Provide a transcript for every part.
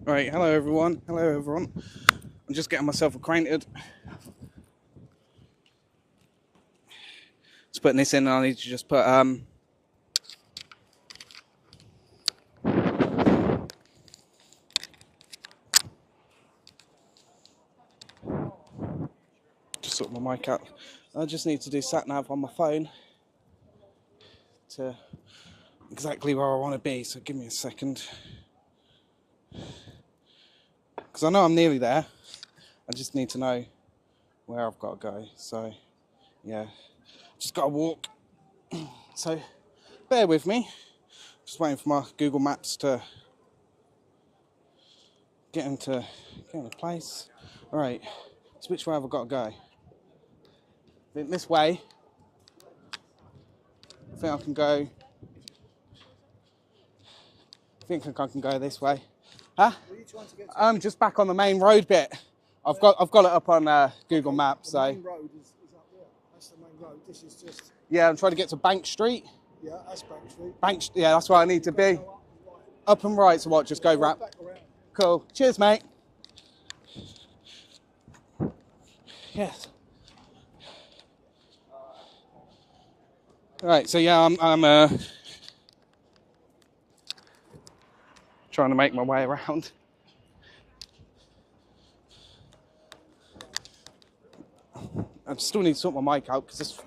Right, hello everyone. I'm just getting myself acquainted. Just putting this in, and I need to just put just sort my mic out. I just need to do sat nav on my phone to exactly where I want to be. So give me a second, because I know I'm nearly there. I just need to know where I've got to go. So yeah, just got to walk. So bear with me. Just waiting for my Google Maps to get into place. All right. So which way have I got to go? I think this way. I think I can go. I think I can go this way. Huh? Where are you trying to get to? I'm just back on the main road bit. I've got it up on Google Maps. The So main road is up there. That's the main road. This is just. yeah, I'm trying to get to Bank Street. Yeah, that's Bank Street. Yeah, that's where I need to be. Up and right. So what? Just go Back right. around. Cool. Cheers, mate. Yes. Right. So yeah, I'm trying to make my way around. I still need to sort my mic out because it's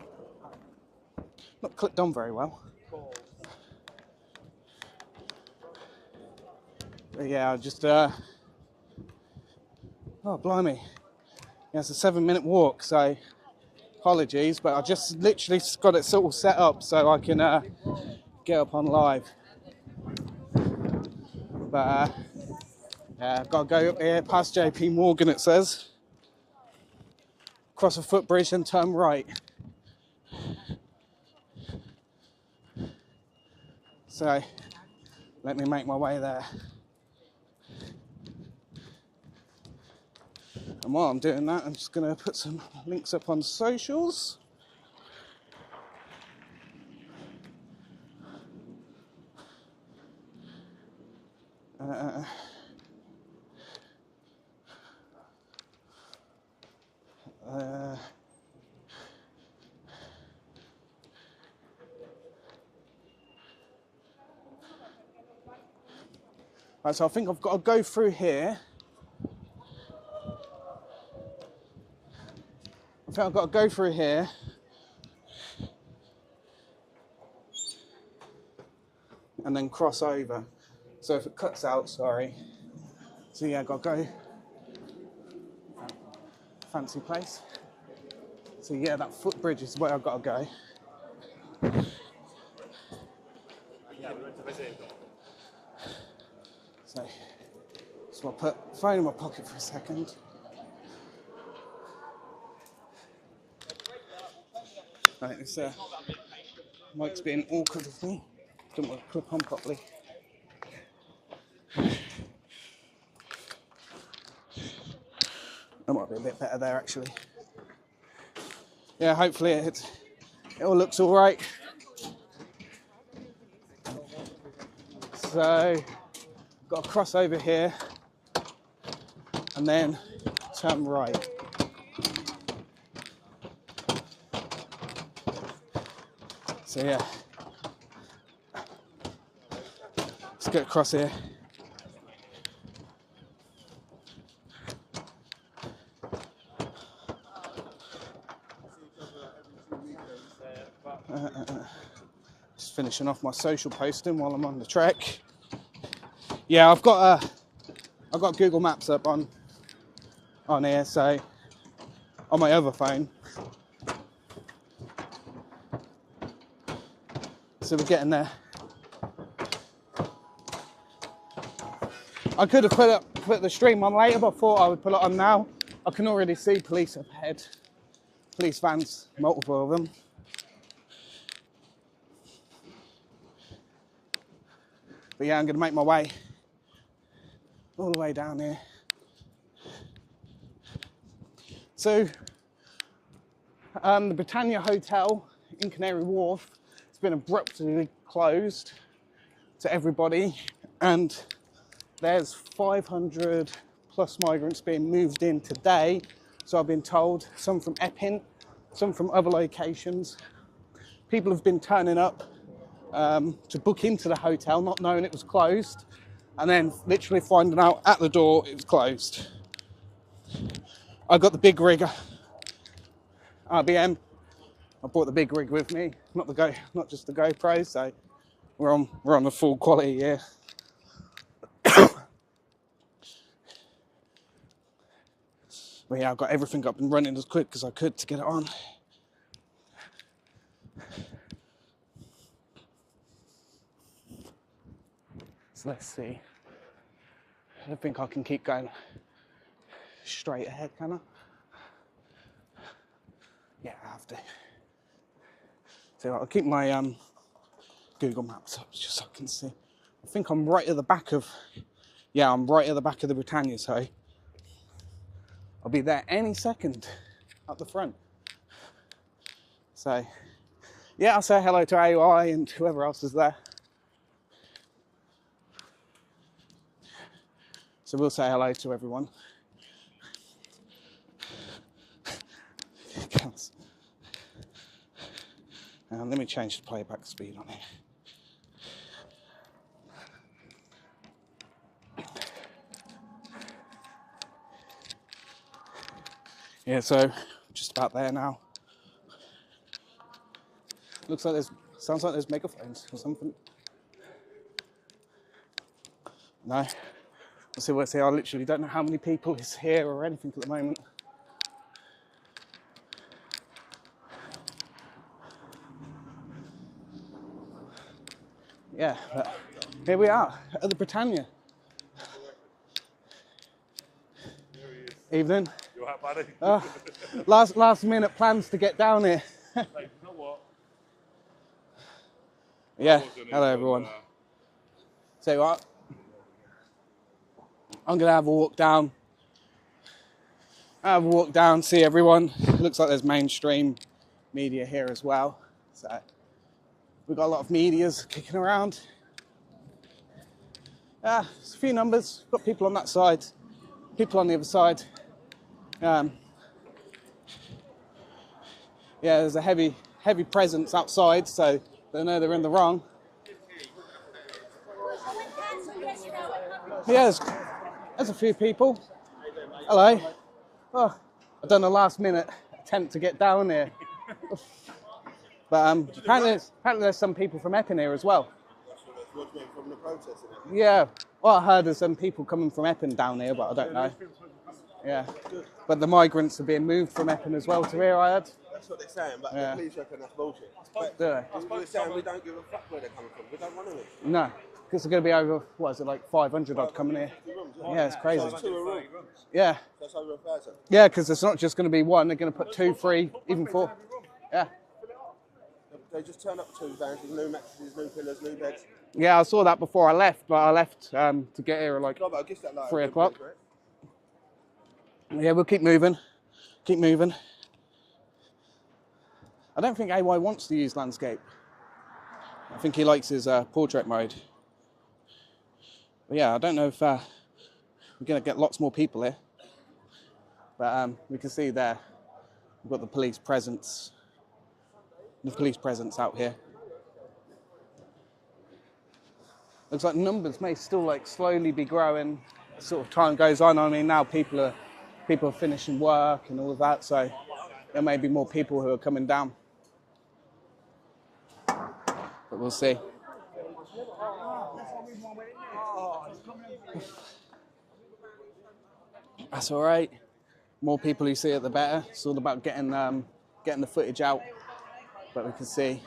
not clipped on very well. But yeah, I just oh blimey. Yeah, it's a 7-minute walk, so apologies, but I just literally got it sort of set up so I can get up on live. But yeah, I've got to go up here past JP Morgan, it says. Cross a footbridge and turn right. So let me make my way there. And while I'm doing that, I'm just going to put some links up on socials. Right, so I think I've got to go through here. And then cross over. So if it cuts out, sorry. So yeah, I've got to go. Fancy place. So yeah, that footbridge is where I've got to go. So I'll put the phone in my pocket for a second. Right, this mic's being awkward with me. Don't want to clip on properly. That might be a bit better there, actually. Yeah, hopefully it all looks all right. So, got to cross over here and then turn right. So yeah, let's get across here. Just finishing off my social posting while I'm on the trek. Yeah, I've got Google Maps up on here, so on my other phone. So we're getting there. I could have put the stream on later, but I thought I would put it on now. I can already see police up ahead. Police vans, multiple of them. But yeah, I'm going to make my way all the way down here. So, the Britannia Hotel in Canary Wharf has been abruptly closed to everybody and there's 500 plus migrants being moved in today. So I've been told, some from Epping, some from other locations. People have been turning up to book into the hotel, not knowing it was closed, and then literally finding out at the door it was closed. I got the big rig, RBM. I brought the big rig with me, not just the GoPro. So we're on the full quality here. But yeah, I've got everything up and running as quick as I could to get it on. So let's see. I don't think I can keep going straight ahead, can I? Yeah, I have to. So I'll keep my Google Maps up just so I can see. I think I'm right at the back of, I'm right at the back of the Britannia, so I'll be there any second up the front. So yeah, I'll say hello to AY and whoever else is there. So we'll say hello to everyone. Let me change the playback speed on here. Yeah, so just about there now. Sounds like there's megaphones or something. No. We'll see. I literally don't know how many people is here or anything at the moment. Yeah, but here we are at the Britannia. Evening. You alright, buddy? Last minute plans to get down here. Hey, you know what? Yeah, hello everyone. So what? I'm gonna have a walk down. See everyone. It looks like there's mainstream media here as well. So we've got a lot of medias kicking around. There's a few numbers. Got people on that side, people on the other side. Yeah, there's a heavy presence outside, so they know they're in the wrong. Yeah, there's a few people. Hello. Oh, I've done a last minute attempt to get down here. But apparently there's some people from Epping here as well. From the protest, Yeah, well, I heard there's some people coming from Epping down here, but I don't know. Yeah, but the migrants are being moved from Epping as well to here, I heard. That's what they're saying, but Yeah. the police reckon that's bullshit. But Do they? we're saying we don't give a fuck where they're coming from. We don't want them. No, because they're going to be over, what is it, like 500 odd coming here. Yeah, it's crazy. So it's 2 a room. Yeah, That's over 1,000. yeah, because it's not just going to be one, they're going to put 2, 3, even 4. Yeah. They just turn up 2 vans with new mattresses, new pillows, new beds. Yeah, I saw that before I left, but I left to get here at like No, but I guess that like 3 a good o'clock. bit, right? Yeah, we'll keep moving. Keep moving. I don't think AY wants to use landscape. I think he likes his portrait mode. But yeah, I don't know if we're going to get lots more people here. But we can see there, we've got the police presence. The police presence out here. Looks like numbers may still like slowly be growing as sort of time goes on. I mean, now people are finishing work and all of that, so there may be more people who are coming down. But we'll see. That's all right. More people you see it, the better. It's all about getting the footage out. But we can see,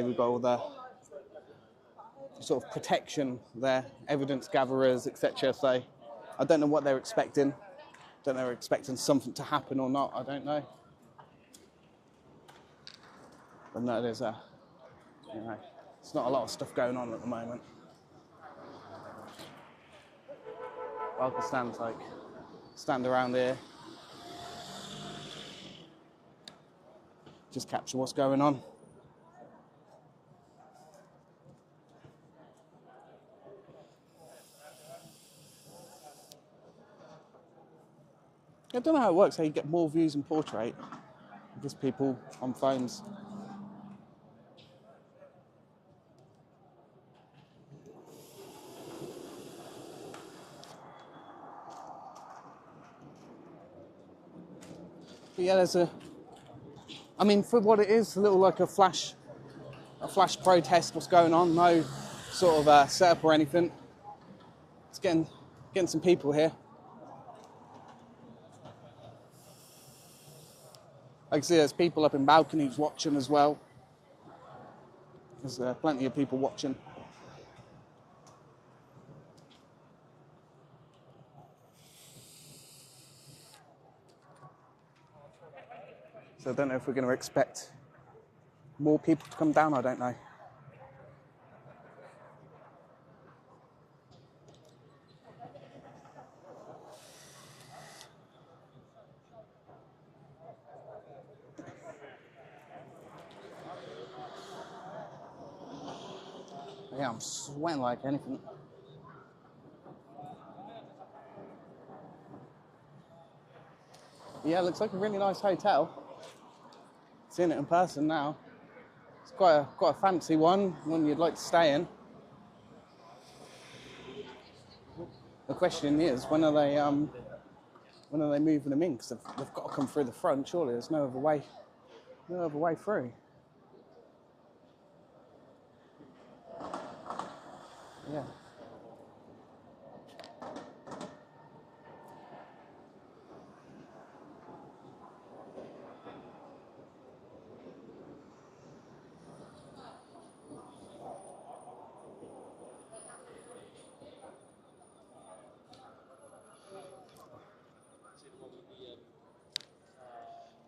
we've got all the sort of protection there, evidence gatherers, etc. So I don't know what they're expecting. Don't know if they're expecting something to happen or not. I don't know. But no, there's it's not a lot of stuff going on at the moment. I can stand around here, just capture what's going on. I don't know how it works, how you get more views in portrait. Just people on phones. But yeah, there's I mean, for what it is, a little like a flash protest. What's going on? No sort of setup or anything. It's getting some people here. I can see there's people up in balconies watching as well. There's plenty of people watching. So I don't know if we're going to expect more people to come down. I don't know. Yeah, I'm sweating like anything. Yeah, it looks like a really nice hotel. Seeing it in person now. It's quite a fancy one you'd like to stay in. The question is, when are they moving them in? Because they've got to come through the front. Surely there's no other way through. Yeah.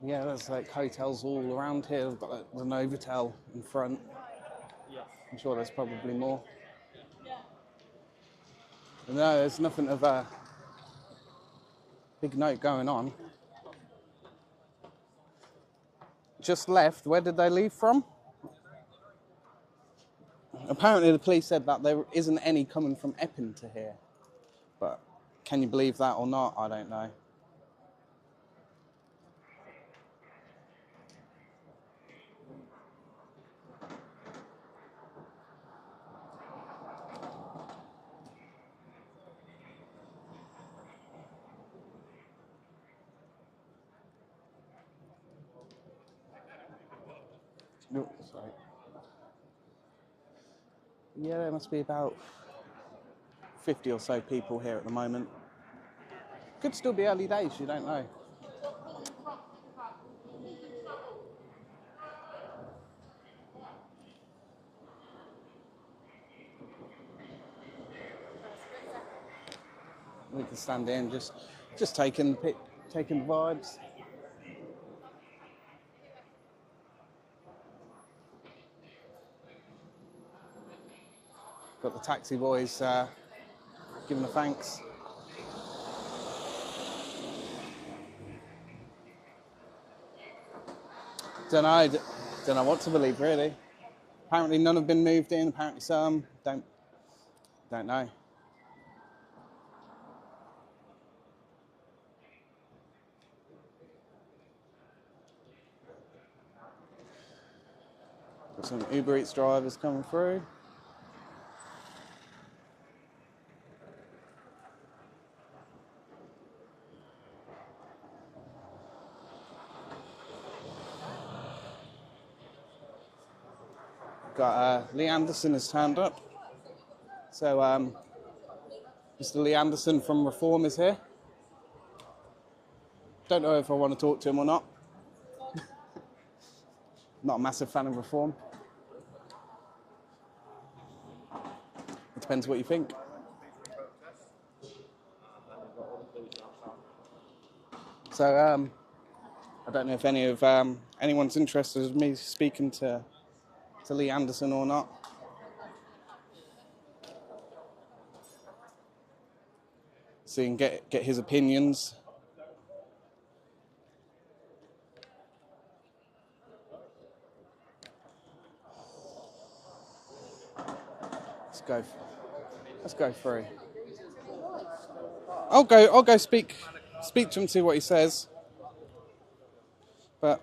Yeah, there's like hotels all around here. We've got like, the Novotel in front. I'm sure there's probably more. But no, there's nothing of a big note going on. Just left. Where did they leave from? Apparently the police said that there isn't any coming from Epping to here. But can you believe that or not? I don't know. No, sorry. Yeah, there must be about 50 or so people here at the moment. Could still be early days, you don't know. We can stand in, just taking the vibes. Got the taxi boys giving a thanks. Don't know what to believe really. Apparently none have been moved in. Apparently some don't know. Got some Uber Eats drivers coming through. Got Lee Anderson has turned up. So Mr. Lee Anderson from Reform is here. Don't know if I want to talk to him or not. Not a massive fan of Reform. It depends what you think. So I don't know if anyone's interested in me speaking to Lee Anderson or not. So you can get his opinions. Let's go through. I'll go speak speak to him, see what he says. But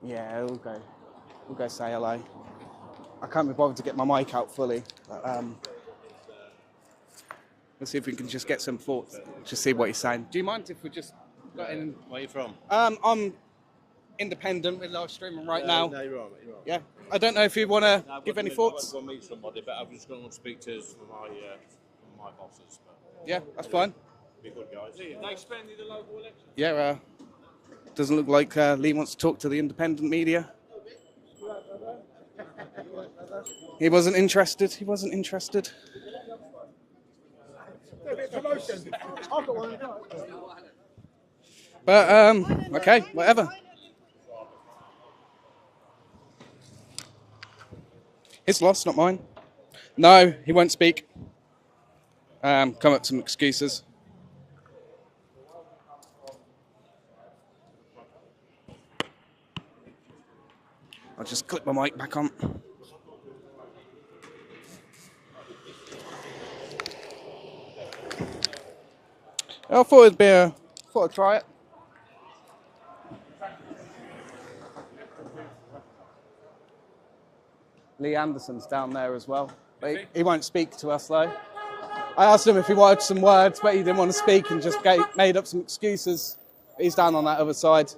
yeah, we'll go say hello. I can't be bothered to get my mic out fully. But, let's see if we can just get some thoughts, just see what he's saying. Do you mind if we just got in? Where are you from? I'm independent. We're live streaming right now. No, you're all right. You're all right. Yeah, I don't know if you want to No, I've give got any to thoughts. I've got to meet somebody, but I'm just going to speak to my bosses. But Yeah, that's fine. be good guys. They expanded the local election. Yeah, doesn't look like Lee wants to talk to the independent media. He wasn't interested. He wasn't interested. Promotion. I've got one. But okay, whatever. His loss, not mine. No, he won't speak. Come up with some excuses. I'll just click my mic back on. I thought it'd be thought I'd try it. Lee Anderson's down there as well. But he won't speak to us though. I asked him if he wanted some words, but he didn't want to speak and just made up some excuses. He's down on that other side.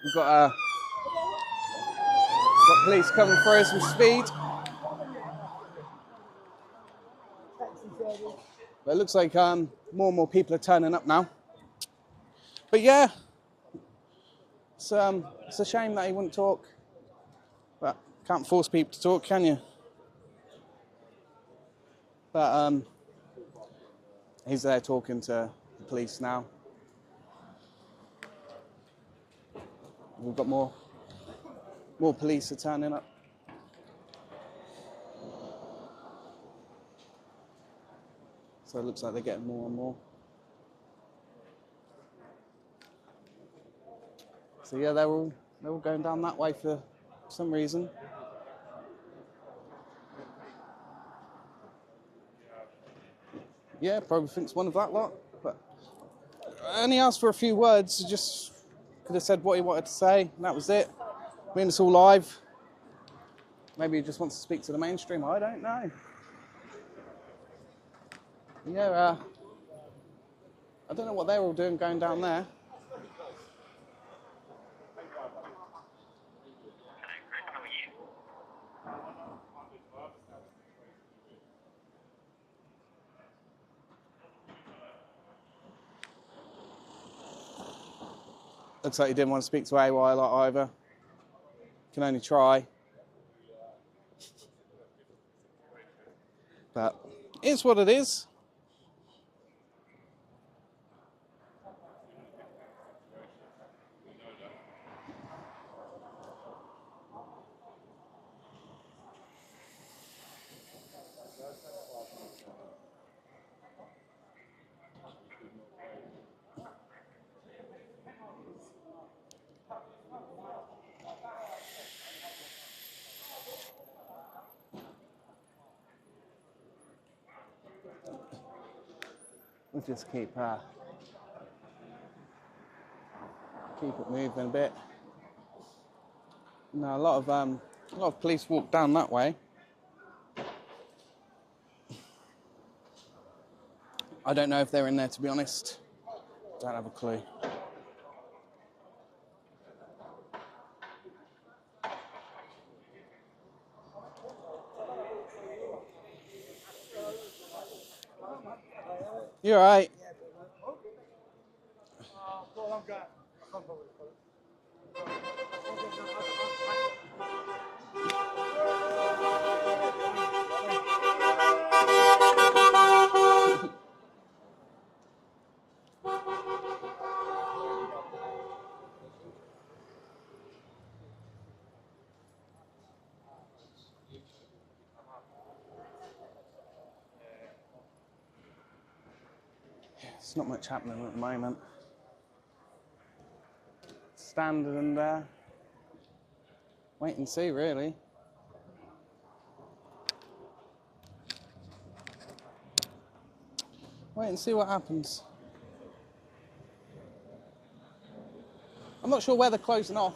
We've got police coming through some speed. But it looks like more and more people are turning up now. But yeah, it's a shame that he wouldn't talk. But can't force people to talk, can you? But he's there talking to the police now. We've got more police are turning up. So it looks like they're getting more and more. So yeah, they're all going down that way for some reason. Yeah, probably thinks one of that lot. But and he asked for a few words. He just could have said what he wanted to say, and that was it. I mean, it's all live. Maybe he just wants to speak to the mainstream. I don't know. Yeah, I don't know what they're all doing going down there. Looks like he didn't want to speak to AY lot either. Can only try. But it's what it is. We'll just keep it moving a bit. No, a lot of police walk down that way. I don't know if they're in there, to be honest. Don't have a clue. You all right? It's not much happening at the moment. stand and wait and see, really. Wait and see what happens. I'm not sure where they're closing off.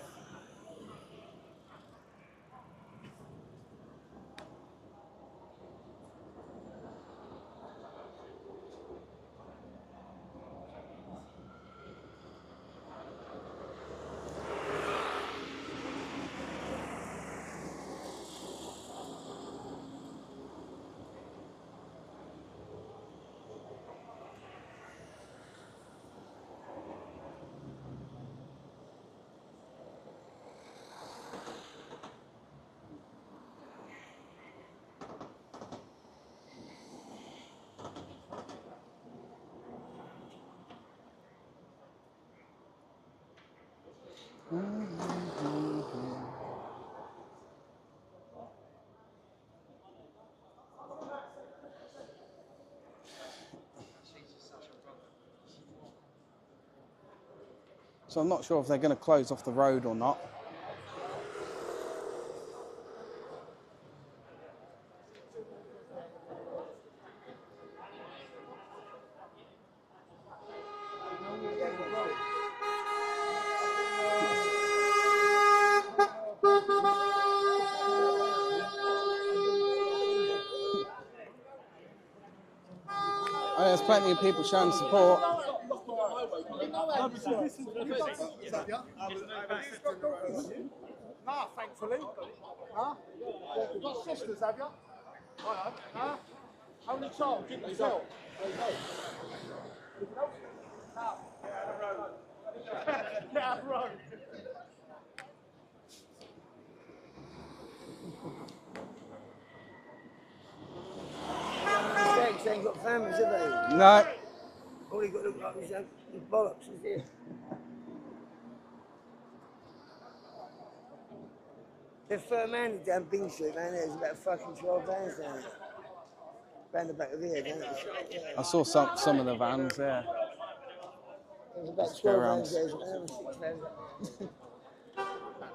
So I'm not sure if they're going to close off the road or not. Oh, there's plenty of people showing support. Nah, thankfully. Huh? You've got sisters, have you? Hello. Huh? Only child, give me help. Get out of the road. They ain't got families, have they? No. All he got to look like is his bollocks, is it? The firm handed down Bing Street, man, there's about fucking 12 vans down there. Round the back of here, don't it? Yeah. I saw some of the vans, yeah. There's about Let's go 12 around. vans there, there's 6 vans.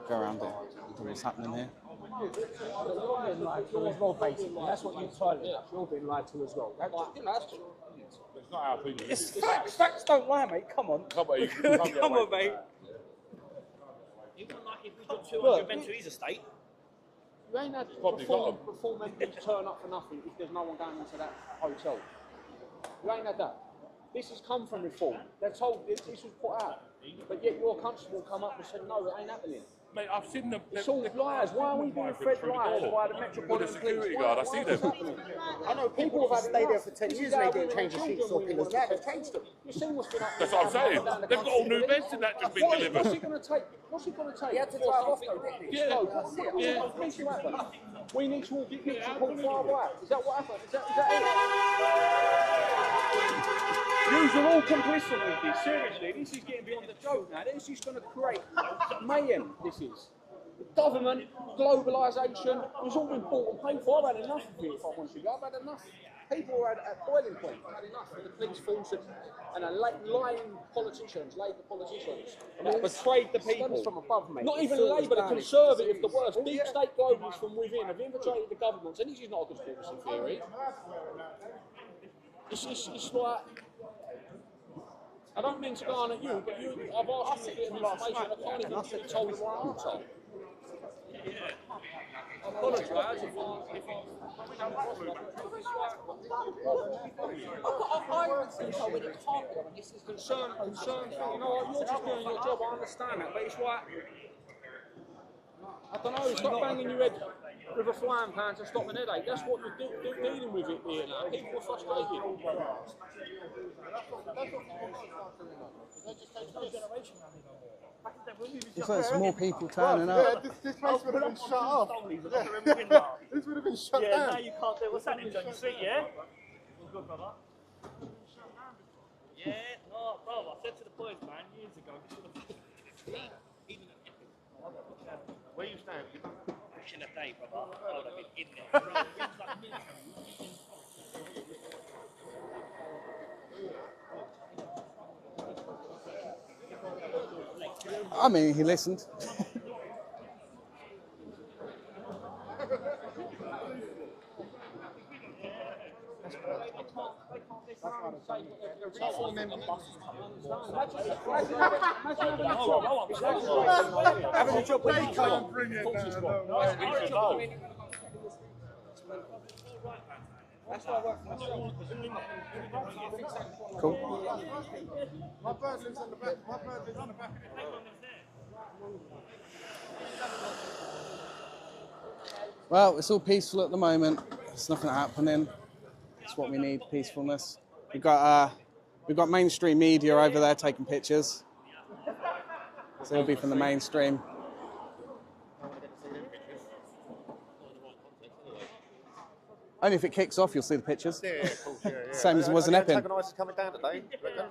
Go around it. What's happening here? You're being lied to as well, basically. That's what you're telling us. You're being lied to as well. It's not our opinion. It's facts. Facts don't lie, mate. Come on. Come on, you can't get Come away on, from mate. that. You wouldn't like if we got 200 men to his estate. You ain't had Probably got reform members turn up for nothing if there's no one going into that hotel. You ain't had that. This has come from reform. They're told this was put out. But yet your constable come up and said, no, it ain't happening. Mate, I've seen them. It's all lies. Why are we being fed lies by the With Metropolitan the security Police? guard, I see them. I know people have had stayed there for 10 years and they didn't change the sheets or pillars. Now they've changed them. You've seen what's been happening. That's what I'm saying. They've got all new beds and that just been What's delivered. he going to take? What's he going to take? He had to drive off though, didn't he? Yeah. No, what needs to happen? We need to all get called far right. Is that what happened? Is that it? You are all complicit with this. Seriously, this is getting beyond the joke now. This is going to create mayhem. This is. The government, globalisation, it's all been bought and paid for. I've had enough of it, if I want to go. I've had enough. People are at boiling point. I've had enough of the police force and lying politicians, Labour politicians, that betrayed the people. From above, mate. Not even Labour, the Conservative, the worst. Deep state globalists from within have infiltrated the governments, and this is not a conspiracy theory. It's like, I don't mean to go on at you, but I've asked you to get information, I can't even get told the right answer. I apologise if I when it can't be on. This is concern. You know what? You're just doing your job. I understand that, but it's like I don't know. Stop banging your head with a frying pan to stop an headache. That's what you're dealing with it here now. People are frustrated. Looks like there's more people turning up. Yeah, this place would have been shut off. This would have been shut down. Yeah, now you can't do what's happening, John. You see, yeah? All good, brother. Yeah, no, bro, I said to the boys, man, years ago, Where you stand? pushing a day, brother. I would have been in there. I mean, he listened. Having a job with You can't bring it down, no way. That's why I work for myself. Cool. My bird lives on the back. My bird lives on the back of the Well, it's all peaceful at the moment. There's nothing happening. It's what we need, peacefulness. We've got mainstream media over there taking pictures. So it'll be from the mainstream. Only if it kicks off, you'll see the pictures. Yeah, of course, yeah. Same as it was in Epping. Antagonisers coming down today, reckon?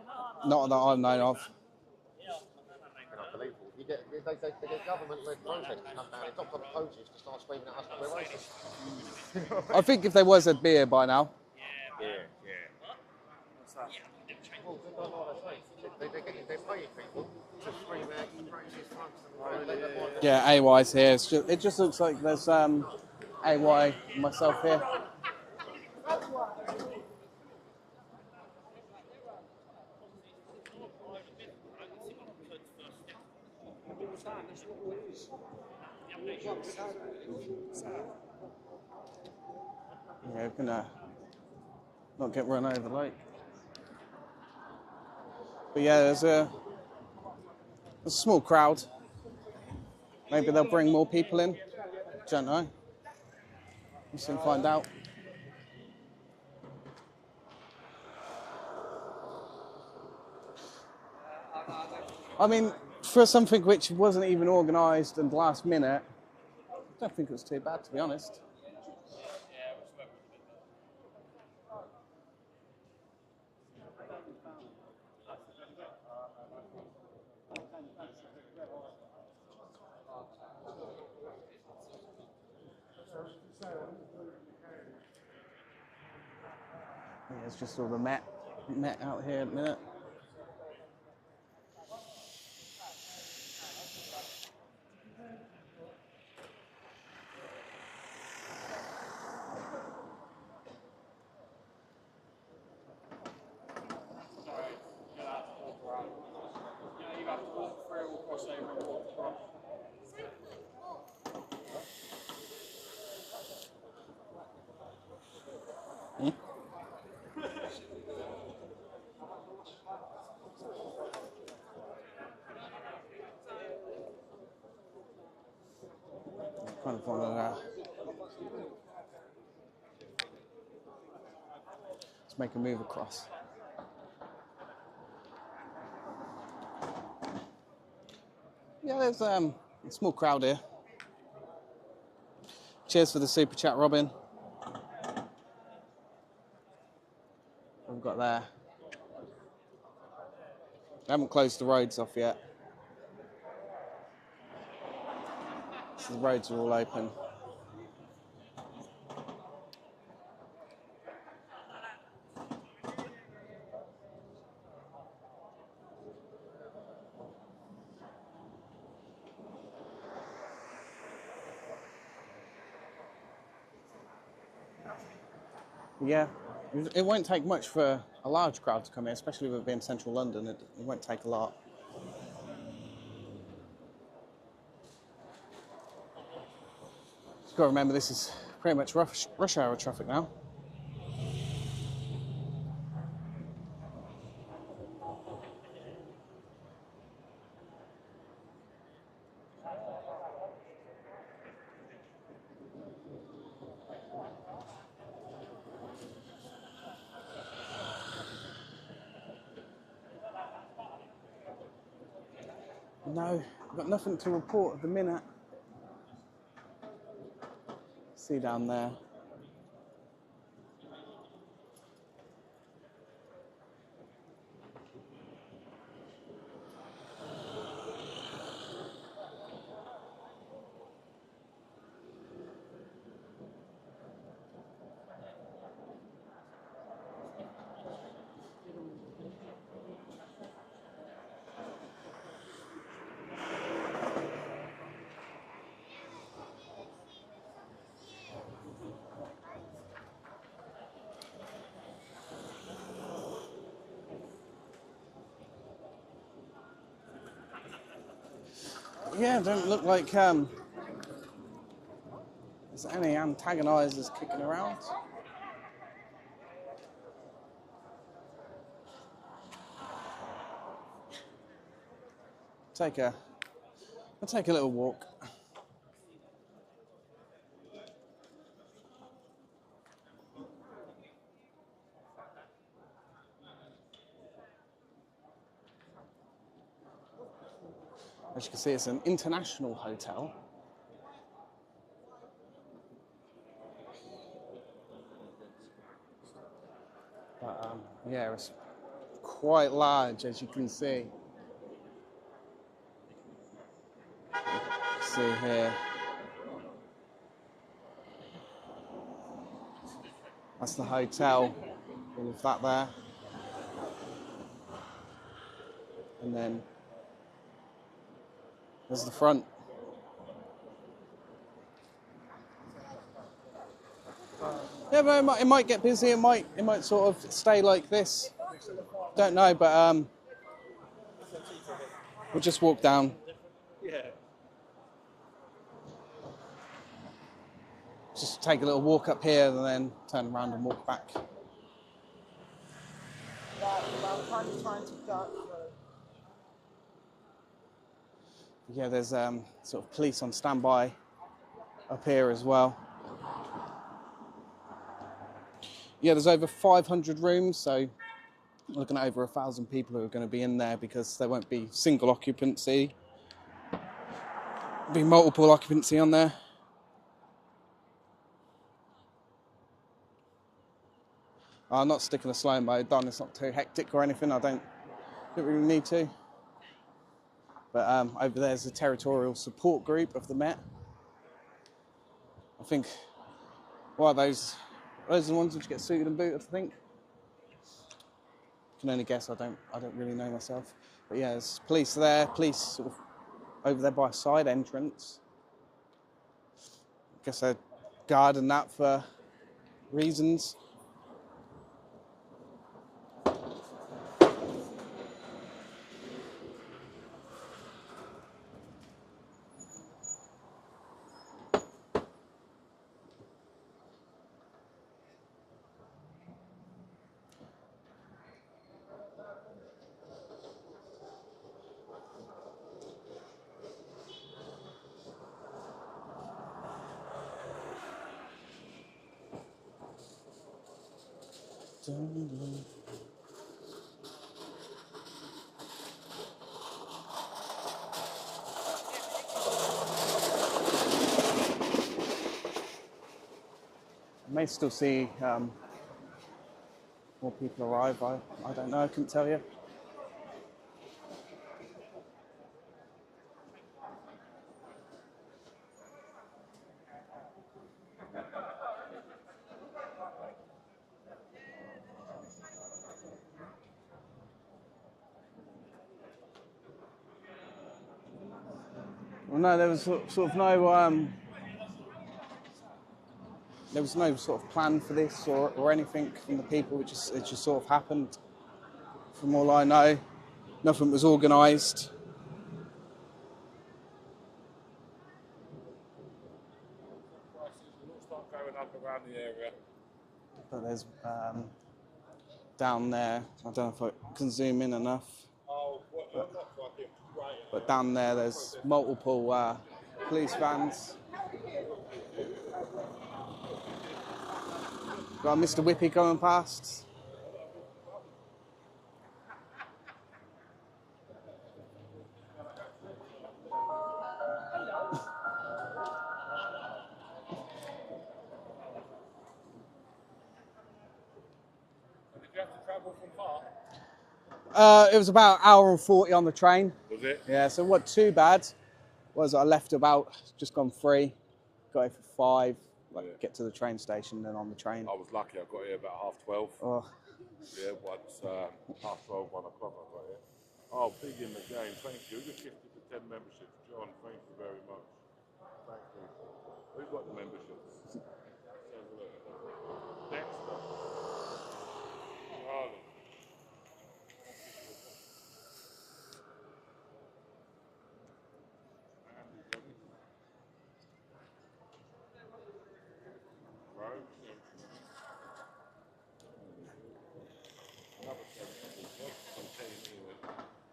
Not that I've known of. Unbelievable. They get government-led protesters come down, they drop on the poses to start screaming at us that we're racist. I think if there was, there'd be here by now. Yeah. Well, they're paying people to scream out racist fronts. Yeah, AY's here. It just looks like there's AY and myself here. Yeah, we're gonna not get run over like. But yeah, there's a small crowd. Maybe they'll bring more people in. Don't know. We'll soon find out. I mean, for something which wasn't even organised and last minute, I don't think it was too bad, to be honest. Yeah, it's just all the Met out here at the minute. Kind of want to let's make a move across. Yeah, there's a small crowd here. Cheers for the super chat, Robin. We've got there. They haven't closed the roads off yet. So the roads are all open. Yeah, it won't take much for a large crowd to come here, especially with it being central London. It won't take a lot. You've got to remember, this is pretty much rush hour traffic now. No, I've got nothing to report at the minute. See down there. Yeah, don't look like there's any antagonisers kicking around. I'll take a little walk. As you can see, it's an international hotel. But yeah, it's quite large, as you can see. See here. That's the hotel. All of that there. And then there's the front. Yeah, but it might get busy. It might sort of stay like this. Don't know, but we'll just walk down. Yeah. Just take a little walk up here and then turn around and walk back. I'm kind of trying to duck. Yeah, there's sort of police on standby up here as well. Yeah, there's over 500 rooms, so looking at over 1,000 people who are going to be in there because there won't be single occupancy. There'll be multiple occupancy on there. I'm not sticking a slow mode on, it's not too hectic or anything, I don't really need to. But over there's a territorial support group of the Met. I think, well, those are the ones which get suited and booted, I think. I can only guess, I don't really know myself. But yeah, there's police there, police sort of over there by a side entrance. I guess they're guarding that for reasons. I may still see more people arrive. I don't know, I couldn't tell you. Well, no, there was sort of no there was no sort of plan for this or anything from the people. It just sort of happened. From all I know, nothing was organised. Prices will start going up around the area. But there's down there. I don't know if I can zoom in enough. But down there's multiple police vans. Got Mr. Whippy going past. Did you have to travel from far? It was about an hour and 40 on the train. Was it? Yeah, so it wasn't too bad. I left about just gone 3, got here for 5. Get to the train station, then on the train. I was lucky. I got here about 12:30. Oh. Yeah, once 12:30, 1 o'clock I got here. Oh, big in the game. Thank you. You're gifted to 10 memberships, John. Thank you very much. Thank you. We've got the memberships. Let's have a look. Dexter. Harlem.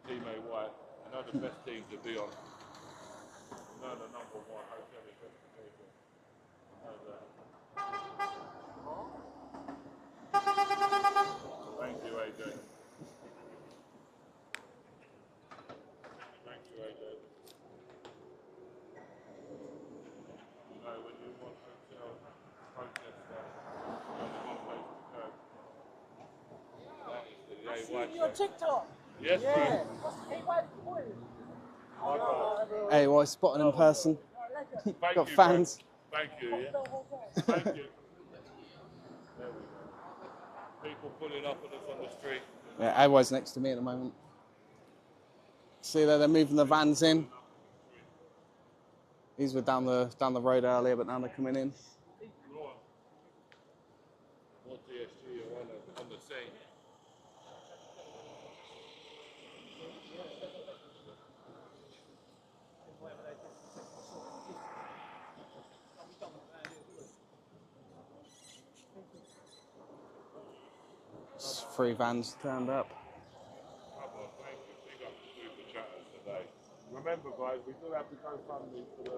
Team AY, another best team to be on. Another number one hotel investigation. Thank you, AJ. Thank you, AJ. You know, when you want hotel protest stuff, you're the one place to go. That is the AY. Your TikTok. Yes, Yeah. bro. AY spotting in person. Thank Got you, fans. bro. Thank you, yeah. Thank you. There we go. People pulling up at us on the street. Yeah, AY's next to me at the moment. See there, they're moving the vans in. These were down the road earlier, but now they're coming in. More TSG are on the scene. Just 3 vans turned up. Thank you. Big up to Super Chatters today. Remember, guys, we do have to go funding for the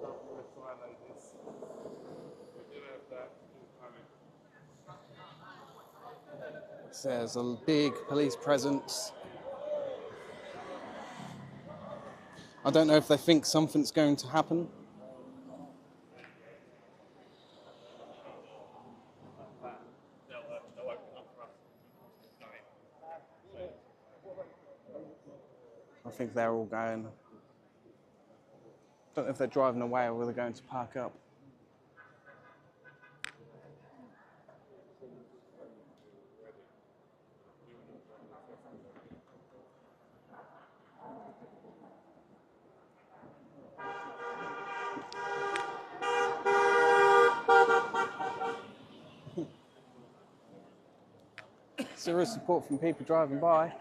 WSI ladies. We do have that coming. So there's a big police presence. I don't know if they think something's going to happen. I think they're all going. Don't know if they're driving away or they're going to park up. Serious support from people driving by.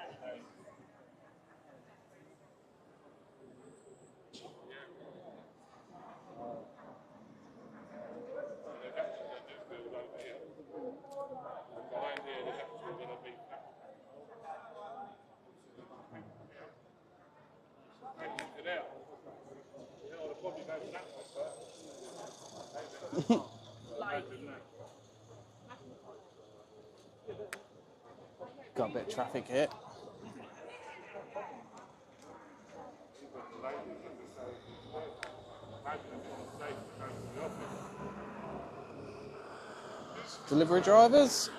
Got a bit of traffic here. Delivery drivers.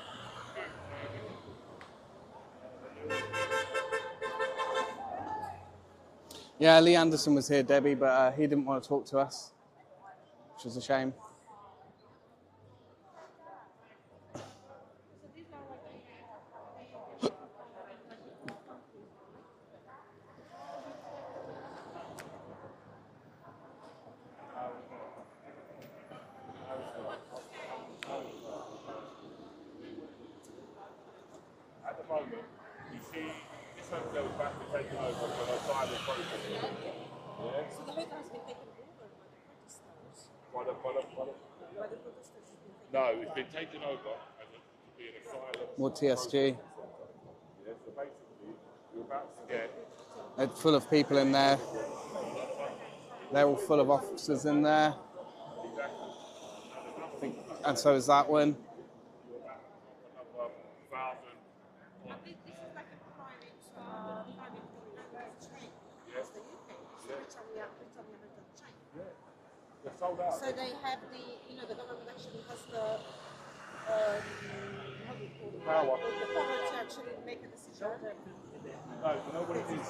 Yeah, Lee Anderson was here, Debbie, but he didn't want to talk to us, which was a shame. At the moment, you see this hotel is back to taking over for an asylum process. Yeah? So the hotel has been taken over by the protesters. By the Protesters has been taken no, it's been taken over as to be an asylum. More TSG. Yeah, so basically, you're about to get. They're full of people in there. They're all full of officers in there. And so is that one. This is like a private chain. Yes. The UK. Britannia mental chain. They're sold out. So they have the government actually has the how do you call it? Power. The power to actually make a decision. No, you know what it is?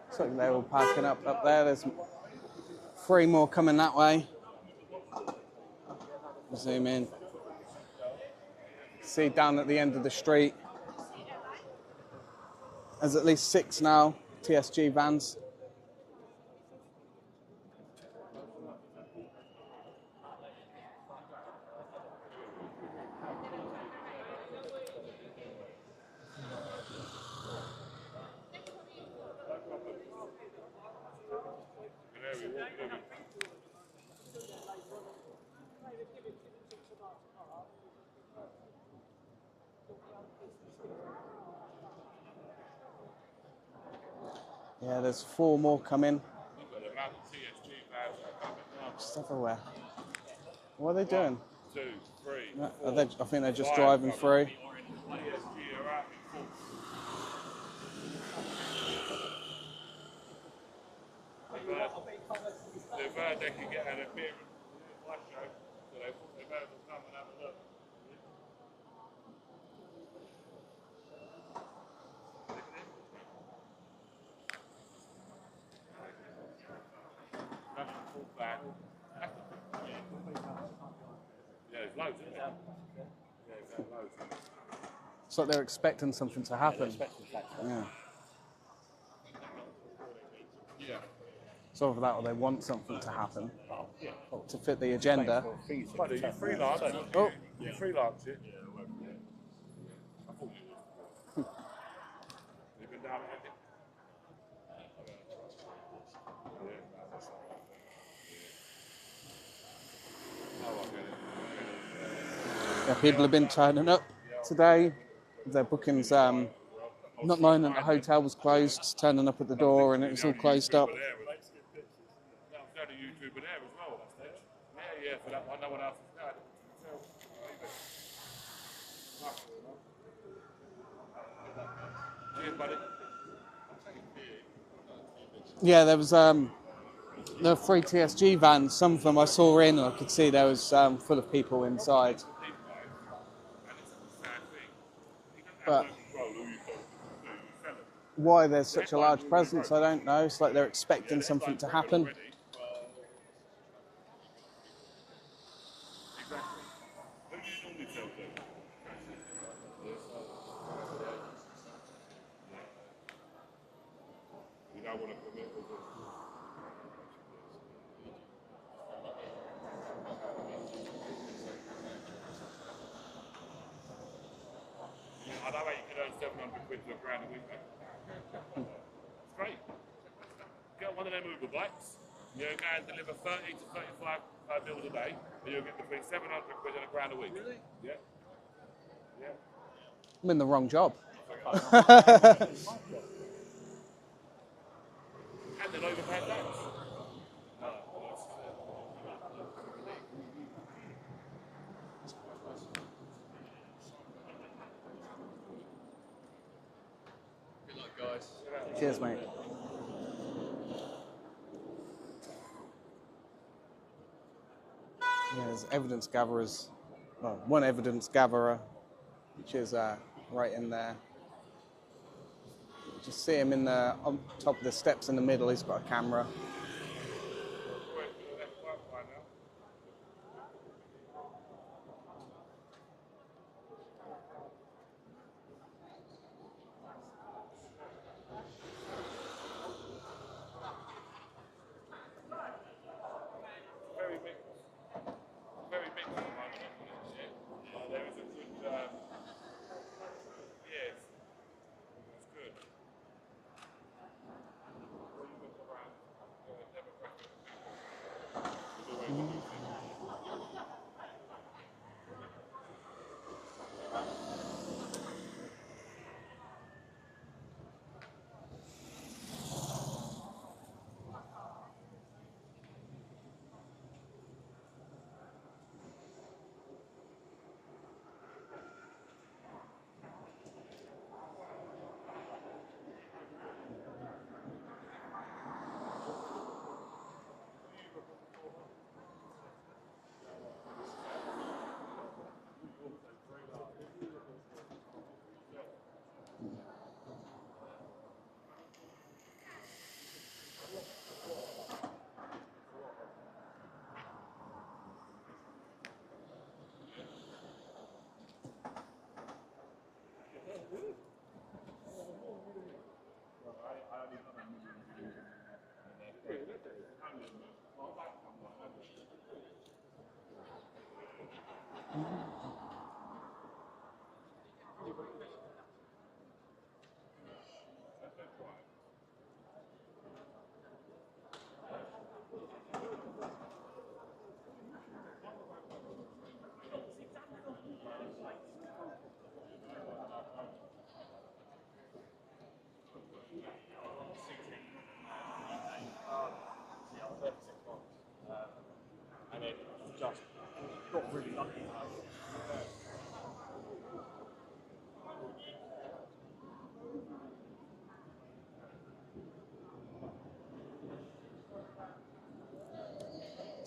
So they're all parking up there. There's 3 more coming that way. Zoom in. See down at the end of the street. There's at least 6 now, TSG vans. Canary Wharf. Yeah, there's 4 more coming. You've got the amount of TSG vans that are coming now. Just everywhere. What are they doing? 1, 2, 3, No, 4, I think they're just 5 driving coming. through. TSG are out in full. They've heard they can get an appearance in my show, so they thought they better come and have a look. That's a full bag. Yeah, there's loads, isn't there? Yeah, there's loads. It's like they're expecting something to happen. Yeah. Yeah. It's either that or they want something to happen to fit the agenda. But you freelance. Oh, You freelance it. I thought you was. You've been down at it? yeah, people have been turning up today. Their bookings, not knowing that the hotel was closed, turning up at the door and it was all closed up. That was the only YouTuber there as well. Yeah, for that one. No one else is there. Cheers, buddy. Yeah, there was there were 3 TSG vans. Some of them I saw in, and I could see there was full of people inside. But why there's such a large presence, I don't know. It's like they're expecting something to happen. You don't want to commit with it. I know you can earn 700 quid to a grand a week, man. It's great. Get one of them Uber bikes, you're going to deliver 30 to 35 bills a day, and you'll get between 700 quid and a grand a week. Really? Yeah. Yeah. I'm in the wrong job. And then overpaid tax. Good luck, guys. Cheers, mate. Yeah, there's evidence gatherers. Well, one evidence gatherer, which is right in there. You just see him in the on top of the steps in the middle. He's got a camera. Very big at the moment, isn't it? There is a good, yes, that's good. When you look around, demographic people, there's always a new thing.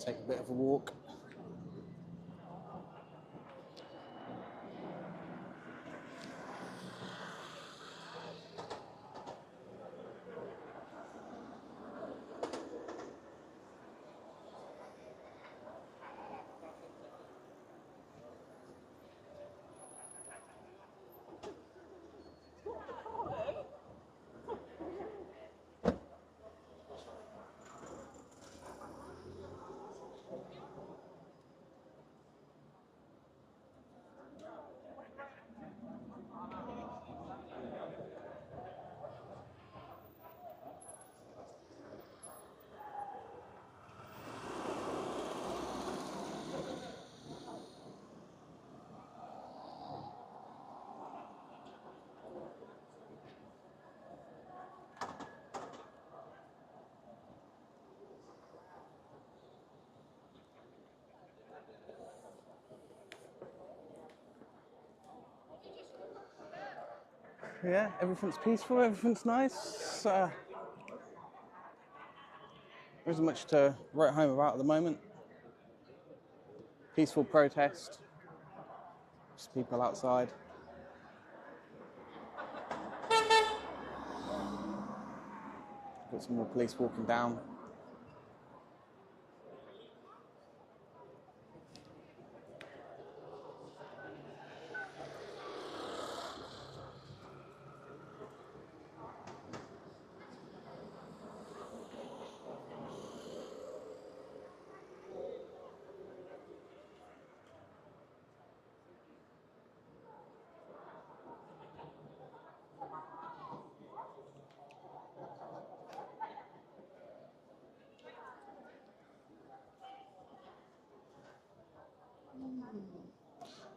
take a bit of a walk. Yeah, everything's peaceful, everything's nice. There isn't much to write home about at the moment. Peaceful protest, just people outside. Got some more police walking down.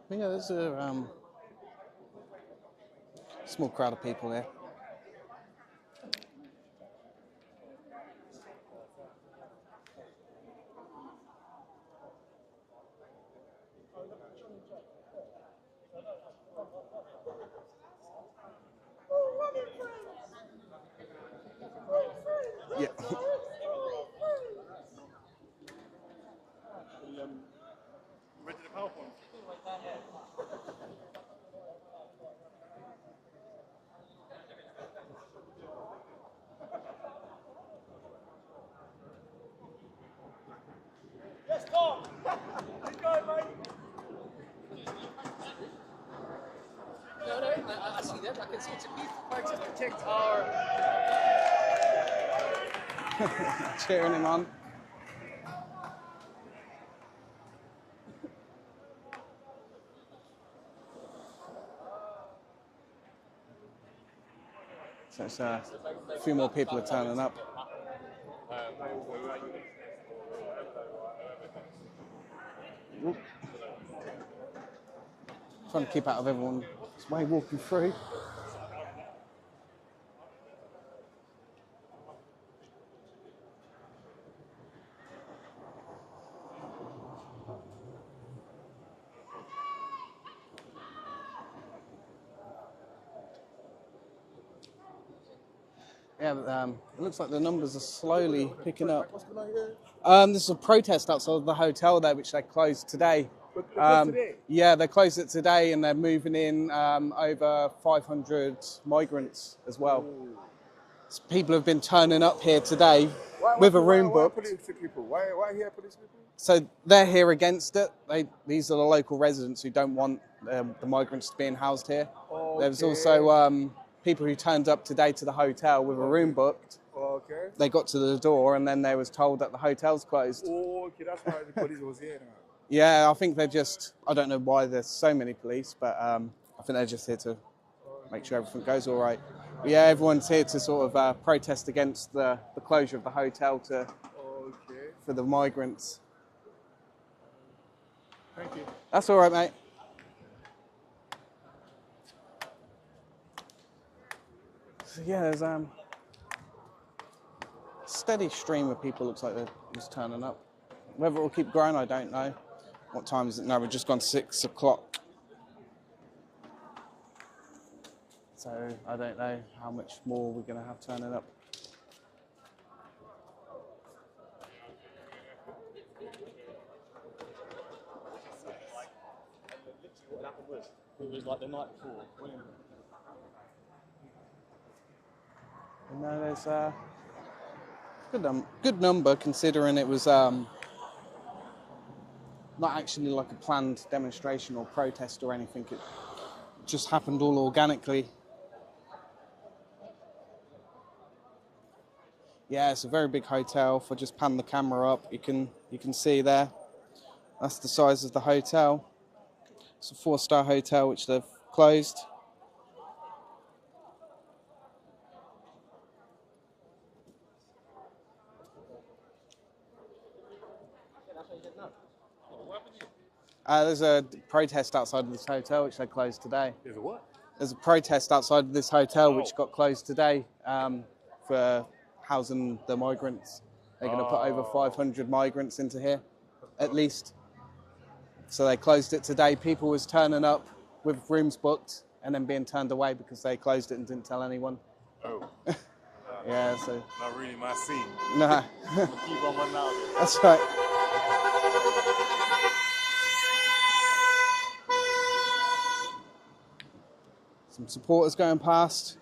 But yeah, there's a small crowd of people there. Yeah. Ready to PowerPoint? Yes, Tom! Keep going, mate! No, I see that. I can see it's a peaceful protest to protect our... Cheering him on. So it's, a few more people are turning up. Oop. Trying to keep out of everyone's way walking through. Yeah, but, it looks like the numbers are slowly picking up. What's going on here? This is a protest outside the hotel there, which they closed today. Today? Yeah, they closed it today, and they're moving in over 500 migrants as well. So people have been turning up here today with a room booked. Why police people? Why here police people? So they're here against it. These are the local residents who don't want the migrants being housed here. Okay. There was also people who turned up today to the hotel with a room booked. Okay. They got to the door and then they was told that the hotel's closed. Okay, that's why the police was here now. Yeah, I think they're just, I don't know why there's so many police, but I think they're just here to make sure everything goes all right. But yeah, everyone's here to sort of protest against the closure of the hotel for the migrants. Thank you. That's all right, mate. So yeah, there's steady stream of people. Looks like they're just turning up. Whether it will keep growing, I don't know. What time is it now? We've just gone 6 o'clock. So I don't know how much more we're going to have turning up. the night before. Brilliant. No, there's good number considering it was not actually like a planned demonstration or protest or anything. It just happened all organically. Yeah, it's a very big hotel. If I just pan the camera up, you can see there. That's the size of the hotel. It's a 4-star hotel which they've closed. There's a protest outside of this hotel which they closed today. There's a what? There's a protest outside of this hotel which got closed today for housing the migrants. They're going to put over 500 migrants into here, at least. So they closed it today. People was turning up with rooms booked and then being turned away because they closed it and didn't tell anyone. Oh. Yeah, so... Not really my scene. No. Keep on running out. That's right. Some supporters going past.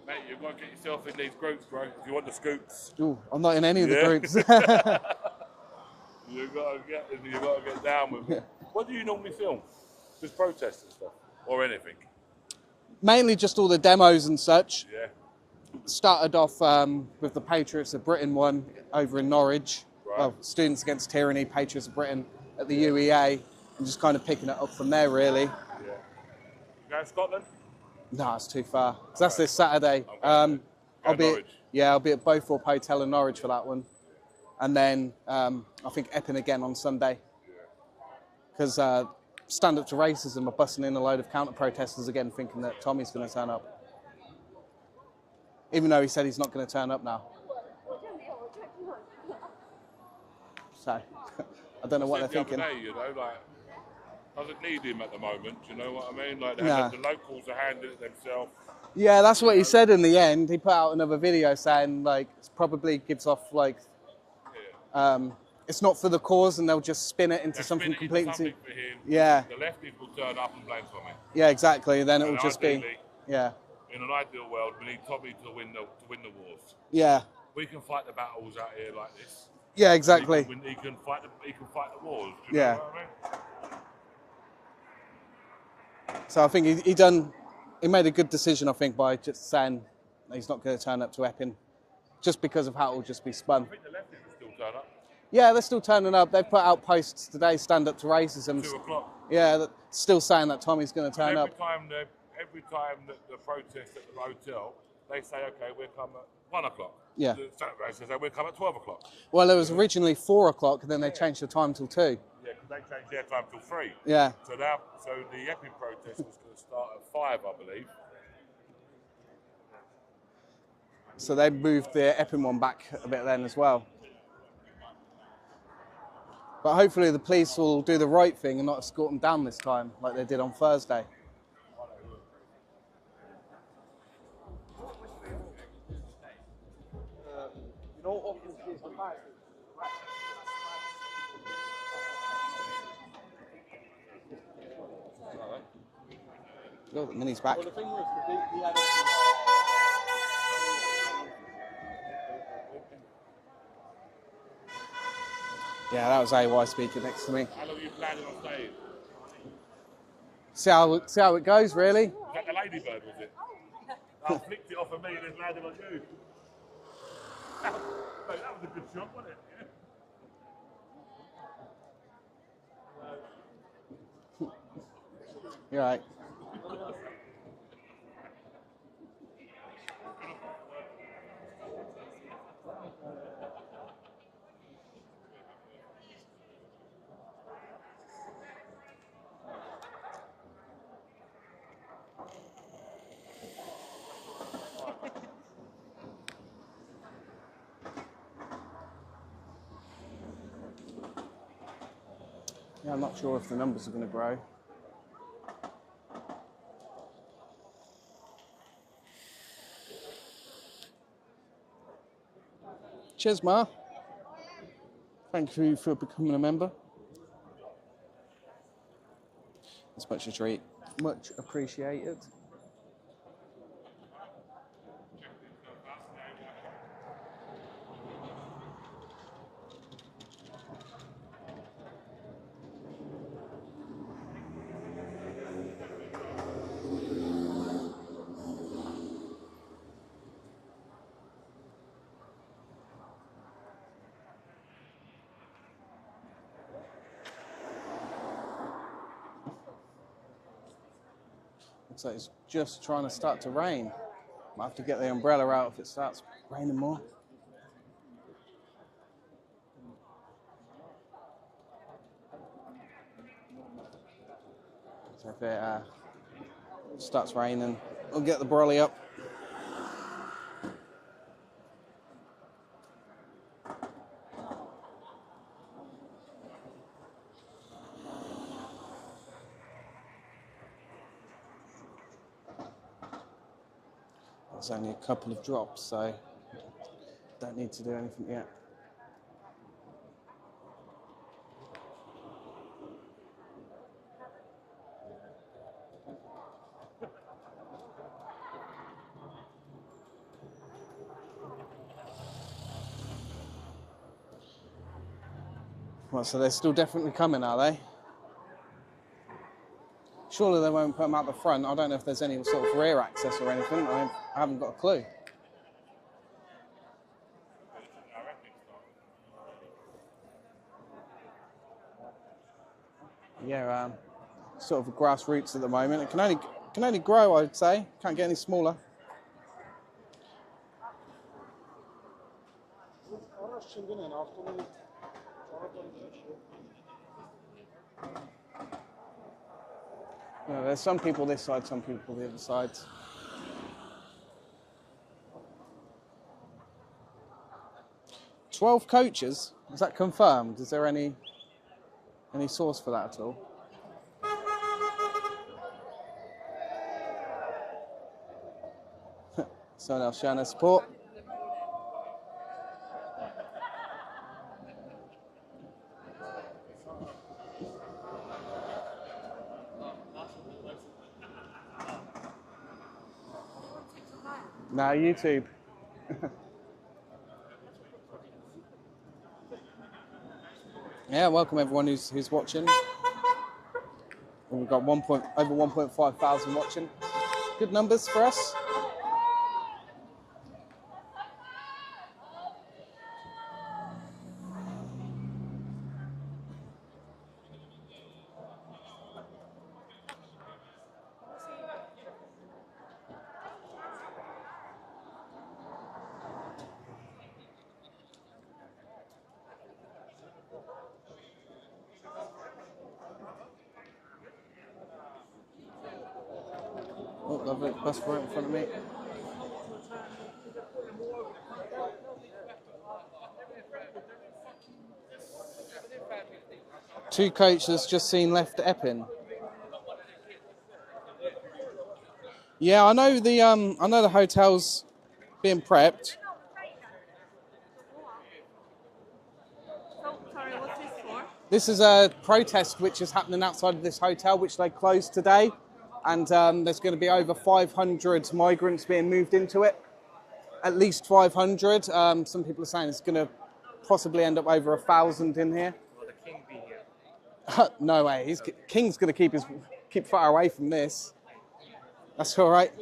Mate, you've got to get yourself in these groups, bro, if you want the scoops. Ooh, I'm not in any of the groups. You've got to get down with it. What do you normally film? Just protests and stuff? Or anything? Mainly just all the demos and such. Yeah. Started off with the Patriots of Britain one over in Norwich. Right. Well, Students Against Tyranny, Patriots of Britain at the UEA. And just kind of picking it up from there, really. Yeah. You going to Scotland? No, it's too far. 'Cause that's this Saturday. I'll be I'll be at Beaufort Hotel in Norwich for that one. And then I think Epping again on Sunday. Because Stand Up to Racism are busting in a load of counter-protesters again thinking that Tommy's going to turn up. Even though he said he's not going to turn up now. So, I don't know what they're thinking. The other day, you know, like, doesn't need him at the moment, you know what I mean? Like, the locals are handling it themselves. Yeah, that's what he said in the end. He put out another video saying, like, it probably gives off, like, it's not for the cause and they'll just spin it into something completely... Something for him. Yeah. The lefties will turn up and blame Tommy. Yeah, exactly. Then it will just be... Yeah. In an ideal world, we need Tommy to win the wars. Yeah. We can fight the battles out here like this. Yeah, exactly. He can fight the wars. Do you Yeah. know what I mean? So I think he made a good decision, I think, by just saying he's not going to turn up to Epping, just because of how it will just be spun. I think the lefties will still turn up. Yeah, they're still turning up. They've put out posts today, Stand Up to Racism. 2 o'clock. Yeah, still saying that Tommy's going to turn up. Every time that the protest at the hotel, they say, okay, we'll come at 1 o'clock. Yeah. The they say, we'll come at 12 o'clock. Well, it was originally 4 o'clock, and then they changed the time till 2. Yeah, because they changed their time till 3. Yeah. So the Epping protest was going to start at 5, I believe. So they moved the Epping one back a bit then as well. But hopefully the police will do the right thing and not escort them down this time, like they did on Thursday. Oh, the mini's back. Well, the thing was, he had Yeah, that was AY speaking next to me. How long are you planning on staying? See how it goes, really. Was that the ladybird, was it? I flicked it off of me and then landed on you. That was a good shot, wasn't it? You're right. Yeah, I'm not sure if the numbers are going to grow. Cheers, Ma. Thank you for becoming a member. It's much a treat. Much appreciated. Looks like it's just trying to start to rain. Might have to get the umbrella out if it starts raining more. So if it starts raining, we'll get the brolly up. There's only a couple of drops, so don't need to do anything yet. Well, so they're still definitely coming, are they? Surely they won't put them out the front. I don't know if there's any sort of rear access or anything. I haven't got a clue. Yeah, sort of grassroots at the moment. It can only grow, I'd say. Can't get any smaller. No, there's some people this side, some people the other side. "12 coaches? Is that confirmed? Is there any source for that at all?" Someone else showing their support. No, YouTube. Yeah, welcome everyone who's watching. We've got over 1.5 thousand watching. Good numbers for us. Oh, lovely. Bus right in front of me. Two coaches just seen left at Epping. Yeah, I know the hotel's being prepped. Oh, sorry, what's this for? This is a protest which is happening outside of this hotel, which they closed today. And there's going to be over 500 migrants being moved into it. At least 500. Some people are saying it's going to possibly end up over 1,000 in here. Will the king be here? No way. King's going to keep far away from this. That's all right.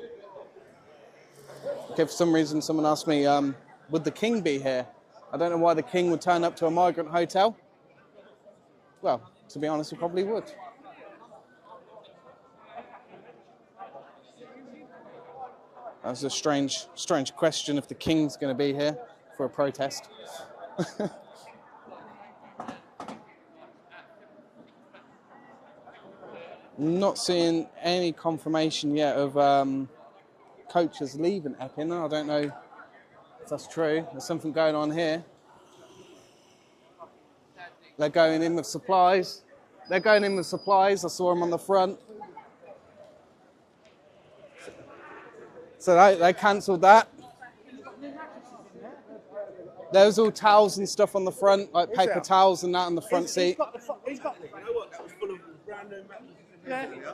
Okay, for some reason, someone asked me, would the king be here? I don't know why the king would turn up to a migrant hotel. Well, to be honest, he probably would. That's a strange question if the king's going to be here for a protest. Not seeing any confirmation yet of coaches leaving Epping. I don't know if that's true. There's something going on here. They're going in with supplies. They're going in with supplies. I saw them on the front. So they cancelled that. There was all towels and stuff on the front, like paper towels and that on the front seat. He's got this. You know what? That was full of brand new mattresses. Yeah.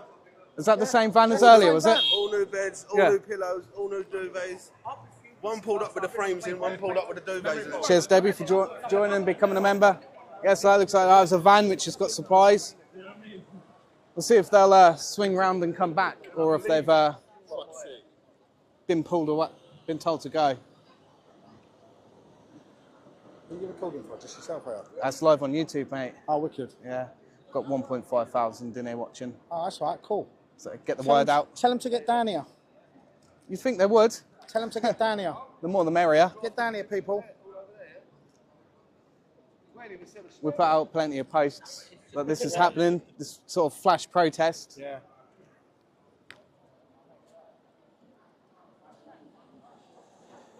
Is that the same van as earlier, was it? All new beds, all new pillows, all new duvets. One pulled up with the frames in, one pulled up with the duvets in. Cheers, Debbie, for joining and becoming a member. Yes, that looks like that was a van which has got supplies. We'll see if they'll swing round and come back, or if they've been pulled away, been told to go. Who are you recording for? Just yourself, are you? That's live on YouTube, mate. Oh, wicked. Yeah, got 1.5 thousand in here watching. Oh, that's right, cool. So get the word out. Tell them to get down here. You think they would? Tell them to get down here. The more the merrier. Get down here, people. We put out plenty of posts that this is happening, this sort of flash protest. Yeah.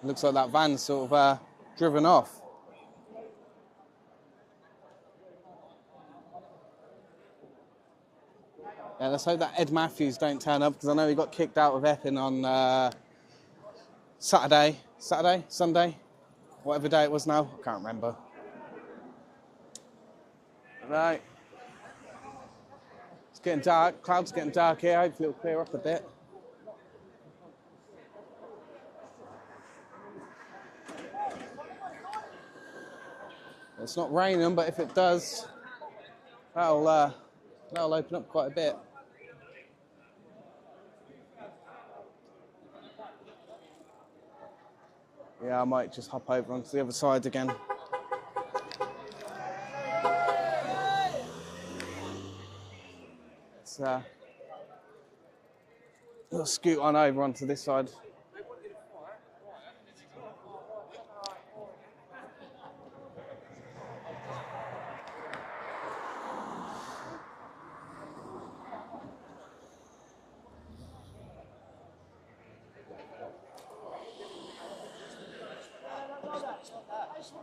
Looks like that van's sort of driven off. Yeah, let's hope that Ed Matthews don't turn up, because I know he got kicked out of Epping on Sunday, whatever day it was now, I can't remember. Right. It's getting dark, clouds getting dark here, hopefully it'll clear up a bit. It's not raining, but if it does, that'll open up quite a bit. Yeah, I might just hop over onto the other side again. Let's we'll scoot on over onto this side.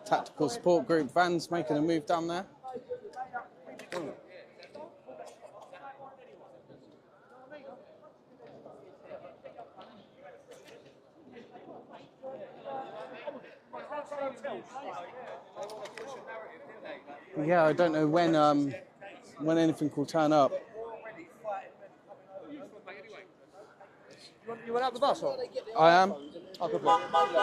Tactical support group vans making a move down there. Yeah, I don't know when anything will turn up. You went out the bus, or? I am. Oh, good boy.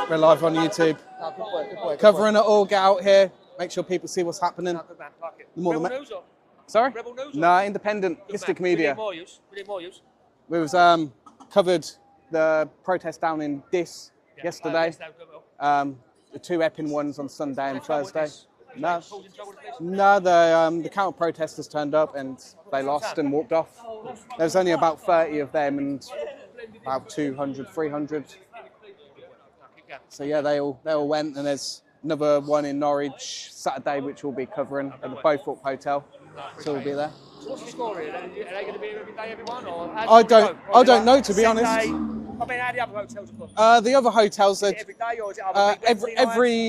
We're live on YouTube. Oh, good boy, good boy. Covering it all, get out here, make sure people see what's happening. Oh, good man, like it. The more the Rebel News, or? Sorry? Rebel News, or? No, independent, Histic Media. We need more use. We was covered the protest down in Dis yesterday. The two Epping ones on Sunday and Thursday. No, the counter protesters turned up and they lost and walked off. There was only about 30 of them and about 200, 300. So yeah, they all went, and there's another one in Norwich Saturday which we'll be covering at the Beaufort Hotel. So we'll be there. So what's the score here? Are they going to be here every day, everyone? Or I don't know, to be honest. I mean, how the other hotels are? The other hotels, Is it every day, or is it other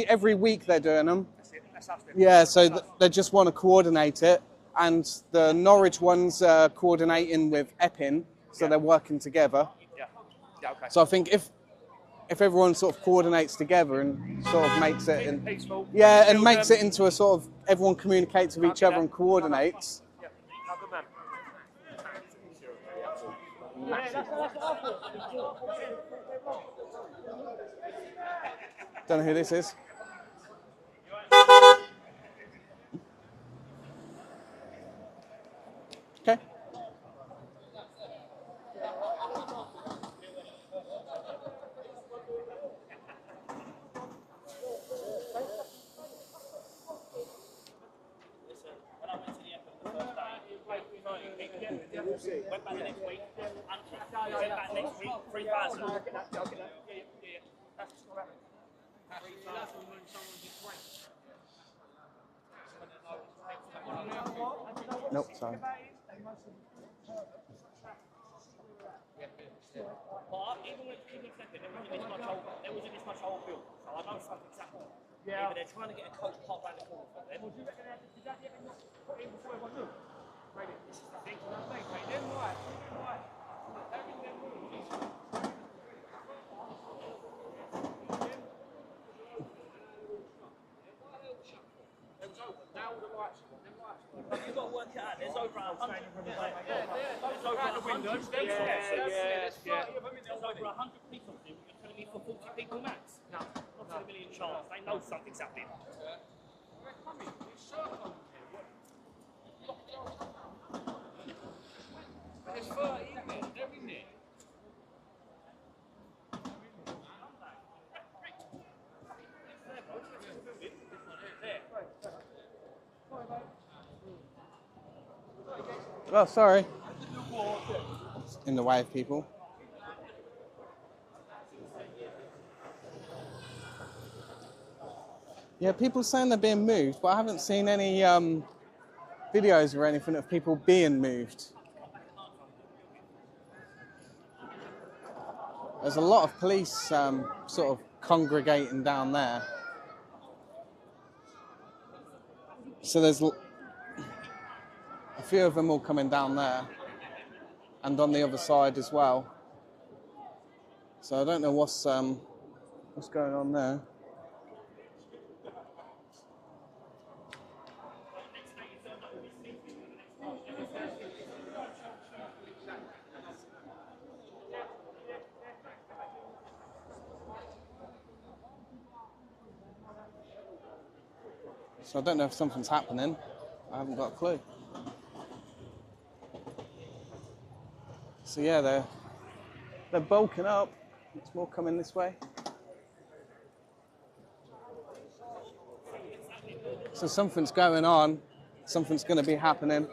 every week they're doing them. That's it. That's us then. Yeah, so they just want to coordinate it, and the Norwich ones are coordinating with Epping, so they're working together. Yeah, okay. So I think if everyone sort of coordinates together and sort of makes it, and peaceful. yeah, and makes it into a sort of everyone communicates with each other and coordinates. Yeah, no, good man. Don't know who this is. Okay. Went back the next week, and went back next week, 3,000. Nope, sorry. But even second, there wasn't this much whole bill, so I know something's happening. Yeah. Either they're trying to get a coach parked around the corner for them. This is the thing, you know what I mean? Mate, them lights, look, they're in their rooms. You've got to work it out. There's over 100. There's over 100. There's over 100 people here. You're telling me for 40 people max? No, not 2 million chance. They know something's happening. There's 30 in there. They're in there. Oh, sorry. In the way of people. Yeah, people saying they're being moved, but I haven't seen any videos or anything of people being moved. There's a lot of police sort of congregating down there. So there's a few of them all coming down there and on the other side as well. So I don't know what's going on there. So I don't know if something's happening. I haven't got a clue. So yeah, they're bulking up. There's more coming this way. So something's going on. Something's going to be happening.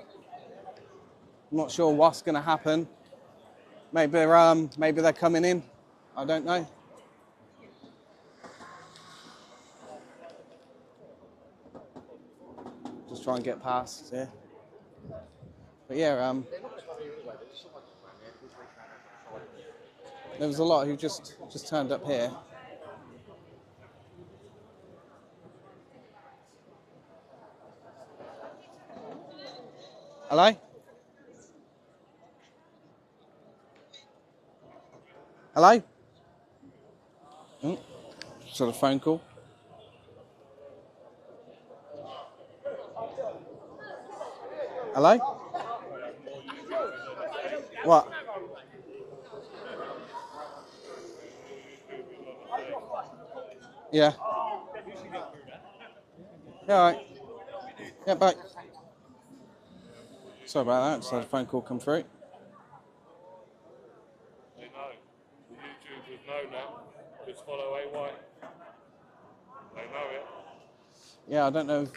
I'm not sure what's going to happen. Maybe they're coming in. I don't know. Just try and get past here. But yeah, there was a lot who just turned up here. Hello? Hello? Just had a phone call. Hello? What? Yeah. Yeah, all right. Yeah, bye. Sorry about that, just had a phone call come through. They know. The YouTubers know now. Just follow AY. They know it. Yeah, I don't know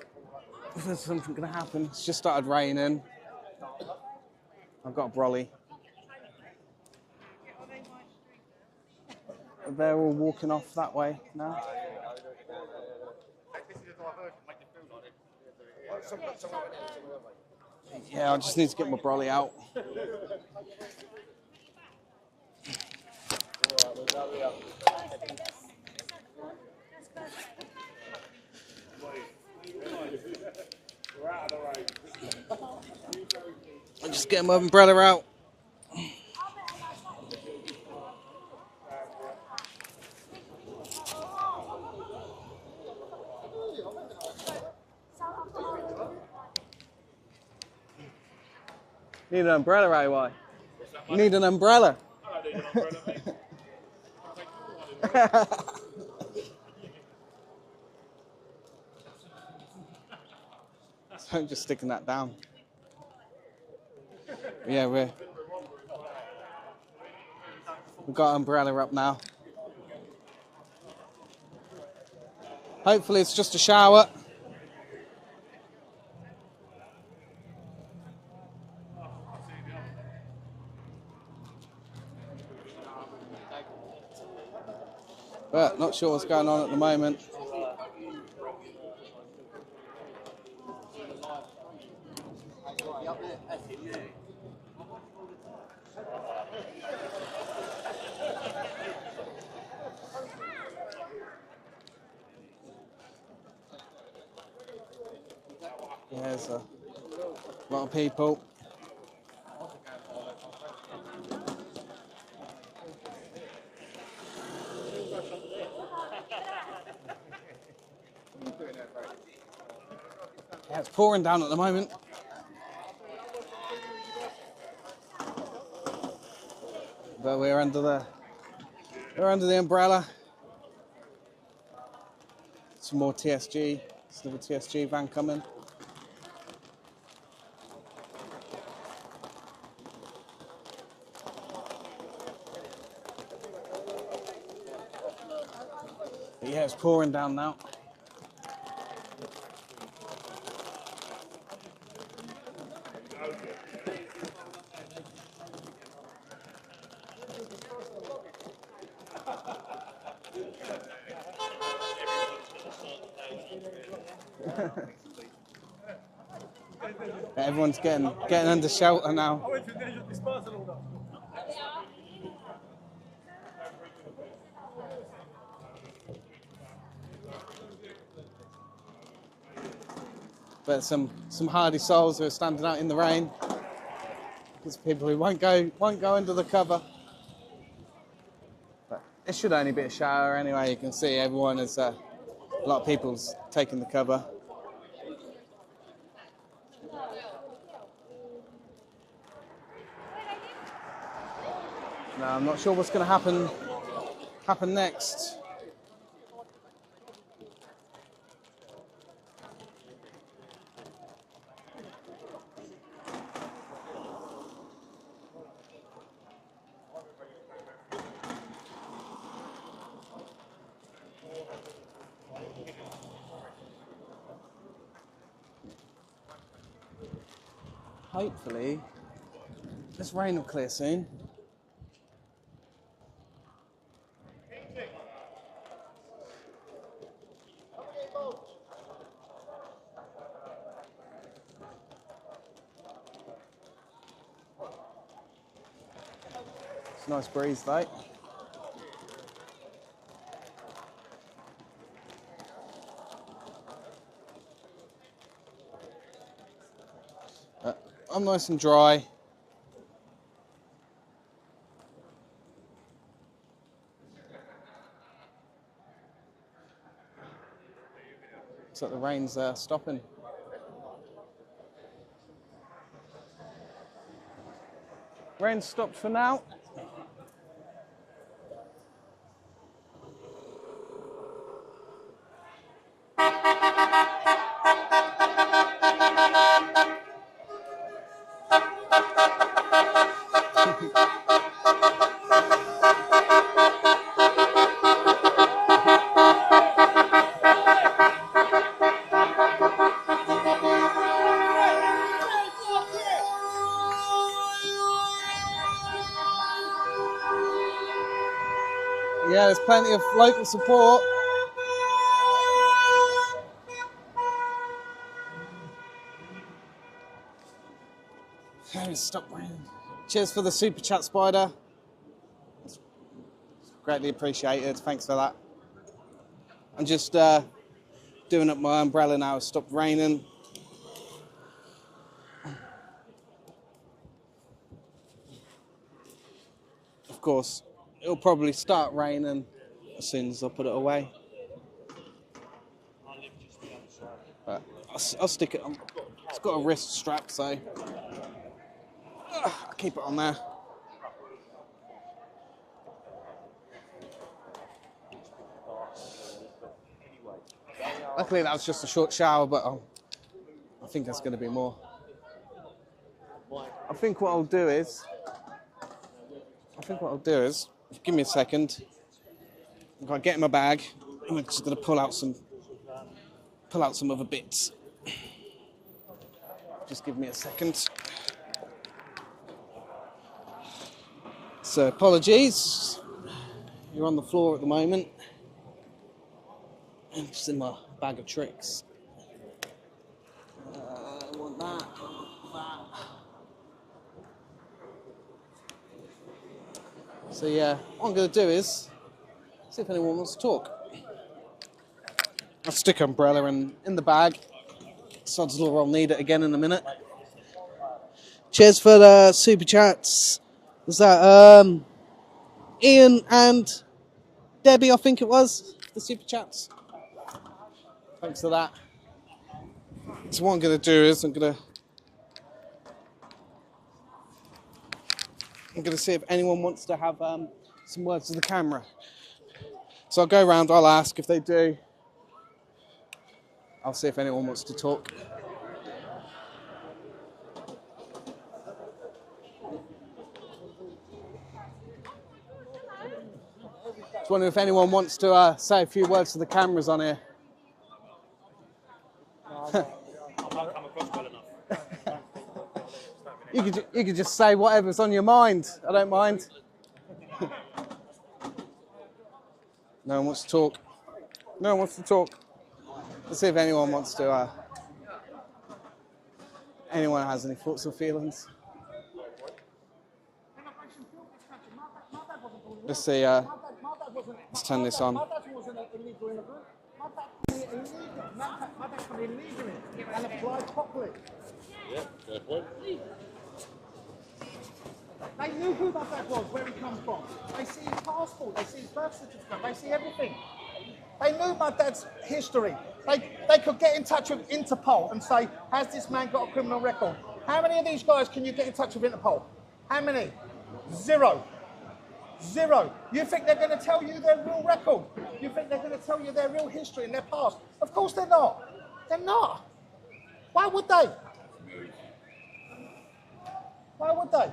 if there's something going to happen. It's just started raining. I've got a brolly. They're all walking off that way now. Yeah, I just need to get my brolly out. I'm just getting my umbrella out. Need an umbrella, AY. You need an umbrella. I don't need an umbrella, mate. So I'm just sticking that down. Yeah, we've got umbrella up now. Hopefully it's just a shower. But not sure what's going on at the moment. Yeah, there's a lot of people. It's pouring down at the moment. But we're under the umbrella. Some more TSG. There's another TSG van coming. But yeah, it's pouring down now. Everyone's getting under shelter now. But some hardy souls who are standing out in the rain. There's people who won't go under the cover. But it should only be a shower anyway. You can see everyone is a lot of people's taking the cover. Now I'm not sure what's going to happen next. Hopefully, this rain will clear soon. It's a nice breeze though. I'm nice and dry. Looks like the rain's stopping. Rain stopped for now. Yeah, there's plenty of local support. Okay, stop raining. Cheers for the super chat, Spider. It's greatly appreciated. Thanks for that. I'm just doing up my umbrella now. It's stopped raining. Of course, it'll probably start raining as soon as I put it away. But I'll stick it on. It's got a wrist strap, so I'll keep it on there. Luckily, that was just a short shower, but I think there's going to be more. I think what I'll do is, give me a second. I'm going to get in my bag. I'm just going to pull out some other bits. Just give me a second. So apologies. You're on the floor at the moment. I'm just in my bag of tricks. I want that. So yeah, what I'm going to do is see if anyone wants to talk. I'll stick umbrella in the bag. Sod's law, I'll need it again in a minute. Cheers for the super chats. Was that Ian and Debbie, I think it was, the super chats. Thanks for that. So what I'm going to do is I'm going to see if anyone wants to have some words to the camera. So I'll go around, I'll ask. If they do, I'll see if anyone wants to talk. Just wondering if anyone wants to say a few words to the cameras on here. I'm across well enough. You could just say whatever's on your mind. I don't mind. No one wants to talk. No one wants to talk. Let's see if anyone wants to. Anyone has any thoughts or feelings? Let's see. Let's turn this on. Yeah, fair point. They knew who my dad was, where he comes from. They see his passport, they see his birth certificate, they see everything. They knew my dad's history. They could get in touch with Interpol and say, has this man got a criminal record? How many of these guys can you get in touch with Interpol? How many? Zero. Zero. You think they're going to tell you their real record? You think they're going to tell you their real history and their past? Of course they're not. They're not. Why would they? Why would they?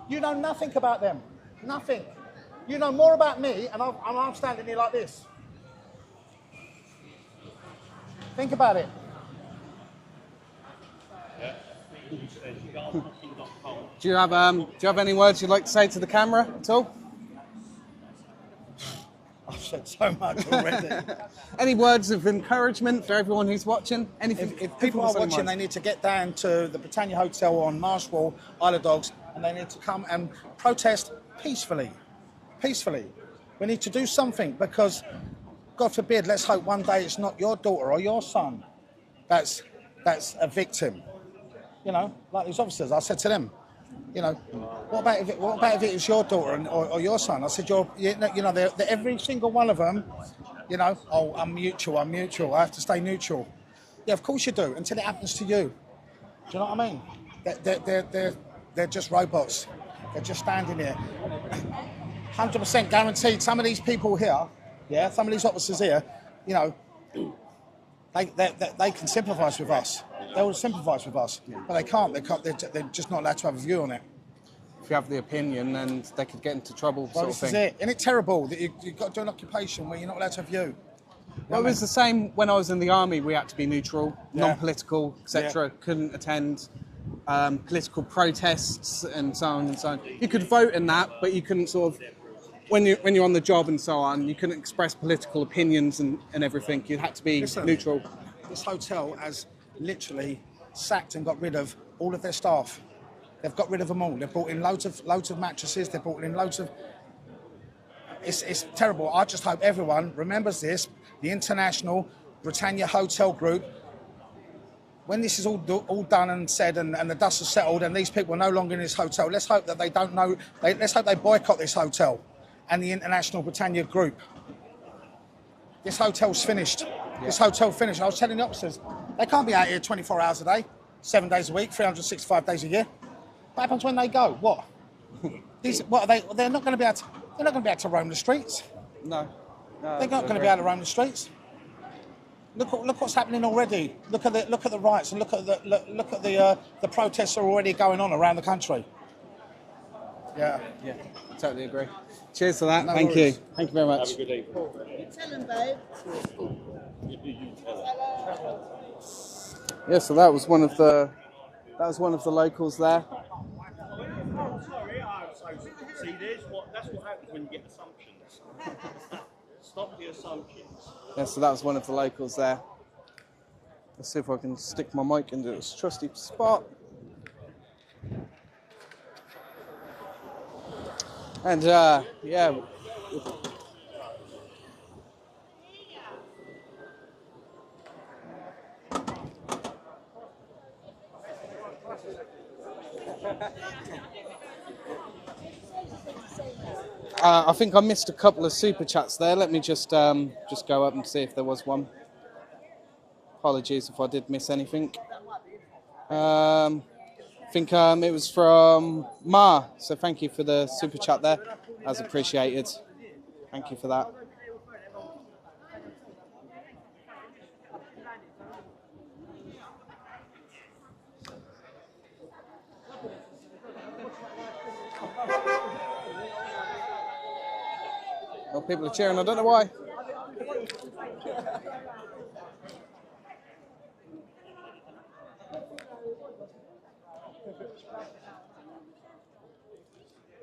You know nothing about them. Nothing. You know more about me, and I'm standing here like this. Think about it. Do you have any words you'd like to say to the camera at all? I've said so much already. Any words of encouragement for everyone who's watching? Anything? If people are watching, they need to get down to the Britannia Hotel on Marsh Wall, Isle of Dogs, and they need to come and protest peacefully. Peacefully. We need to do something because, God forbid, let's hope one day it's not your daughter or your son that's a victim. You know, like these officers, I said to them, you know, what about if it was your daughter or your son? I said, they're every single one of them, you know, oh, I'm neutral, I have to stay neutral. Yeah, of course you do, until it happens to you. Do you know what I mean? They're just robots. They're just standing here. 100% guaranteed some of these people here, yeah, some of these officers here, you know, they can sympathise with us. They will sympathise with us, but they can't. They're just not allowed to have a view on it. If you have the opinion, then they could get into trouble, Well, sort of this thing. is it. Isn't it terrible that you've got to do an occupation where you're not allowed to have view? Well, it was the same when I was in the army. We had to be neutral, non-political, etc. Couldn't attend political protests and so on and so on. You could vote in that, but you couldn't sort of, when you're on the job and so on, you couldn't express political opinions and everything. You had to be neutral. This hotel has literally sacked and got rid of all of their staff. They've got rid of them all. They've brought in loads of mattresses. They've brought in loads of. It's terrible. I just hope everyone remembers this. The International Britannia Hotel Group. When this is all done and said, and the dust has settled, and these people are no longer in this hotel, let's hope that they don't know. Let's hope they boycott this hotel and the International Britannia Group. This hotel's finished. Yeah. This hotel finished. I was telling the officers, they can't be out here 24 hours a day, 7 days a week, 365 days a year. What happens when they go? What? What are they? They're not going to be able to. They're not going to be able to roam the streets. No. They're not going to be able to roam the streets. Look what's happening already. Look at the riots and look at the protests are already going on around the country. Yeah. Yeah. Totally agree. Cheers for that. No Thank worries. you. Thank you very much. Have a good evening. Tell him, babe. You tell her. Yeah. So that was one of the locals there. See, that's what happens when you get assumptions. Stop the assumptions. Yeah. So that was one of the locals there. Let's see if I can stick my mic into its trusty spot. And yeah. I think I missed a couple of super chats there. Let me just go up and see if there was one. Apologies if I did miss anything. I think it was from Ma, so thank you for the super chat there. That's appreciated. Thank you for that. Well, people are cheering, I don't know why.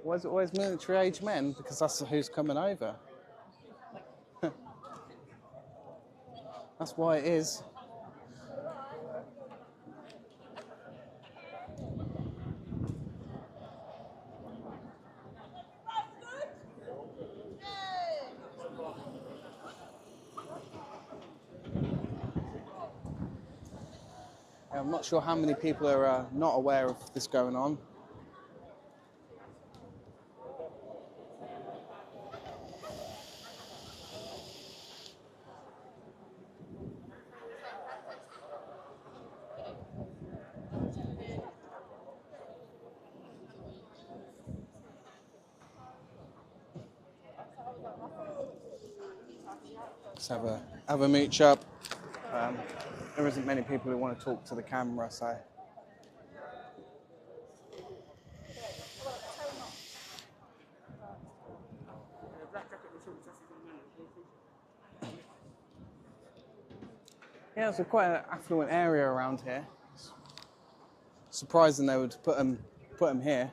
Why is it always military age men? Because that's who's coming over. That's why it is. I'm not sure how many people are not aware of this going on. Let's have a mooch up. There isn't many people who want to talk to the camera, so. Yeah, it's quite an affluent area around here. It's surprising they would put them here.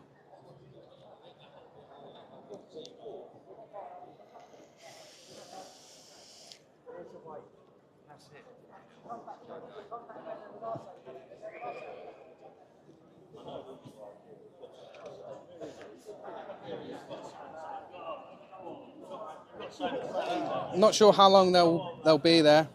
Not sure how long they'll be there.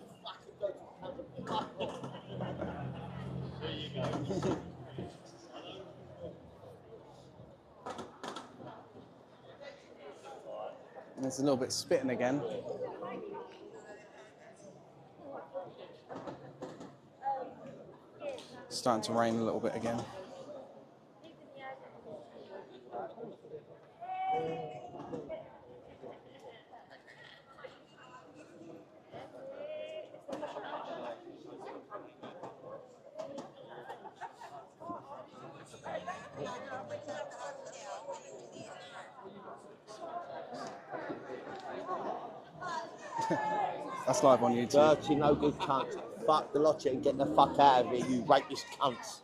There's a little bit spitting again. It's starting to rain a little bit again. That's live on YouTube. Dirty, no good cunt. Fuck the lot of you and get the fuck out of here, you rapist cunts.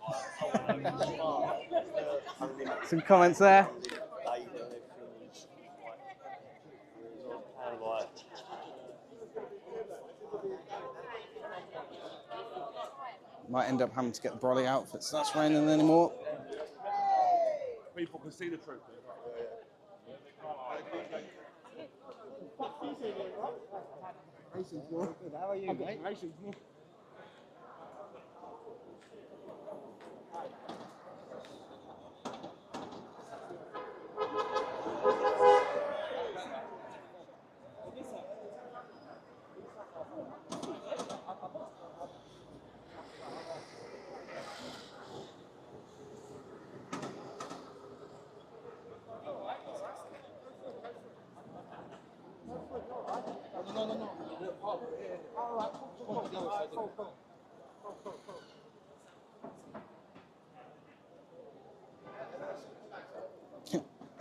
Some comments there. Might end up having to get the brolly out if it starts raining anymore. People can see the truth. How are you, mate?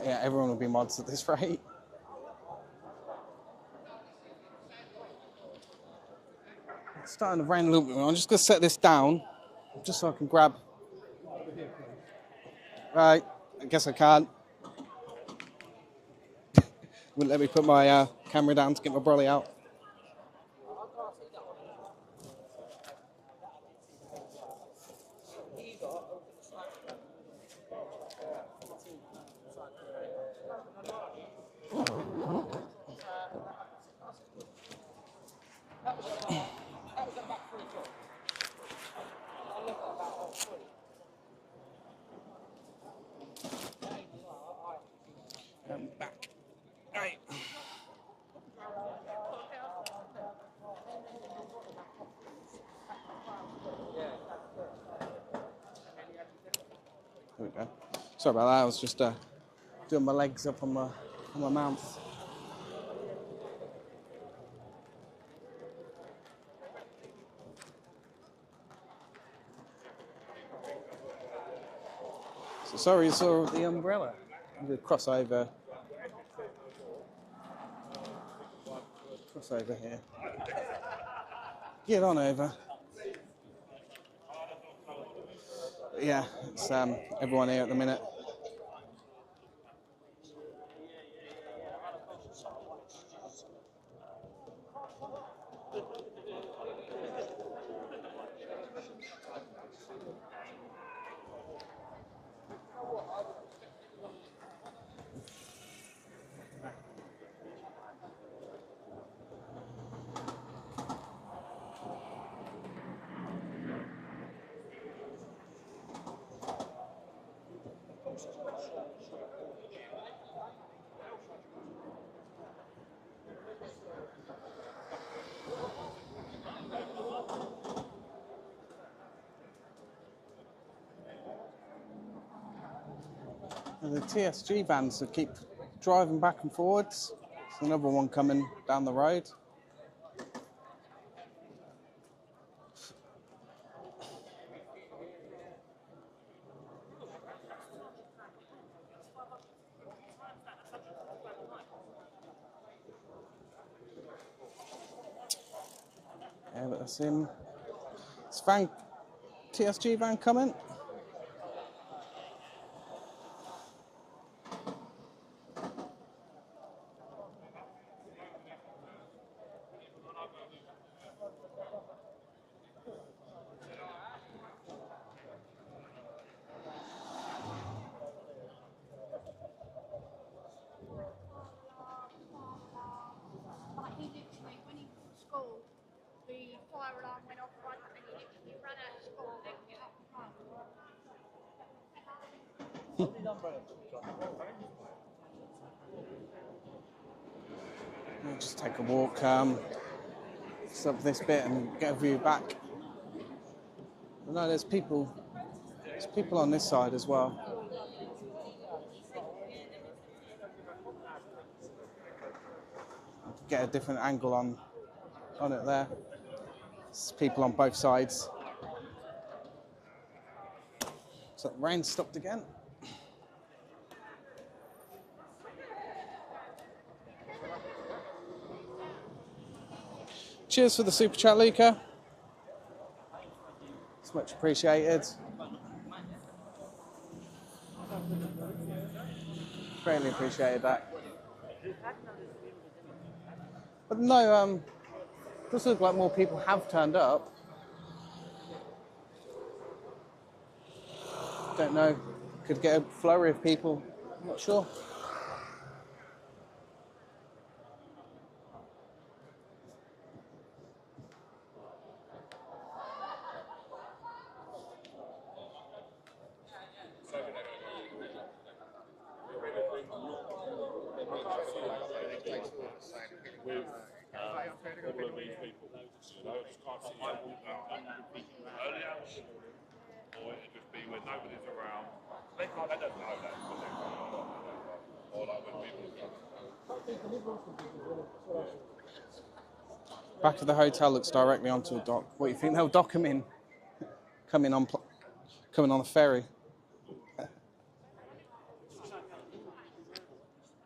Yeah, everyone will be mods at this rate. It's starting to rain a little bit more. I'm just going to set this down, just so I can grab. Right, I guess I can't. Wouldn't let me put my camera down to get my brolly out. I'm back. Right. Sorry about that. I was just doing my legs up on my mount. So sorry, you saw the umbrella. The crossover here. Get on over. But yeah, it's everyone here at the minute. And the TSG vans that keep driving back and forwards. There's another one coming down the road. Yeah, but that's him. It's TSG van coming. Like he literally, when he was at school, the fire alarm went off right and he literally ran out of school and then get up and run. I'll just take a walk up this bit and get a view back. But no, there's people on this side as well. Get a different angle on it there. There's people on both sides. So the rain stopped again. Cheers for the super chat, Luca. It's much appreciated. Greatly appreciated that. But no, does look like more people have turned up. Don't know. Could get a flurry of people. I'm not sure. With all of these people, you know, just can't see early hours, or it'd just be when nobody's around. They don't know that, or like when people. Back of the hotel looks directly onto a dock. What do you think they'll dock them in? Coming on a ferry.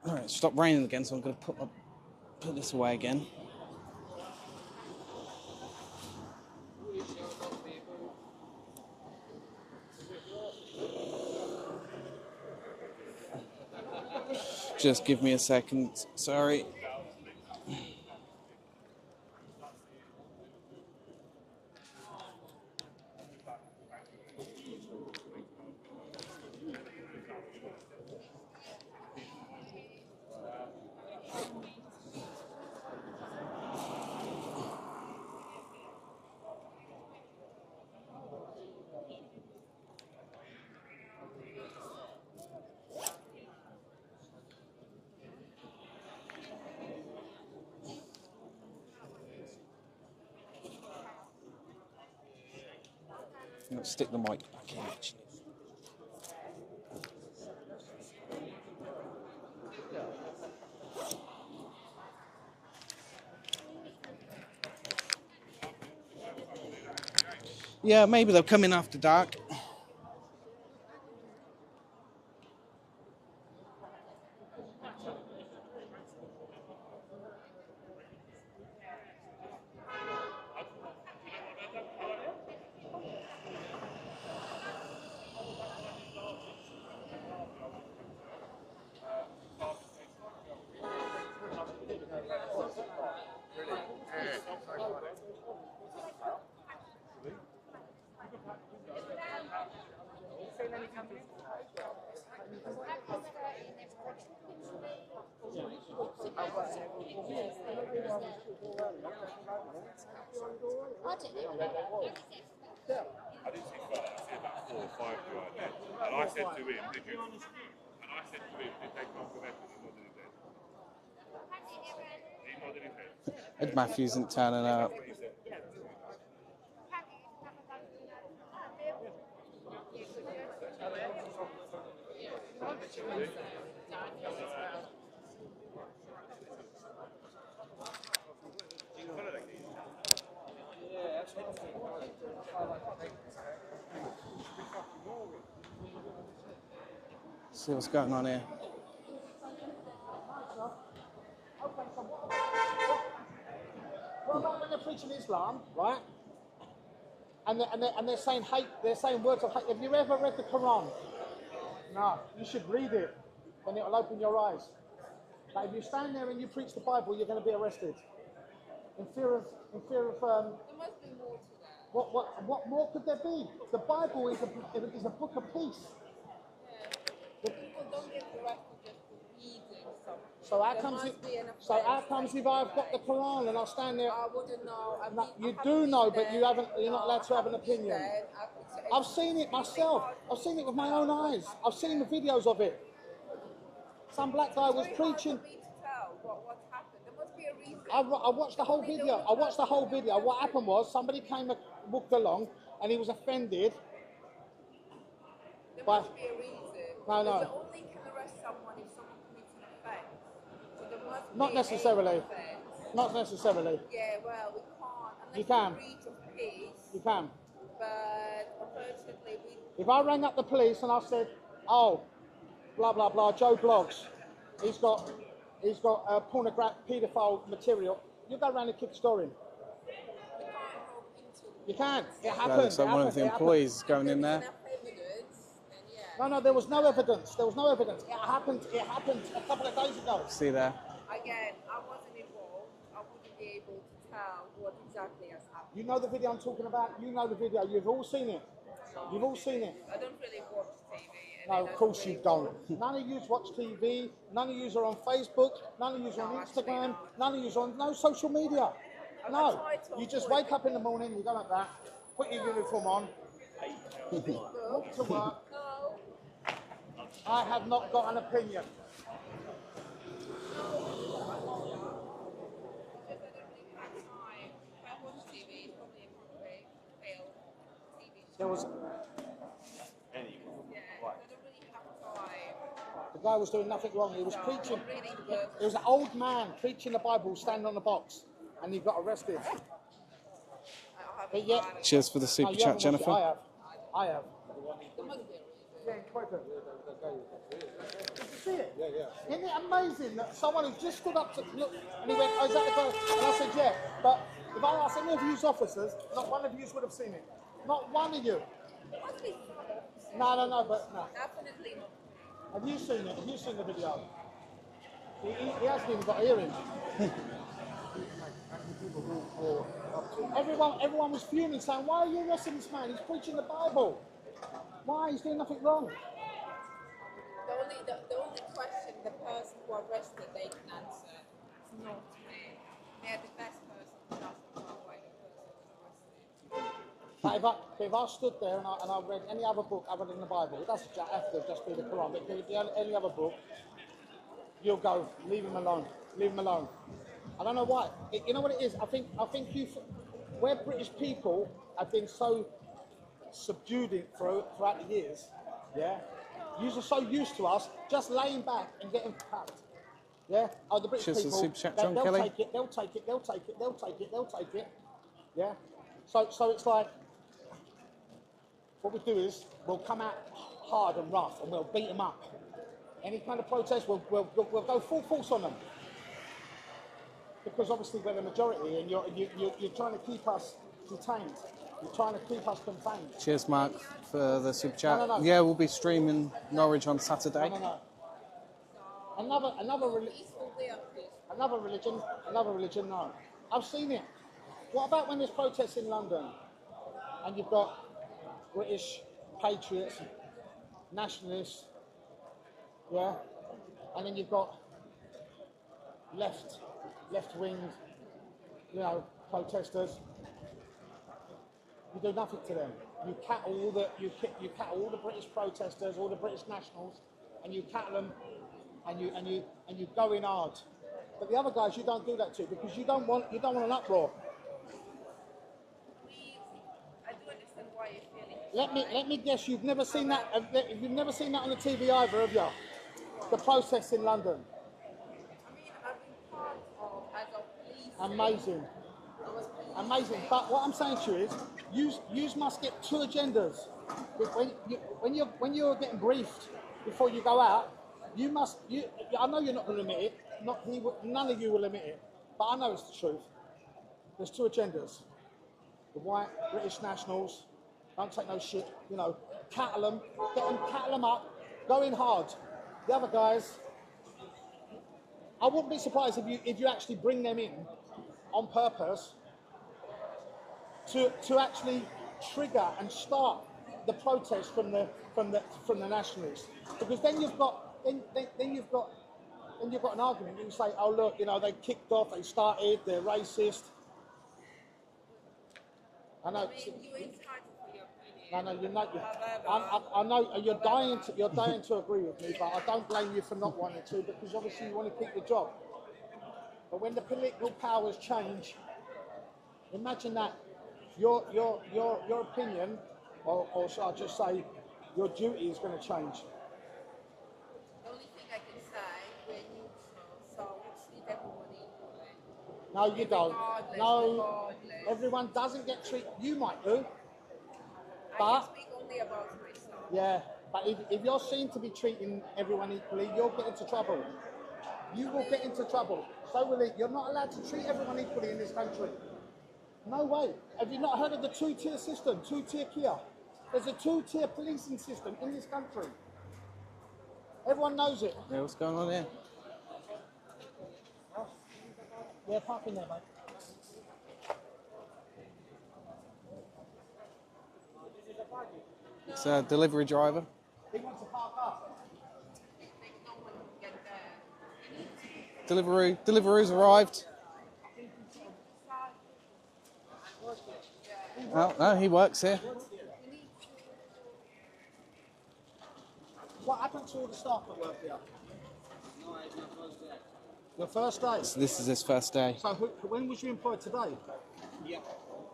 All right, stop raining again, so I'm going to put this away again. Just give me a second. Sorry. I'm going to stick the mic back in, actually. Yeah, maybe they'll come in after dark. I didn't see far. I see about 4 or 5 right there. And I said to him, did you? And I said to him, did they come from Epping? He nodded his head. He nodded his head. Ed Matthews isn't turning up. See what's going on here. What about when they're preaching Islam, right? And they're saying hate, they're saying words of hate. Have you ever read the Quran? No, you should read it, and it'll open your eyes. But if you stand there and you preach the Bible, you're going to be arrested. In fear of There must be more to that. what more could there be? The Bible is a book of peace. Yeah. People don't get arrested just for reading something. So how There comes must be an offense. if I've got the Quran and I stand there? I wouldn't know. You do know, but you're not allowed to have an opinion. I've seen it myself. I've seen it with my own eyes. I've seen the videos of it. Some black guy was preaching. What happened? There must be a reason. I watched the whole video. I watched the whole video. What happened was somebody walked along and he was offended. There must be a reason. No. Because you only can arrest someone if someone commits an offence. So there must Not be necessarily. an offence. Not necessarily. Yeah, well, we can't. Unless You can. breach of peace. You can. But unfortunately, we. If I rang up the police and I said, "Oh, blah blah blah, Joe Blogs, he's got pornographic, paedophile material," you go around and kick the store in. You can. It happened. That looks like one of the employees going in there. No, there was no evidence. There was no evidence. It happened a couple of days ago. See there. Again, I wasn't involved. I wouldn't be able to tell what exactly has happened. You know the video I'm talking about. You know the video. You've all seen it. You've all seen it. I don't really watch TV. No, of course you don't. None of you watch TV. None of you are on Facebook. None of you are on Instagram. None of you are on no social media. No, you just wake up in the morning. You go like that. Put your uniform on. Walk to work. I have not got an opinion. There was. The guy was doing nothing wrong. He was preaching. There was an old man preaching the Bible, standing on the box, and he got arrested. But yet, Cheers for the super chat, Jennifer. I have. Yeah, quite good. Did you see it? Yeah. Isn't it amazing that someone who just stood up to look and he went, "Oh, is that the guy?" And I said, "Yeah." But if I asked any of you officers, not one of you would have seen it. Not one of you. No, but no. Definitely not. Have you seen it? Have you seen the video? He hasn't even got a hearing. Everyone was fuming, saying, "Why are you arresting this man? He's preaching the Bible. Why? He's doing nothing wrong." The only question the person who arrested they can answer is not me. They're the best person to justify why the person was arrested. But if I stood there and I read any other book other than the Bible, it doesn't have to just be the Quran, but if it be any other book, you'll go, "Leave him alone, leave him alone." I don't know why. You know what it is? I think where British people have been so subdued throughout the years, yeah? You're so used to us just laying back and getting packed. Yeah? Oh, the British Cheers to people, the super chat, John Kelly. they'll take it. Yeah? So it's like, what we do is we'll come out hard and rough and we'll beat them up. Any kind of protest, we'll go full force on them. Because obviously we're the majority and you're trying to keep us detained. You're trying to keep us contained. Cheers, Mark, for the super chat. No. Yeah, we'll be streaming Norwich on Saturday. No. Another religion, no. I've seen it. What about when there's protests in London and you've got British patriots, nationalists, yeah, and then you've got left-wing, protesters. You do nothing to them. You cattle all the British protesters, all the British nationals, and you cattle them, and you go in hard. But the other guys, you don't do that to because you don't want an uproar. I do understand why you're feeling. Let me guess, you've never seen that. You've never seen that on the TV either, have you? The protests in London. I mean, I've been part of as a police. Amazing. Amazing. But what I'm saying to you is, you must get two agendas. When you're getting briefed before you go out, I know you're not going to admit it. None of you will admit it. But I know it's the truth. There's two agendas. The white British nationals don't take no shit. Cattle them, cattle them up, go in hard. The other guys, I wouldn't be surprised if you actually bring them in on purpose to actually trigger and start the protest from the nationalists, because then you've got an argument. You can say, oh look, they kicked off, they started, they're racist. I know. No, you're not. I know you're dying to agree with me, but I don't blame you for not wanting to, because obviously you want to keep your job. But when the political powers change, imagine that your opinion, or shall I just say, your duty is going to change. The only thing I can say, we're neutral, so we treat everyone equally. No, you don't. No, Regardless. everyone doesn't get treated. You might do. But, I can speak only about myself. yeah, but if you're seen to be treating everyone equally, you'll get into trouble. You will get into trouble. So will it. You're not allowed to treat everyone equally in this country. No way. Have you not heard of the two-tier system, two-tier Kia? There's a two-tier policing system in this country. Everyone knows it. Yeah, what's going on here? Yeah, park in there, mate. It's a delivery driver. He wants to park up. Deliveroo's arrived. Oh, no, he works here. What happened to all the staff that work here? No, it's my first day. Your first day? So this is his first day. So when was you employed today? Yeah.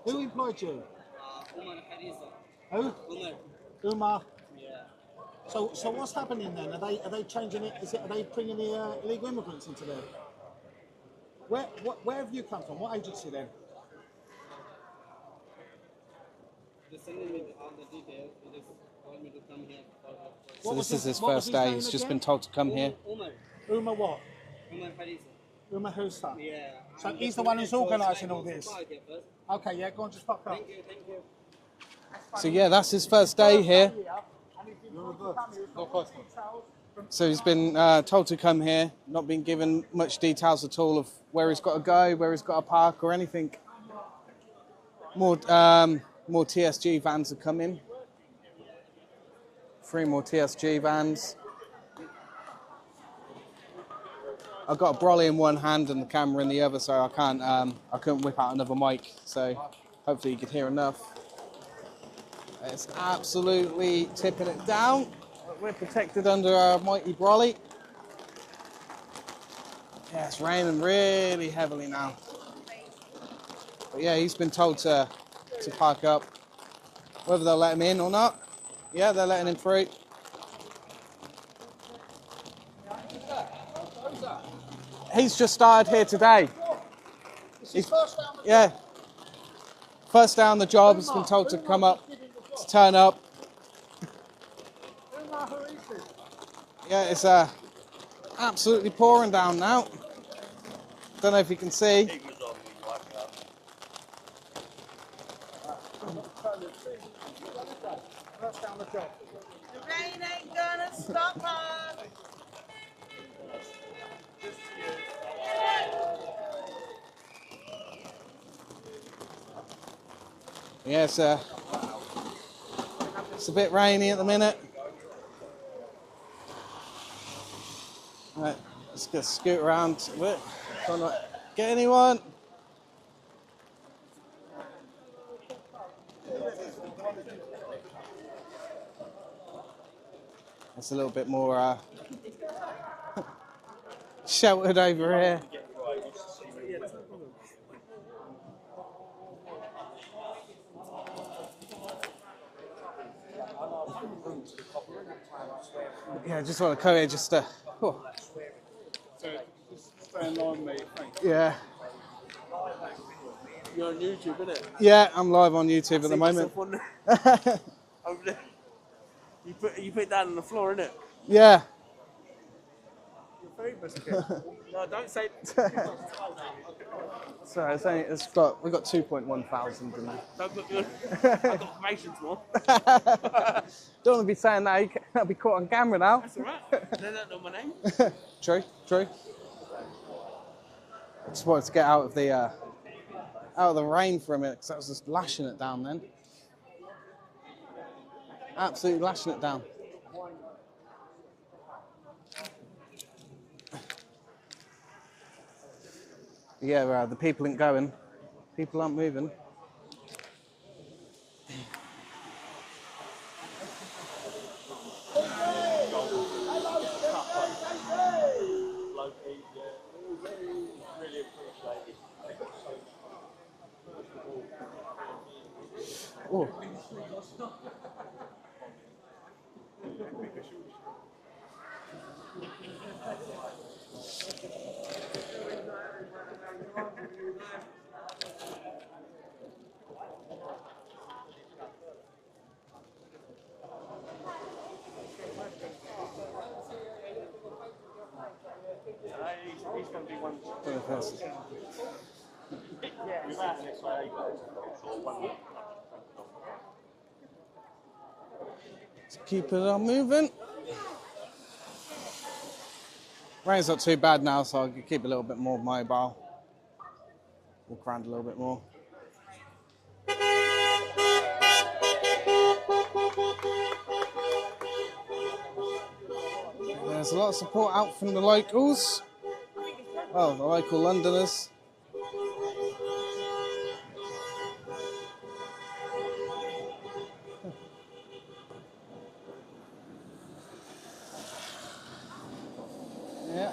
Who employed you? Umar Hariza. Who? Umar. Yeah. So what's happening then? Are they changing it? Are they bringing the illegal immigrants into there? Where have you come from? What agency then? They sending me all the details. They just told me to come here. So this is his first day. He's just been told to come here. Umar what? Umar Hariza. Umar Husa. Yeah. So he's the one who's organising all this. Okay, yeah, go on, just fuck up. Thank you. So yeah, that's his first day here. So he's been told to come here, not been given much details at all of where he's got to go, where he's got to park or anything. More TSG vans have come in. 3 more TSG vans. I've got a brolly in one hand and the camera in the other, so I couldn't whip out another mic. So hopefully you could hear enough. It's absolutely tipping it down. We're protected under our mighty brolly. Yeah, it's raining really heavily now. But yeah, he's been told to park up. Whether they'll let him in or not. Yeah, they're letting him through. He's just started here today. Yeah. First day on the job, he's been told to come up, to turn up. Yeah, it's absolutely pouring down now. Don't know if you can see. The rain ain't gonna stop us. Yeah, it's a bit rainy at the minute. Right, let's just scoot around a bit. Try not to get anyone. It's a little bit more sheltered over here. Yeah, I just want to come here just to. Oh. So, just stay in line, mate. Thanks. Yeah. You're on YouTube, innit? Yeah, I'm live on YouTube at the moment. Over there. You put it down on the floor, innit? Yeah. You're famous again. No, don't say. Sorry, we've got 2.1 thousand in there. Don't put me on. I've got information more. Don't want to be saying that. I'll be caught on camera now. That's alright. They don't know my name. True. I just wanted to get out of the rain for a minute because I was just lashing it down then. Absolutely lashing it down. Yeah, the people ain't going. People aren't moving. Oh. He's going to be one. Let's keep it on moving. Rain's not too bad now, so I can keep a little bit more mobile. Walk around a little bit more. There's a lot of support out from the locals. Oh, the local Londoners. Yeah.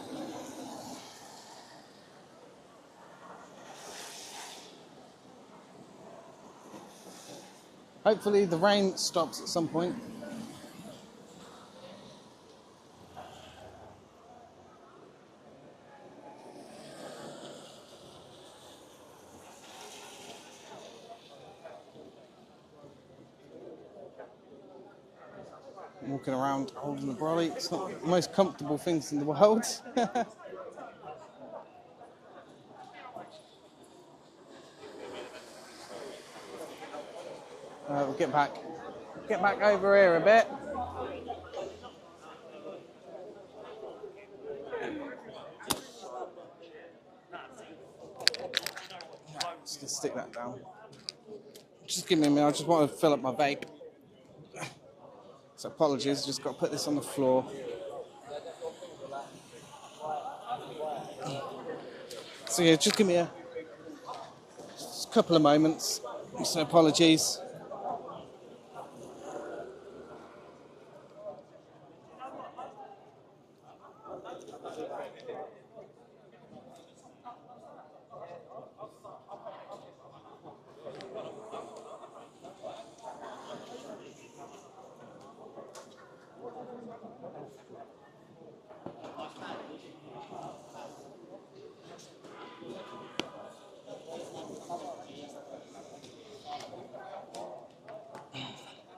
Hopefully the rain stops at some point. Walking around holding the brolly. It's not the most comfortable things in the world. We'll get back over here a bit. Just gonna stick that down. Just give me a minute. I just want to fill up my vape. So apologies. Just got to put this on the floor. So yeah, just give me a couple of moments. So apologies.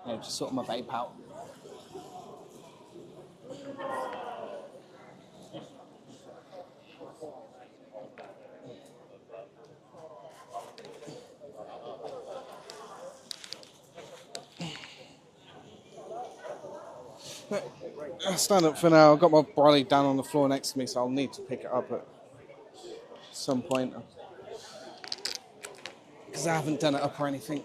Yeah, just sort my vape out. I'll stand up for now. I've got my brolly down on the floor next to me, so I'll need to pick it up at some point. Because I haven't done it up or anything.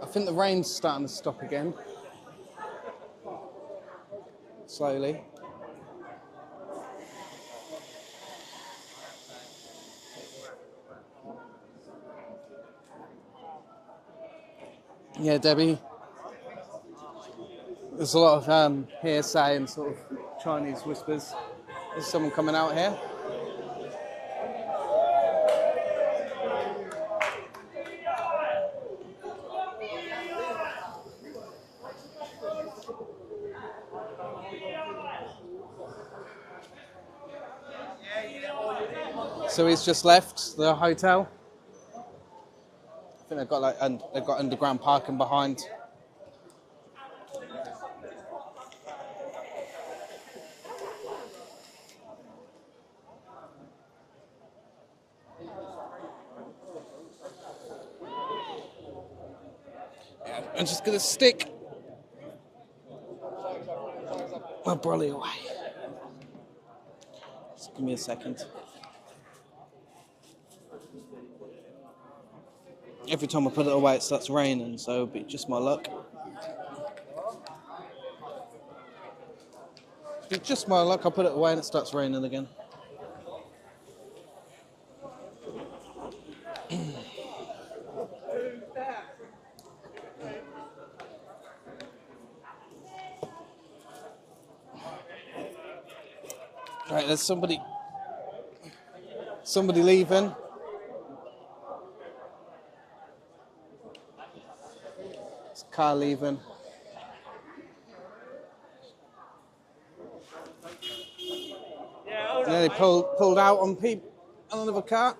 I think the rain's starting to stop again. Slowly. Yeah, Debbie. There's a lot of hearsay and sort of Chinese whispers. There's someone coming out here. So he's just left the hotel. I think they've got they've got underground parking behind. Yeah, I'm just gonna stick my brolly away. Just give me a second. Every time I put it away, it starts raining, so it'll be just my luck. It's just my luck, I put it away and it starts raining again. Right, there's somebody leaving. There's a car leaving. And then they pulled out on another car.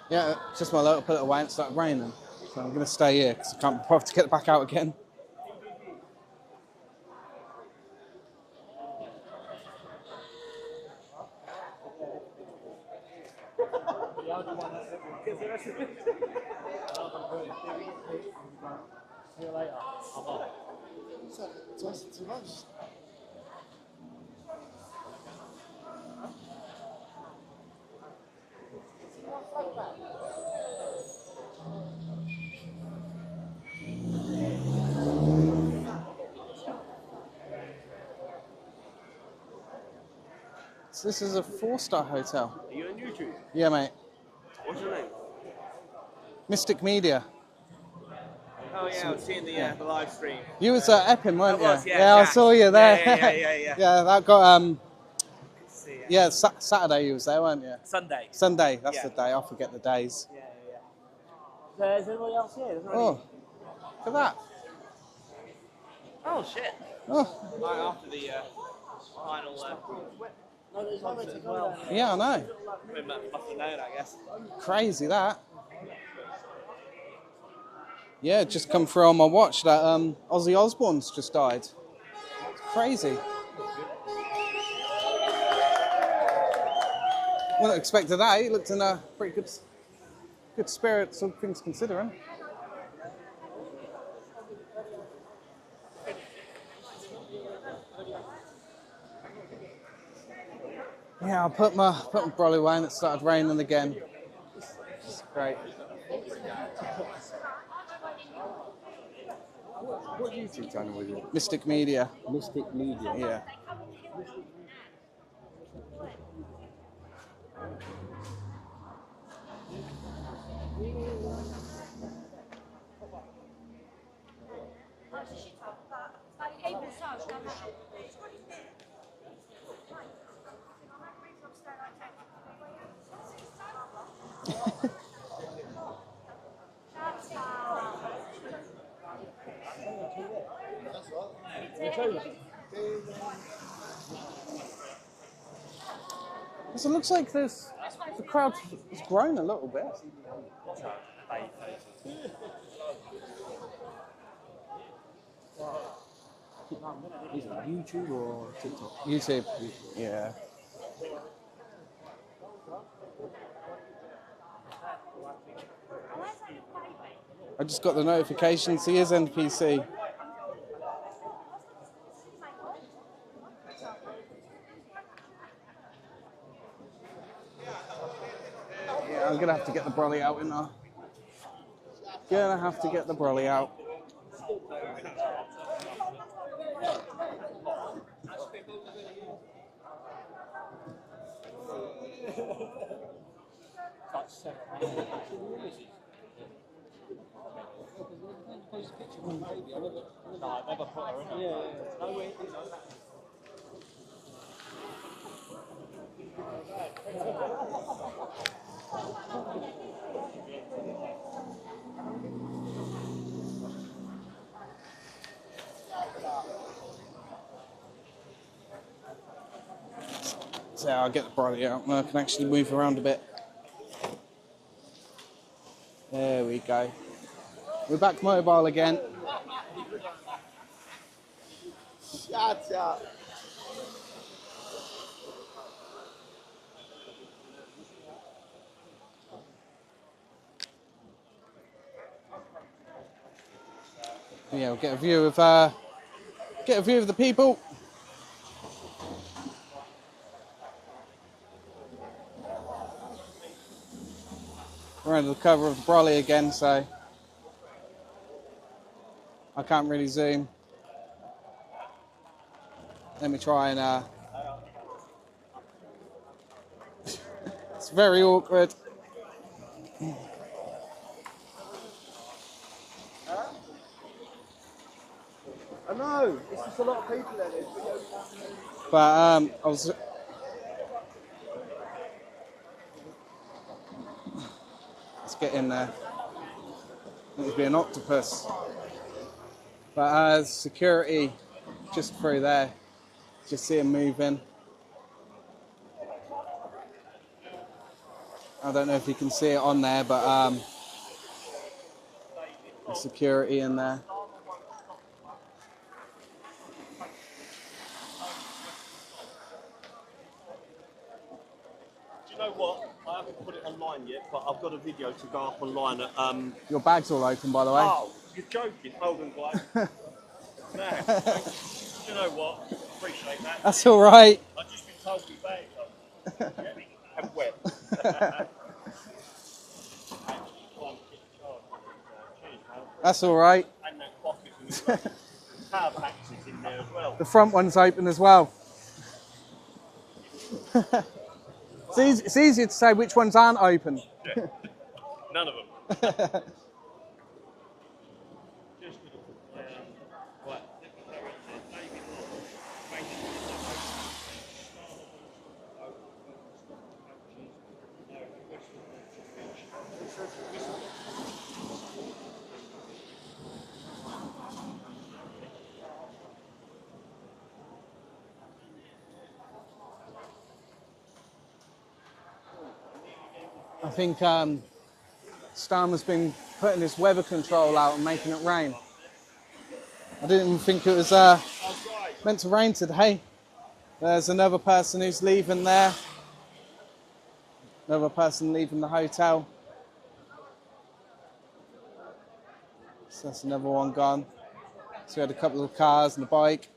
Yeah, it's just my luck. I put it away and it started raining. So I'm going to stay here because I can't be bothered to get it back out again. See you later. So this is a 4-star hotel. Are you on YouTube? Yeah, mate. What's your name? Mystic Media. Oh yeah, I was seeing the live stream. You was at Epping, weren't you? I was, yeah. I saw you there. Yeah. Yeah, that got See ya. yeah, Saturday you was there, weren't you? Sunday. Sunday, that's Yeah. the day. I forget the days. Yeah. Is anybody else here? Oh, look at that. Oh shit. Oh. Right after the final. No, there's one as well. Yeah, I know. We must have known, I guess. Crazy that. Yeah, it just come through on my watch that Ozzy Osbourne's just died. It's crazy. Wouldn't have expected that. He looked in a pretty good spirits, all things considering. Yeah, I put my brolly away and it started raining again. It's great. What YouTube channel was it? Mystic Media. Mystic Media. Yeah. So it looks like the crowd has grown a little bit. Is it YouTube or TikTok? YouTube. Yeah. I just got the notification. See his NPC. Yeah, I'm gonna have to get the brolly out in there. Gonna have to get the brolly out. So I'll get the brolly out and I can actually move around a bit. There we go. We're back mobile again. Shut up. Yeah, we'll get a view of the people. We're under the cover of the brolly again, so I can't really zoom. Let me try and it's very awkward. I know, it's just a lot of people in it. But I was. Let's get in there. There's be an octopus. But security just through there. Just see him moving. I don't know if you can see it on there, but the security in there. Do you know what? I haven't put it online yet, but I've got a video to go up online at Your bag's all open, by the way. Oh, you're joking. Hold on, guys. No. You know what? Appreciate that. That's all right. I've just been told my bag's open. And wet. That's all right. And that pocket and the power packs is in there as well. The front one's open as well. It's easier to say which ones aren't open. Yeah. None of them. I think Starmer's been putting his weather control out and making it rain. I didn't even think it was meant to rain today. There's another person who's leaving there. Another person leaving the hotel. So that's another one gone. So we had a couple of cars and a bike.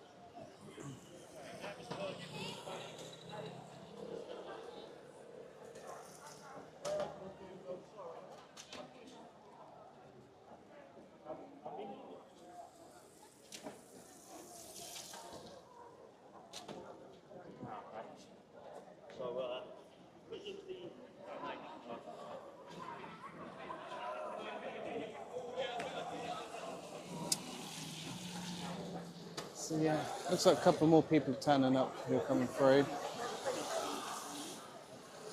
So yeah, looks like a couple more people turning up who are coming through.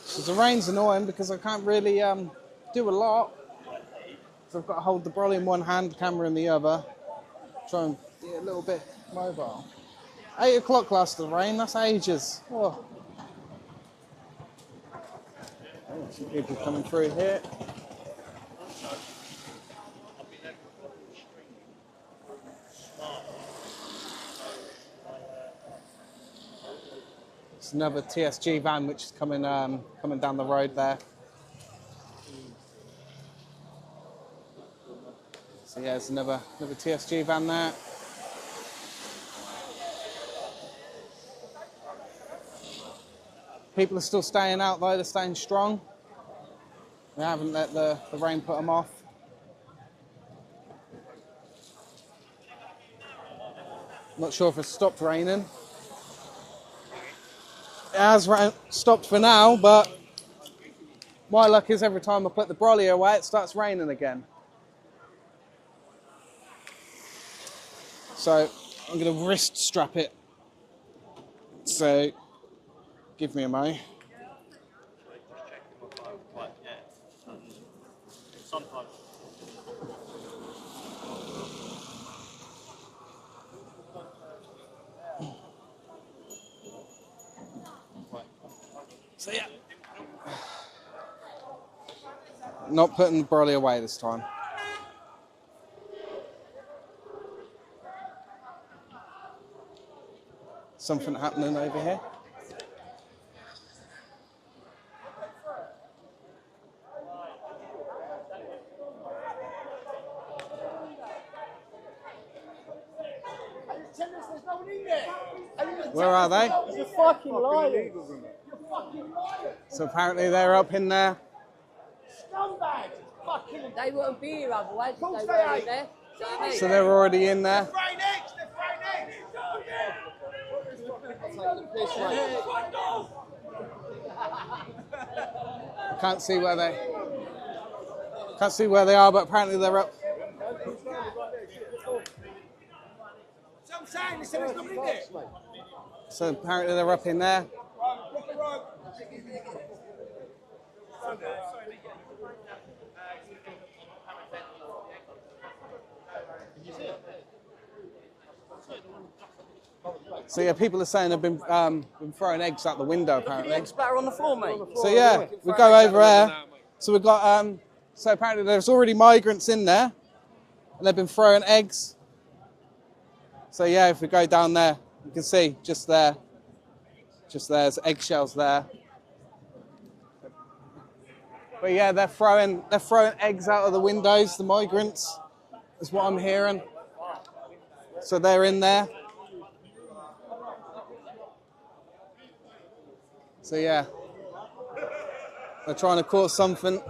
So the rain's annoying because I can't really do a lot. So I've got to hold the brolly in one hand, camera in the other. Try and be a little bit mobile. 8 o'clock last the rain, that's ages. Oh. Some people coming through here. It's another TSG van which is coming coming down the road there. So yeah, there's another TSG van there. People are still staying out though, they're staying strong. They haven't let the rain put them off. Not sure if it's stopped raining. It has stopped for now, but my luck is every time I put the brolly away, it starts raining again. So I'm going to wrist strap it. So give me a mo. Sometimes. So yeah. Not putting the brolly away this time. Something happening over here. Where are they? You're fucking lying. So apparently they're up in there. Scumbags! Fucking. They wouldn't be here otherwise. Of course They they were ain't. there. So they're already in there. Can't see where they are, but apparently they're up. So apparently they're up in there. So yeah, people are saying they've been throwing eggs out the window apparently. Eggs splatter on the floor, mate. So yeah, we go over there. So we've got so apparently there's already migrants in there, and they've been throwing eggs. So yeah, if we go down there, you can see just there's eggshells there. But yeah, they're throwing eggs out of the windows. The migrants is what I'm hearing. So they're in there. So yeah, they're trying to cause something.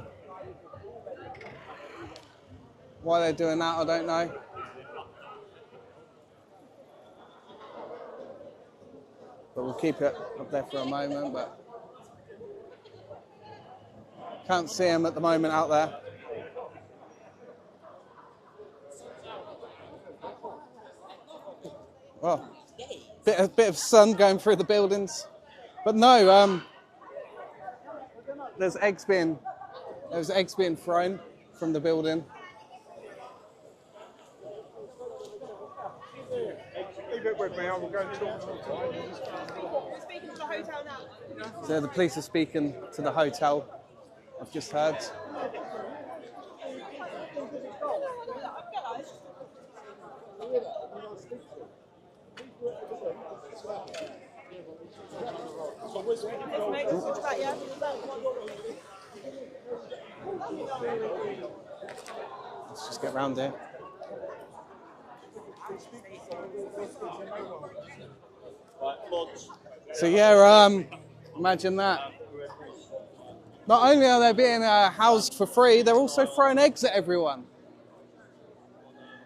Why they're doing that, I don't know. But we'll keep it up there for a moment, but can't see them at the moment out there. Well, bit of sun going through the buildings. But no, there's eggs being thrown from the building. Leave it with me, I will go and talk to them. You're speaking to the hotel now? So the police are speaking to the hotel, I've just heard. Let's just get round here. So yeah, imagine that. Not only are they being housed for free, they're also throwing eggs at everyone.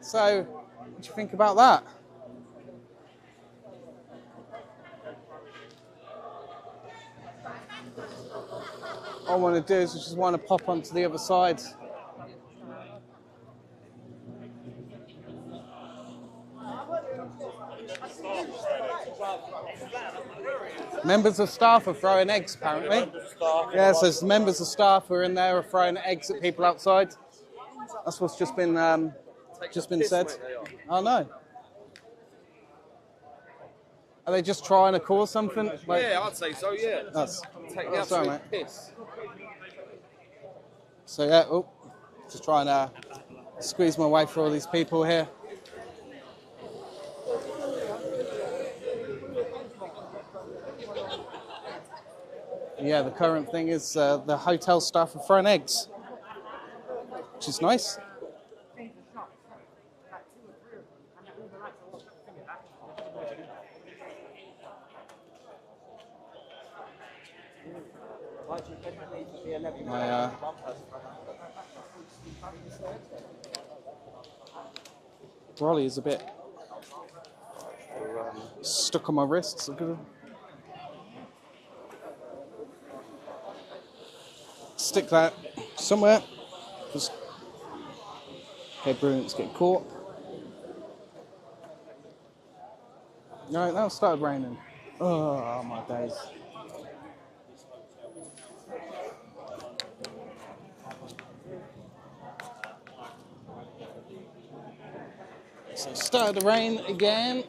So, what do you think about that? All I want to do is just want to pop onto the other side. Members of staff are throwing eggs, apparently. Yeah, so members of staff are in there are throwing eggs at people outside. That's what's just been said. Oh no. Are they just trying to cause something? Like, Yeah, I'd say so, yeah. That's, Take the sorry, absolute mate. piss. So yeah, just trying to squeeze my way through all these people here. Yeah, the current thing is the hotel staff are throwing eggs, which is nice. My brolly is a bit stuck on my wrists. I'm gonna stick that somewhere. Just... Okay, brilliant. It's getting caught. Right, now it started raining. Oh my days. So it started to rain again.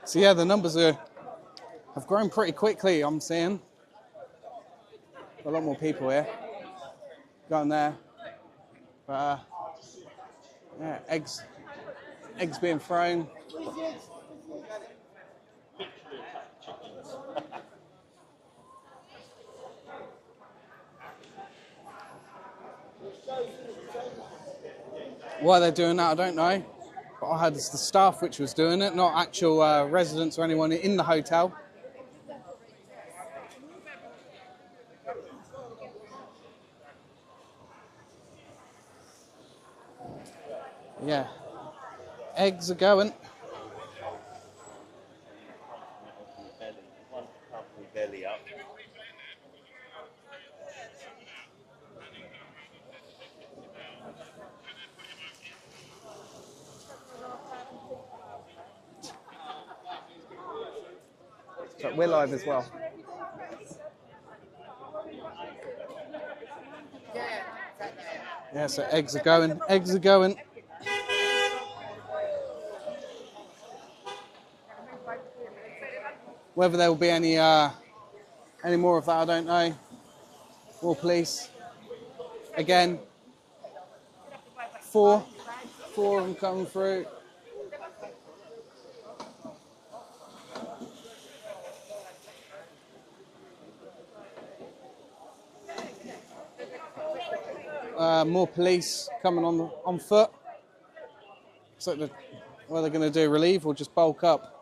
So yeah, the numbers have grown pretty quickly, I'm seeing. A lot more people here. Going there. But yeah, eggs being thrown. Why they're doing that, I don't know. But I heard it's the staff which was doing it, not actual residents or anyone in the hotel. Yeah, eggs are going. Belly up. So we're live as well. Yeah, so eggs are going. Eggs are going. Whether there will be any more of that, I don't know. More police. Again, four of them coming through. More police coming on foot. So what are they going to do? Relieve or just bulk up?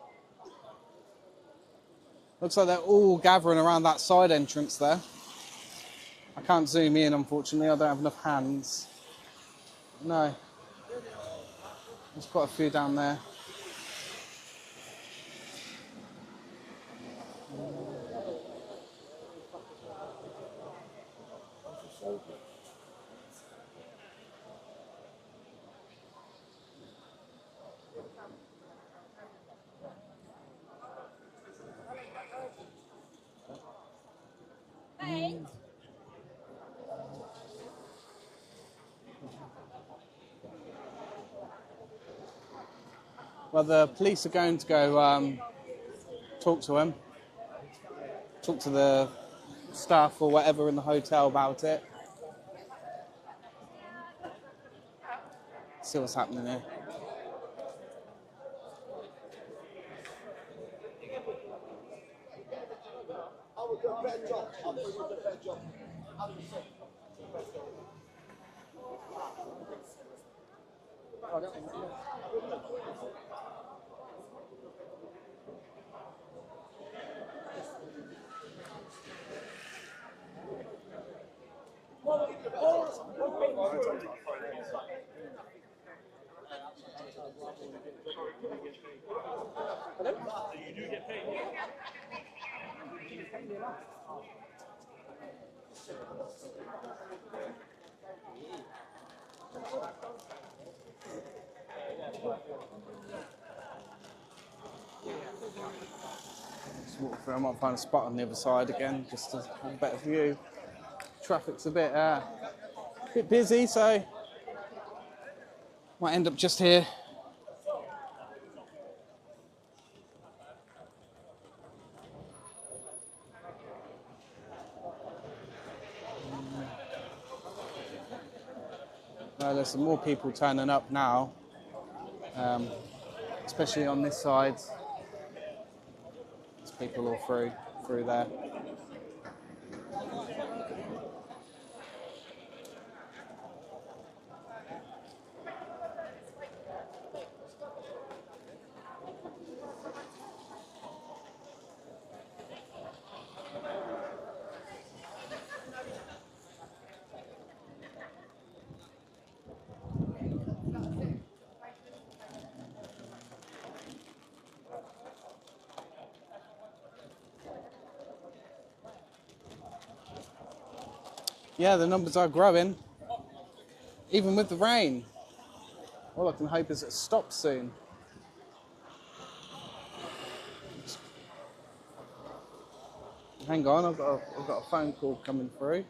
Looks like they're all gathering around that side entrance there. I can't zoom in, unfortunately. I don't have enough hands. No. There's quite a few down there. Well, the police are going to go talk to him. Talk to the staff or whatever in the hotel about it. See what's happening here. Just walk through. I might find a spot on the other side again, just to have a better view. Traffic's a bit busy, so might end up just here. There's some more people turning up now, especially on this side. There's people all through there. Yeah, the numbers are growing, even with the rain. All I can hope is it stops soon. Hang on, I've got a phone call coming through.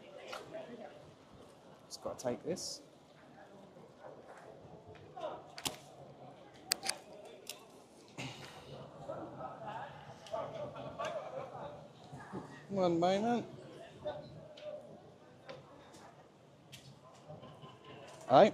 Just got to take this. One moment. Hi.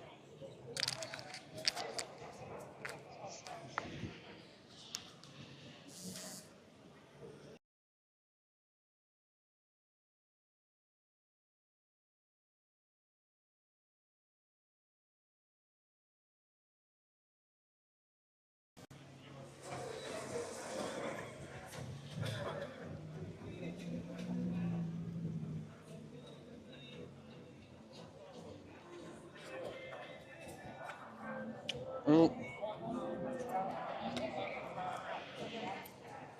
Oh.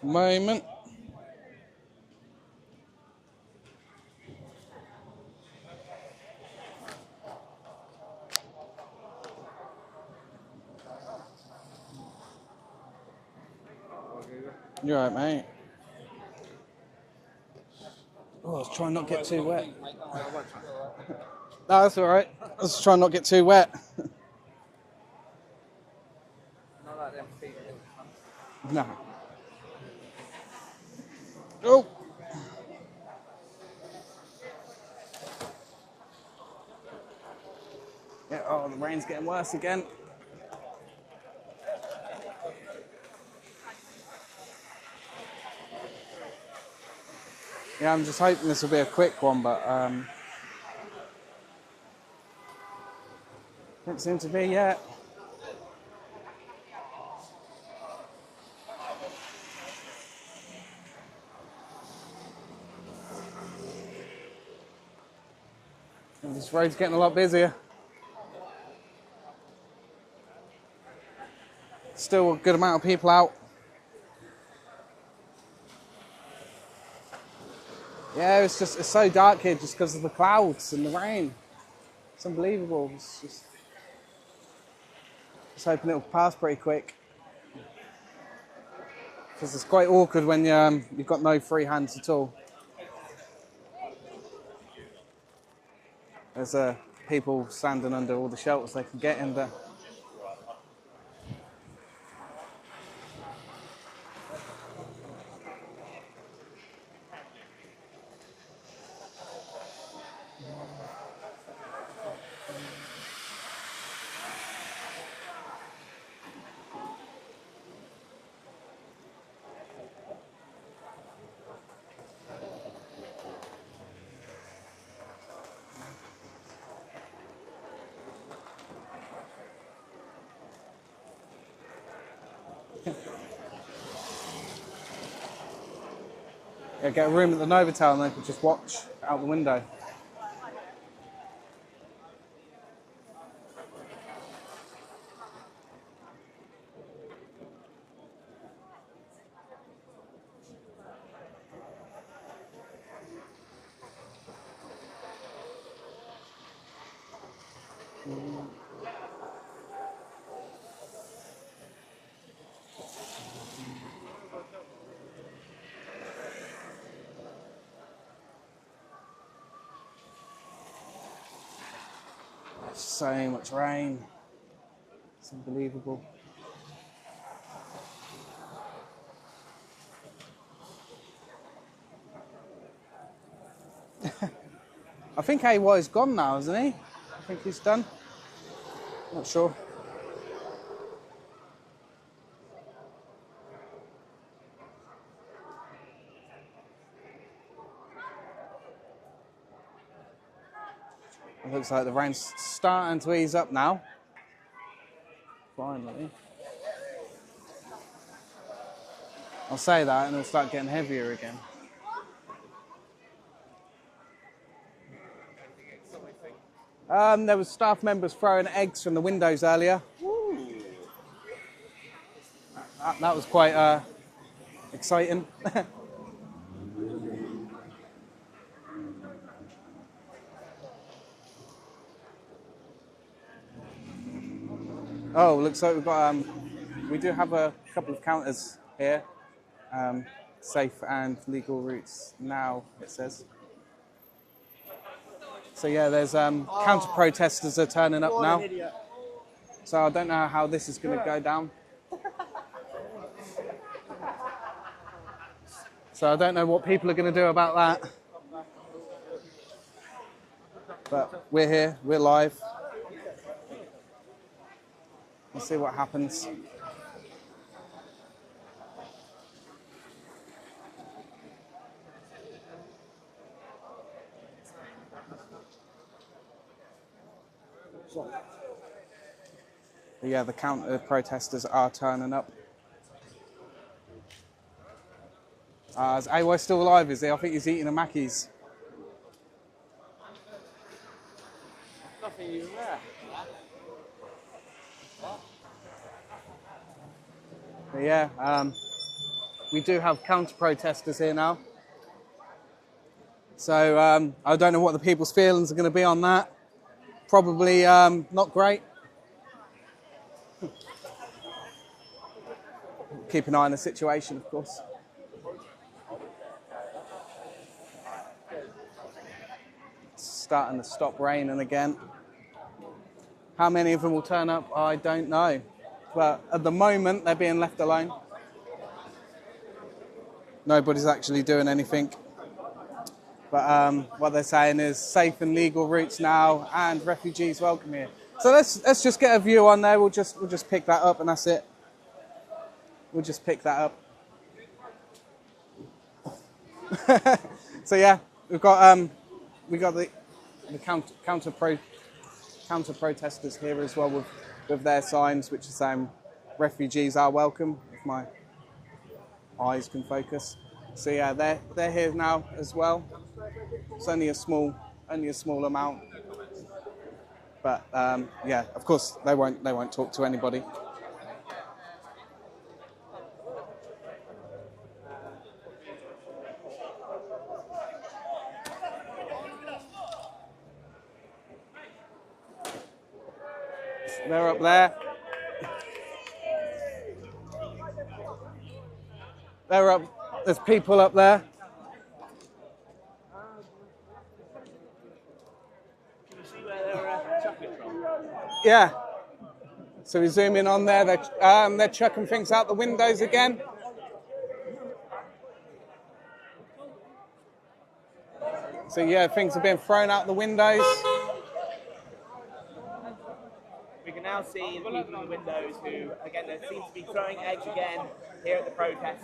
Moment. You're right, mate. Oh, I was trying not to get too wet. No, that's all right. I was trying not to get too wet. Not like them feet. No. Oh. Yeah, oh, the rain's getting worse again. Yeah, I'm just hoping this will be a quick one, but don't seem to be yet. And this road's getting a lot busier. Still a good amount of people out. Yeah, it's so dark here just because of the clouds and the rain. It's unbelievable. It's just hoping it'll pass pretty quick. Because it's quite awkward when you've got no free hands at all. There's people standing under all the shelters they can get in there. Yeah, get a room at the Novotel and they could just watch out the window. So much rain. It's unbelievable. I think AY's gone now, isn't he? I think he's done. Not sure. It looks like the rain's starting to ease up now. Finally. I'll say that and it'll start getting heavier again. There was staff members throwing eggs from the windows earlier. That was quite exciting. Oh, looks like we've got we do have a couple of counters here. Safe and legal routes now, it says. So yeah, there's counter protesters are turning up now. So I don't know how this is going to go down. So I don't know what people are going to do about that. But we're here, we're live. Let's see what happens. But yeah, the counter protesters are turning up. Is AY still alive, is he? I think he's eating a Mackey's. Nothing even there. But yeah, we do have counter protesters here now. So I don't know what the people's feelings are going to be on that. Probably not great. Keep an eye on the situation, of course. It's starting to stop raining again. How many of them will turn up, I don't know. But at the moment, they're being left alone. Nobody's actually doing anything. But what they're saying is safe and legal routes now, and refugees welcome here. So let's just get a view on there. We'll just pick that up, and that's it. We'll just pick that up. So yeah, we've got the counter protesters here as well with their signs, which is saying refugees are welcome. If my eyes can focus. So yeah, they're here now as well. It's only a small amount, but yeah, of course they won't talk to anybody. They're up there. They're up. There's people up there. Can you see where they're chucking from? Yeah. So we zoom in on there. They're chucking things out the windows again. So yeah, things are being thrown out the windows. We can now see the people in the windows who, again, there seems to be throwing eggs again here at the protest,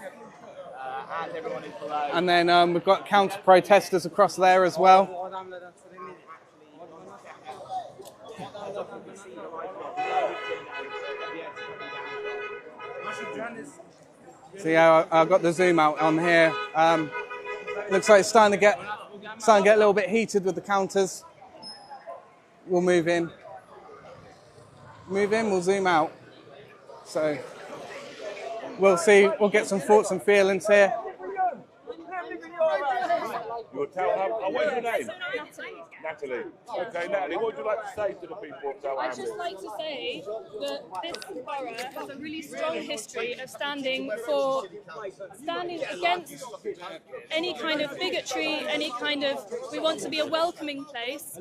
as everyone is below. And then we've got counter protesters across there as well. So yeah, I've got the zoom out on here. Looks like it's starting to get a little bit heated with the counters. We'll move in. We'll zoom out. So we'll see, we'll get some thoughts and feelings here. Your town Hamlets. Oh, what's your name? Natalie. Okay, Natalie, what would you like to say to the people of Tower I'd Hamlets? just like to say that this borough has a really strong history of standing against any kind of bigotry, any kind of, we want to be a welcoming place.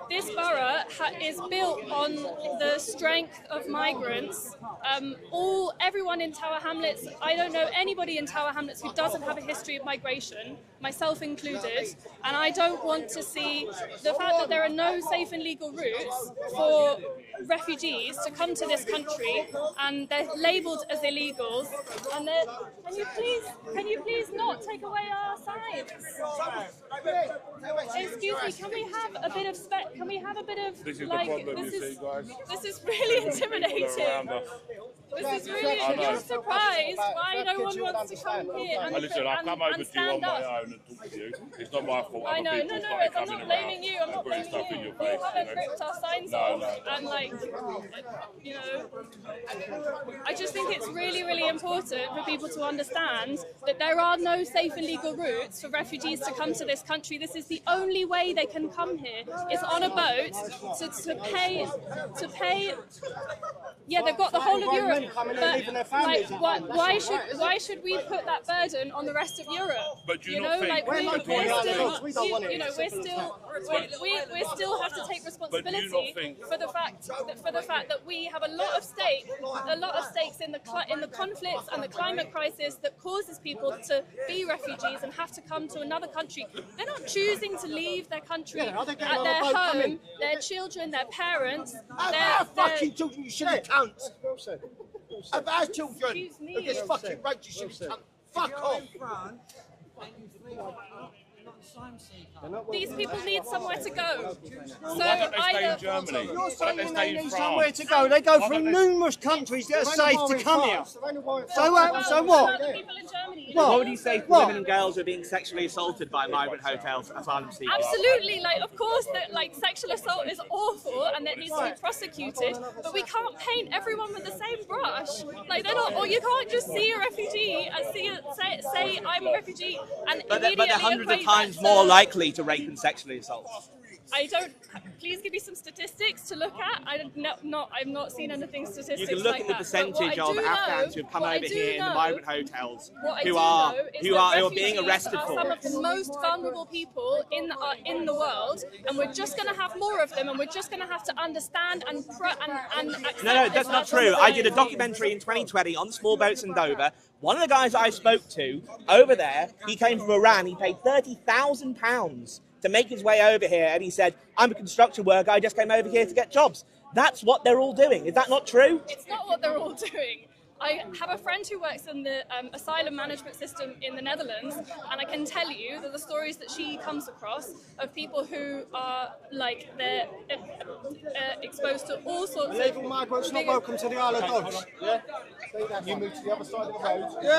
This borough is built on the strength of migrants. Everyone in Tower Hamlets, I don't know anybody in Tower Hamlets who doesn't have a history of migration, myself included, and I don't want to see the fact that there are no safe and legal routes for refugees to come to this country, and they're labelled as illegals. And can you please not take away our signs? Excuse me, can we have a bit of This is like, the problem, you see, guys. this is really intimidating. This is really, you're surprised why no one wants to come here and Listen, I've come over to you on my own and talk to you. It's not my fault. I know, I'm not blaming you, I'm not blaming you. You haven't ripped our signs off, and like, you know, I just think it's really, really important for people to understand that there are no safe and legal routes for refugees to come to this country. This is the only way they can come here. It's on a boat to pay. Yeah, they've got the whole of Europe. But like, why should we put that burden on the rest of Europe? But you know, like we still have to take responsibility for the fact that we have a lot of stakes in the conflicts and the climate crisis that causes people to be refugees and have to come to another country. They're not choosing to leave their country at their home, their children, their parents. Our fucking children, you silly cunts. Of our children, of this fucking road, you silly cunt. Fuck off. These people need somewhere to go. So Why don't they stay in Germany? You're Why saying don't they they stay in need France? somewhere to go. They go from numerous countries that are safe to come here. So what? What would you say to women and girls who are being sexually assaulted by migrant hotels asylum seekers? Absolutely, like of course that like sexual assault is awful and that needs to be prosecuted, but we can't paint everyone with the same brush. Like they're not, or you can't just see a refugee and say I'm a refugety and But immediately they're hundreds of equate times that more to- likely to rape and sexually assault. I don't. Please give me some statistics to look at. I've not seen anything statistics. You can look like at the that. percentage But what I of do Afghans know- who've come what I over do here in the know- migrant hotels what I who do are know is that being refugees arrested are for. some of the most vulnerable people in the world, and we're just going to have more of them, and we're just going to have to understand and accept. No, that's not true. I did a documentary in 2020 on the small boats in Dover. One of the guys I spoke to over there, he came from Iran. He paid £30,000 to make his way over here, and he said, I'm a construction worker, I just came over here to get jobs. That's what they're all doing. Is that not true? It's not what they're all doing. I have a friend who works in the asylum management system in the Netherlands, and I can tell you that the stories that she comes across of people who are like they're exposed to all sorts of Illegal migrants not welcome to the Isle of Dogs. Yeah? You move to the other side of the road. Yay!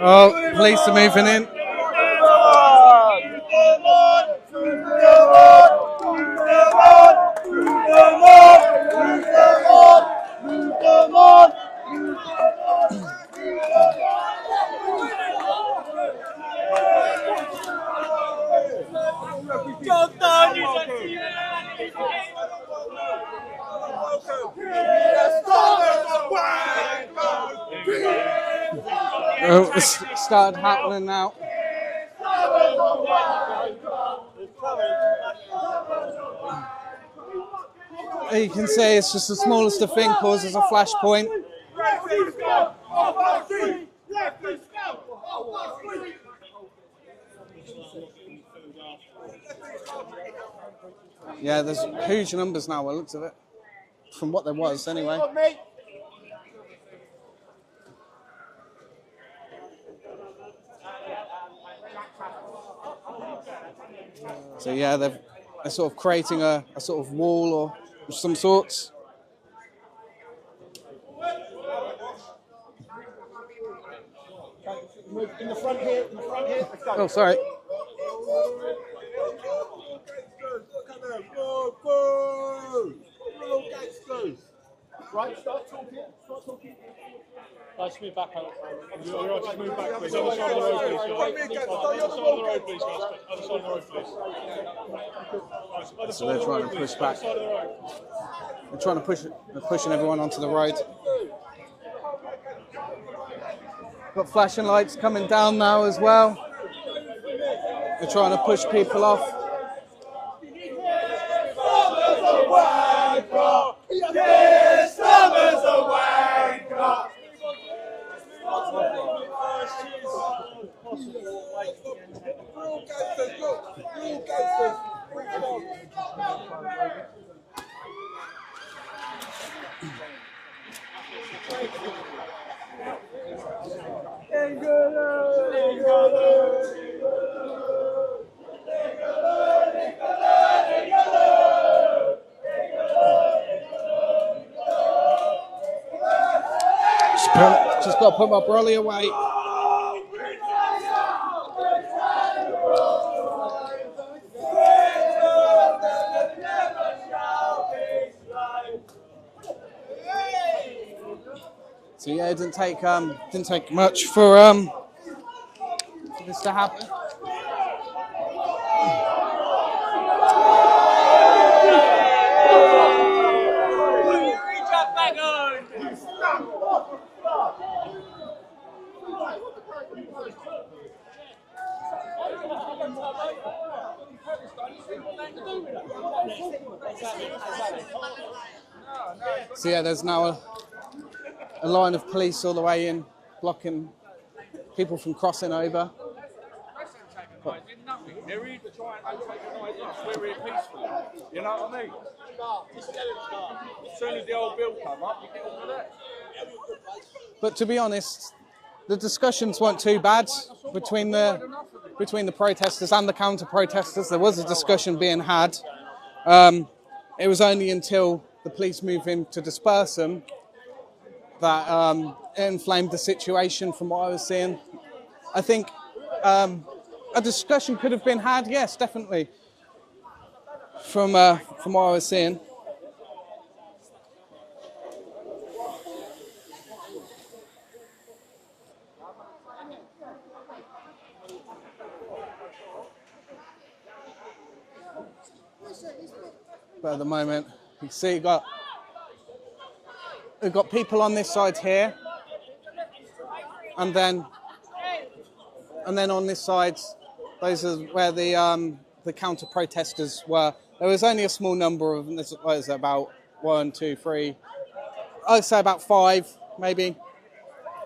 Oh, police are moving in. Oh, it's started happening now. You can see it's just the smallest of thing causes a flashpoint. Yeah, there's huge numbers now by the looks of it. From what there was, anyway. So yeah, they're sort of creating a sort of wall or some sorts. In the front here, let's go. Oh, sorry. Right, start talking. Start talking. Let's move back out. You're right, just move back, please. Other side of the road, please. Other side of the road, please, guys. Other side of the road, please. So they're trying to push back. They're trying to they're pushing everyone onto the road. Got flashing lights coming down now as well. They're trying to push people off. Just got to put my brolly away. So yeah, it didn't take much for this to happen. So yeah, there's now a line of police all the way in, blocking people from crossing over. They're here to try and antagonise us. We're here peacefully. You know what I mean? As soon as the old bill come up, you get on with that. But to be honest, the discussions weren't too bad between the protesters and the counter-protesters. There was a discussion being had. It was only until the police moved in to disperse them that it inflamed the situation from what I was seeing. I think a discussion could have been had, yes, definitely, from what I was seeing. But at the moment, you can see we've got people on this side here, and then on this side, those are where the counter-protesters were. There was only a small number of them. There's about 1, 2, 3. I'd say about 5, maybe,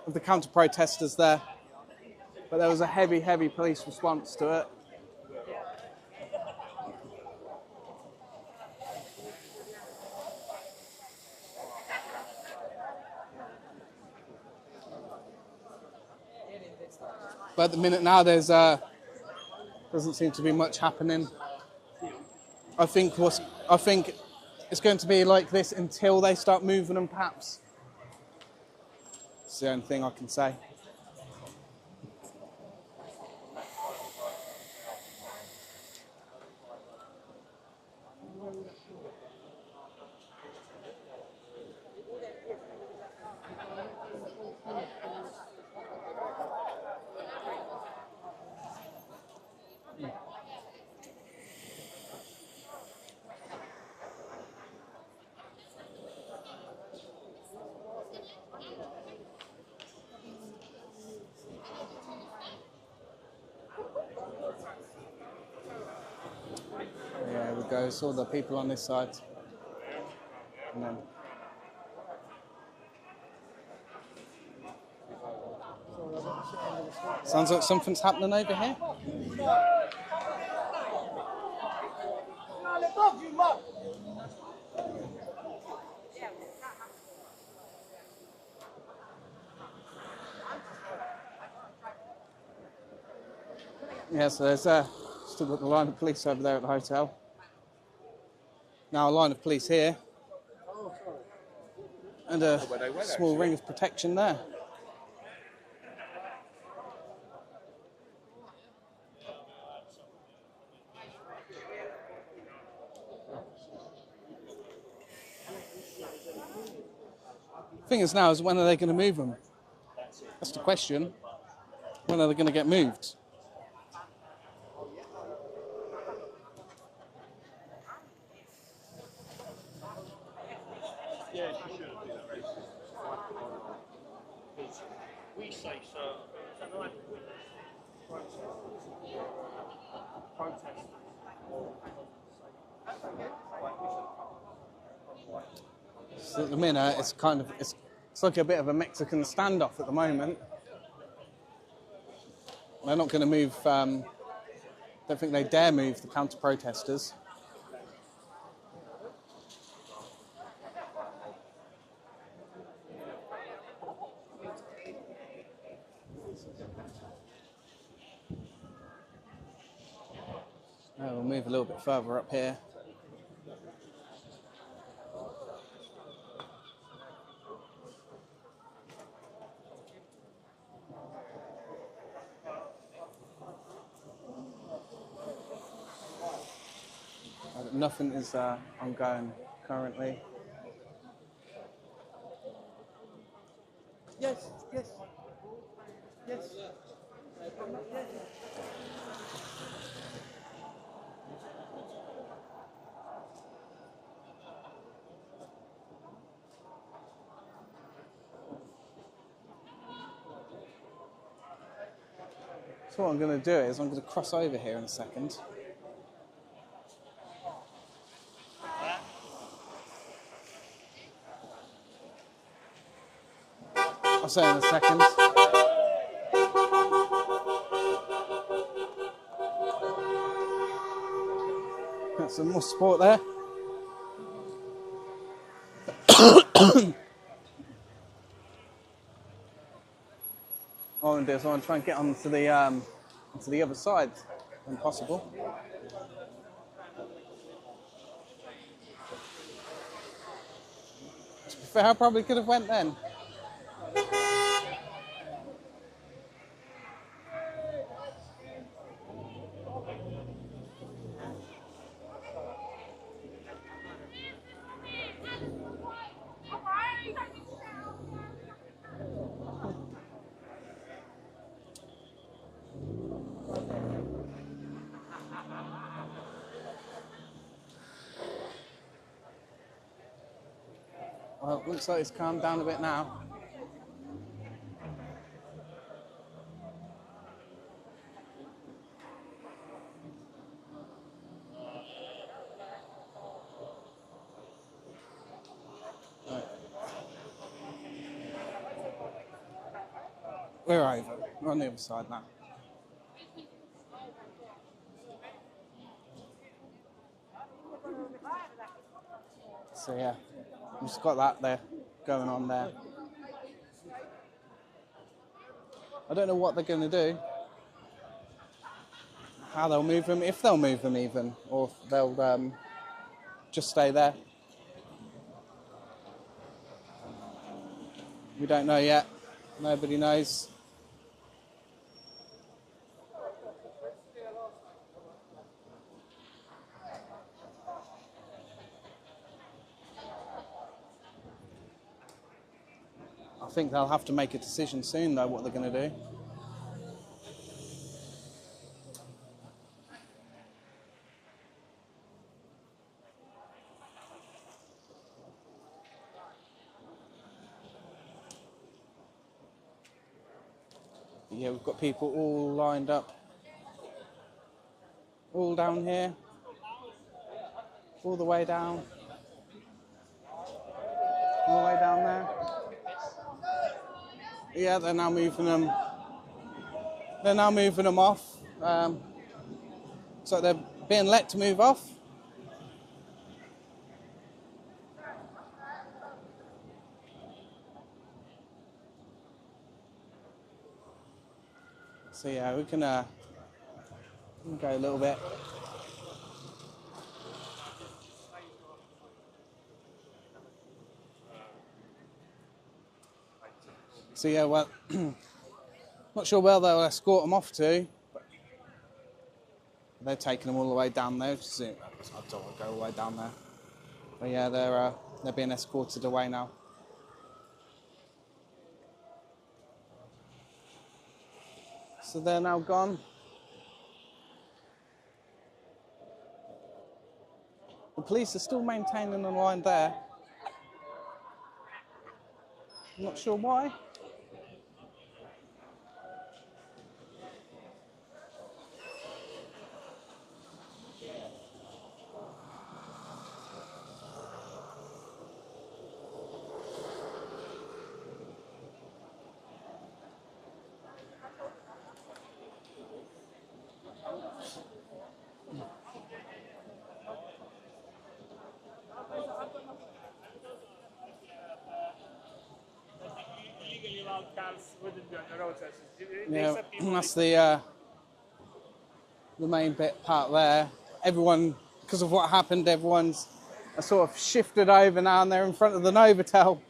of the counter-protesters there. But there was a heavy police response to it. But at the minute now, there's doesn't seem to be much happening. I think it's going to be like this until they start moving them, perhaps. It's the only thing I can say. There we go, it's all the people on this side. And then sounds like something's happening over here. Yeah, so there's still got the line of police over there at the hotel. Now a line of police here. And a small ring of protection there. Thing is now is when are they going to move them? That's the question. When are they going to get moved? Yeah, she should have been arrested. We say so. Protesters. So at the minute, it's kind of it's like a bit of a Mexican standoff at the moment. They're not going to move. Don't think they dare move the counter-protesters. We'll move a little bit further up here. Nothing is ongoing currently. Yes, yes, yes. So what I'm going to do is I'm going to cross over here in a second. I'll say in a second. Got some more support there. All I'm going to do is I want to try and get onto the other side when possible. To be fair, I probably could have went then. Well, looks like it's calmed down a bit now. Right. We're over. We're on the other side now. So yeah, we've just got that there going on there. I don't know what they're going to do, how they'll move them, if they'll move them even, or if they'll just stay there. We don't know yet. Nobody knows. I think they'll have to make a decision soon, though, what they're going to do. Yeah, we've got people all lined up. All down here. All the way down. All the way down there. Yeah, they're now moving them. They're now moving them off. So they're being let to move off. So yeah, we can go a little bit. So yeah, well, not sure where they'll escort them off to, but they're taking them all the way down there. I don't want to go all the way down there. But yeah, they're being escorted away now. So they're now gone. The police are still maintaining the line there. I'm not sure why. Illegally allowed cars wouldn't be on the road. Yeah, that's the main part there. Everyone, because of what happened, everyone's sort of shifted over now and they're in front of the Novotel.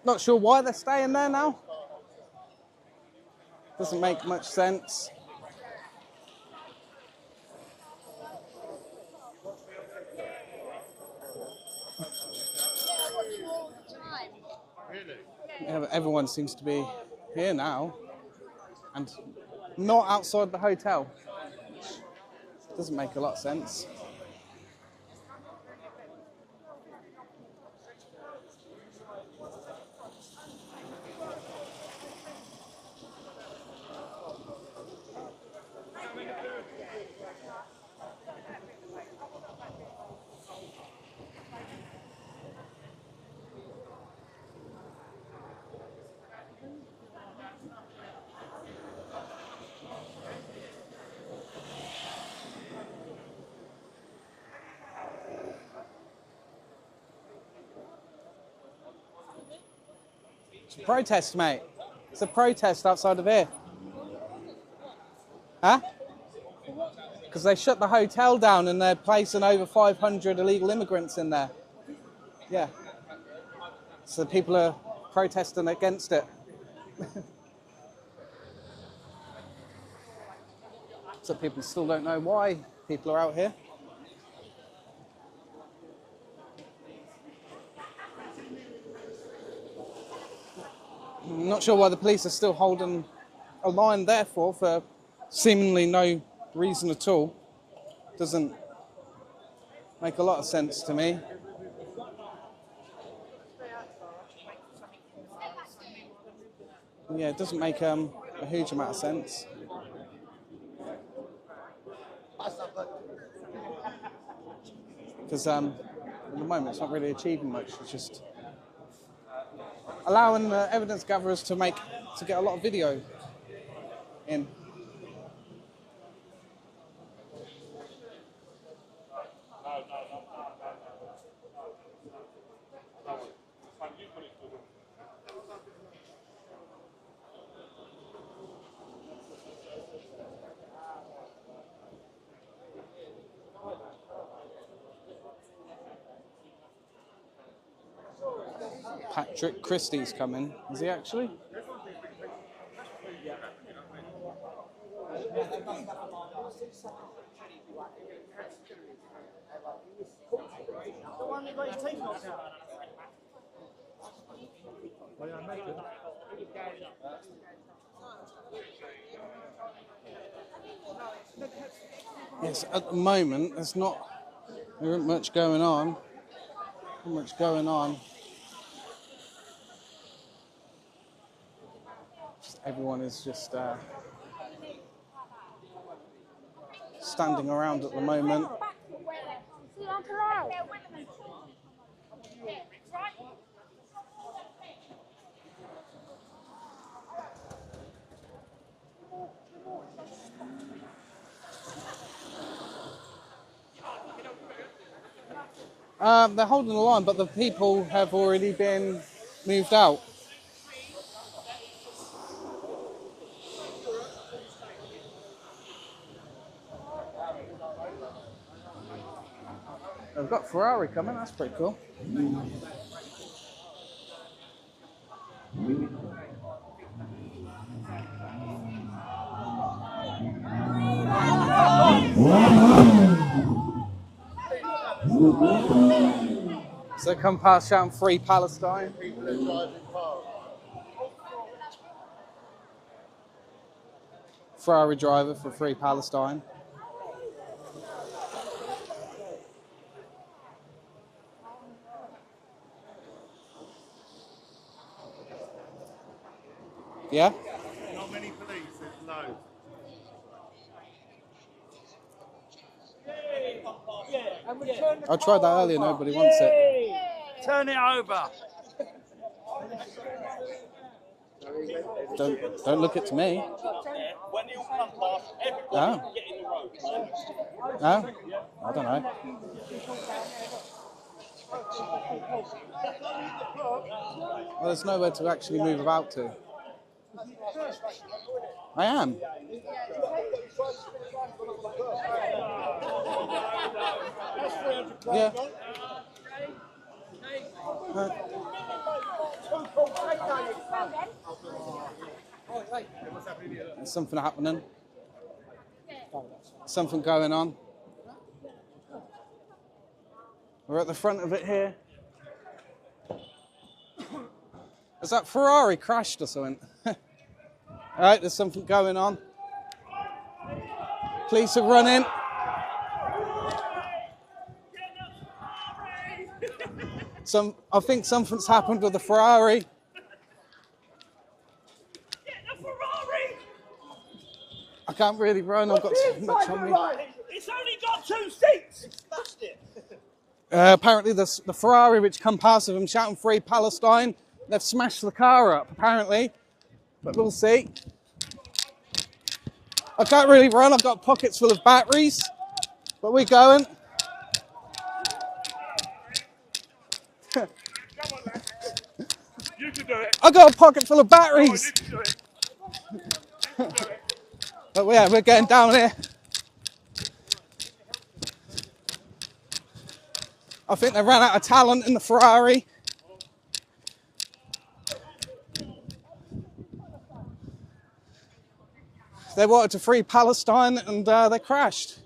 Not sure why they're staying there now. Doesn't make much sense. Yeah, everyone seems to be here now and not outside the hotel. Doesn't make a lot of sense. It's a protest, mate. It's a protest outside of here. Huh? Because they shut the hotel down and they're placing over 500 illegal immigrants in there. Yeah. So people are protesting against it. So people still don't know why people are out here. I'm not sure why the police are still holding a line there for seemingly no reason at all. Doesn't make a lot of sense to me. Yeah, it doesn't make a huge amount of sense. Because at the moment it's not really achieving much. It's just allowing evidence gatherers to get a lot of video in. Patrick Christie's coming. Is he actually? Yes, at the moment there isn't much going on. Not much going on. Everyone is just standing around at the moment. They're holding the line, but the people have already been moved out. They've got Ferrari coming, that's pretty cool. So come past shouting Free Palestine. People are driving past. Ferrari driver for Free Palestine. Yeah? Not many police, there's loads. I tried that earlier, nobody wants it. Turn it over. Don't look it to me. When you come past, everybody Oh. get in the road. Oh? I don't know. Well, there's nowhere to actually move about to. I am. Yeah. There's something happening. Something going on. We're at the front of it here. Has that Ferrari crashed or something? Alright, there's something going on. Police are running. I think something's happened with the Ferrari. I can't really run, I've got too much on me. It's only got 2 seats. Smashed it. Apparently the Ferrari which come past with them shouting Free Palestine, they've smashed the car up, apparently. But we'll see. I can't really run, I've got pockets full of batteries. But we're going. You can do it. I got a pocket full of batteries. But yeah, we're getting down here. I think they ran out of talent in the Ferrari. They wanted to free Palestine and they crashed.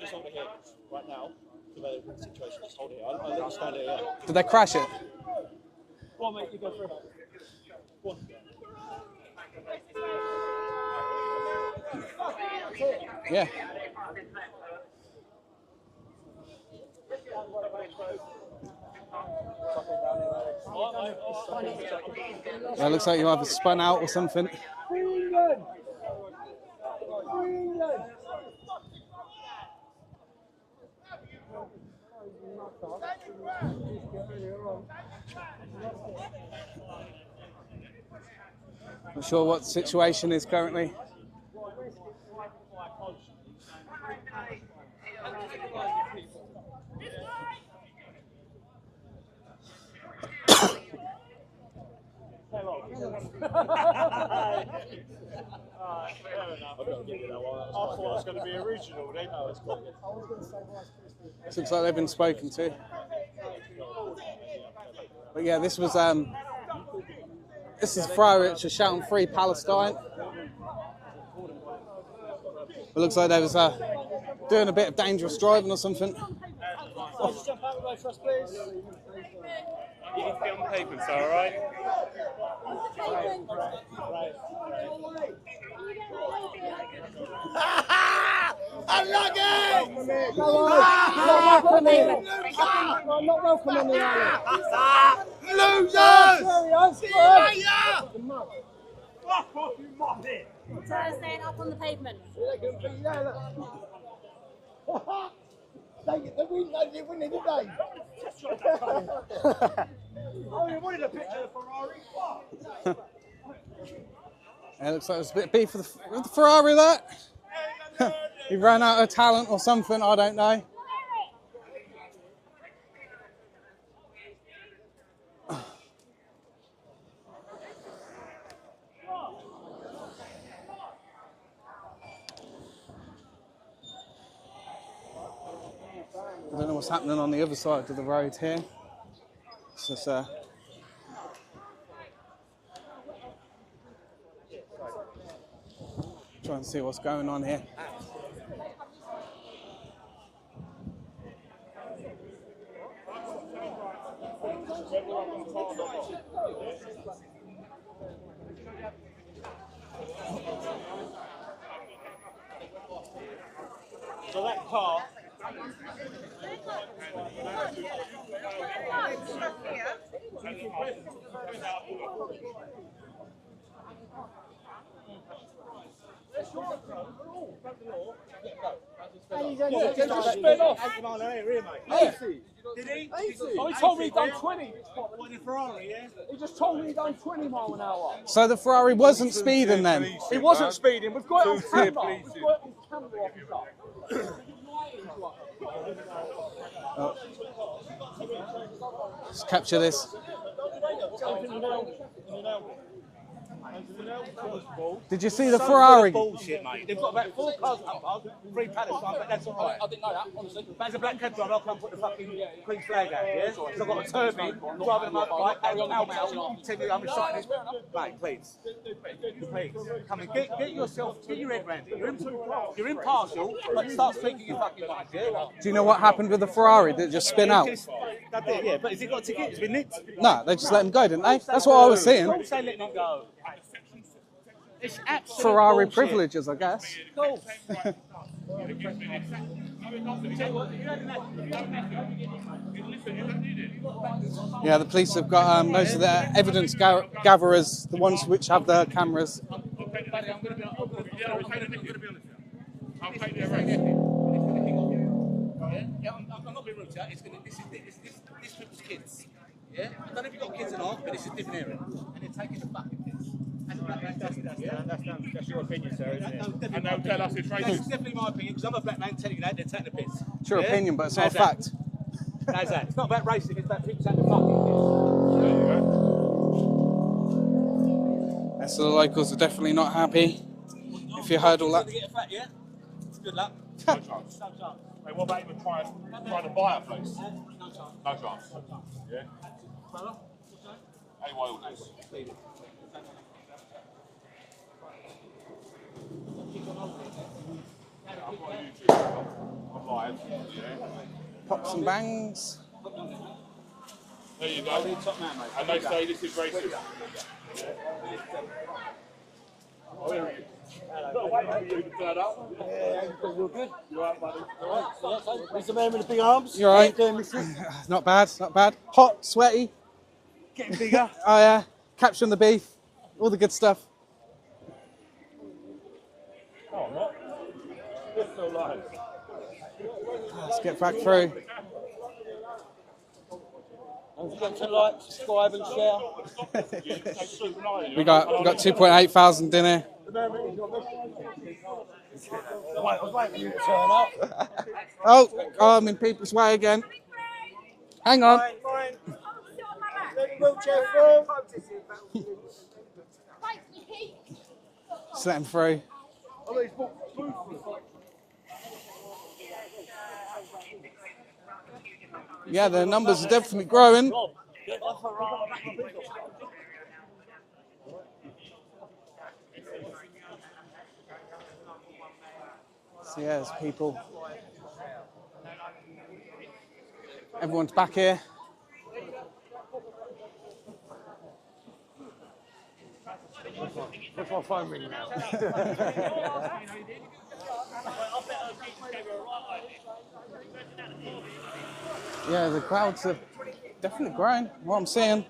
Just hold it here right now. Situation. Just hold it. I'll let you stand here. Yeah. Did they crash it? Go on, mate. You go through. Go on. Yeah. It looks like you either spun out or something. Not sure what the situation is currently. I thought it was going to be original then. Looks like they've been spoken to. But yeah, this is Ferrari which is shouting Free Palestine. It looks like they was doing a bit of dangerous driving or something. Just jump out of the way for us, please. You need to get on the pavement, sir, alright? Unlucky! Not welcome on the island. Losers! See you later! Fuck off, you muppet! Thursday up on the pavement. They win it, did they? Oh, you wanted a picture of the Ferrari? It looks like there's a bit of beef with the Ferrari there. He ran out of talent or something, I don't know. I don't know what's happening on the other side of the road here. It's just trying to see what's going on here. So that car. Yeah, just sped off. Yeah. Did he? Oh, he told me he'd done 20. What, in Ferrari, yeah? He just told me he'd done 20 mile an hour. So the Ferrari wasn't speeding then? He wasn't speeding. We've got it on camera. We've got it on camera, Oh. Let's capture this. Did you see the Ferrari? Bullshit, mate. They've got about 4 cars up past, 3 Palestine, but that's all right. I didn't know that, honestly. That's a black cab driver. I'll come and put the fucking Queen's flag out, yeah? Because I've got a turbine, driving a motorbike, and Al, tell me I'm reciting this. Mate, please. Please. Come and get yourself, get your head round it. You're impartial, but start speaking your fucking mind, yeah? Do you know what happened with the Ferrari? Did it just spin out? Yeah, but has he got a ticket? It's been nicked. No, they just let him go, didn't they? That's what I was seeing. Of course they let him go. It's absolute Ferrari bullshit. privileges, I guess. Cool. Yeah, the police have got those are the evidence gatherers, the ones which have the cameras. I'll take the arrest. I'm not being rude to you. This people's kids. Yeah? I don't know if you've got kids or not, but it's a different area. And they're taking the fucking kids. That's your opinion, sir, isn't it? And they'll tell us it's racist. That's definitely my opinion, because I'm a black man telling you that they're taking the piss. It's your opinion, but it's not a fact. How's that? It's not about racism, it's about people taking the fucking piss. There you go. So the locals are definitely not happy. If you heard all that. Get a fat, yeah? Good luck. No chance. Hey, what about even trying to buy a place? No chance. No chance. Yeah? Hey, why all this? I've got a YouTube channel. I'm live. Yeah. Pops and bangs. There you go. And they say this is racist. Oh, here he is. Not waiting for you to turn up. Yeah, you're good. You're right, buddy. All right. He's the man with the big arms. You're right. How you doing, missus? Not bad, not bad. Hot, sweaty. Getting bigger. Oh yeah. Capturing the beef. All the good stuff. Oh, I'm not. It's still live. Let's get back through. Don't forget to like, subscribe and share. we got 2.8 thousand in here. I was waiting for you to turn up. Oh, I'm in people's way again. Hang on. Just let him through. Yeah, the numbers are definitely growing. So yeah, there's people. Everyone's back here. What's my phone ringing now? Yeah, the crowds are definitely growing. What I'm seeing.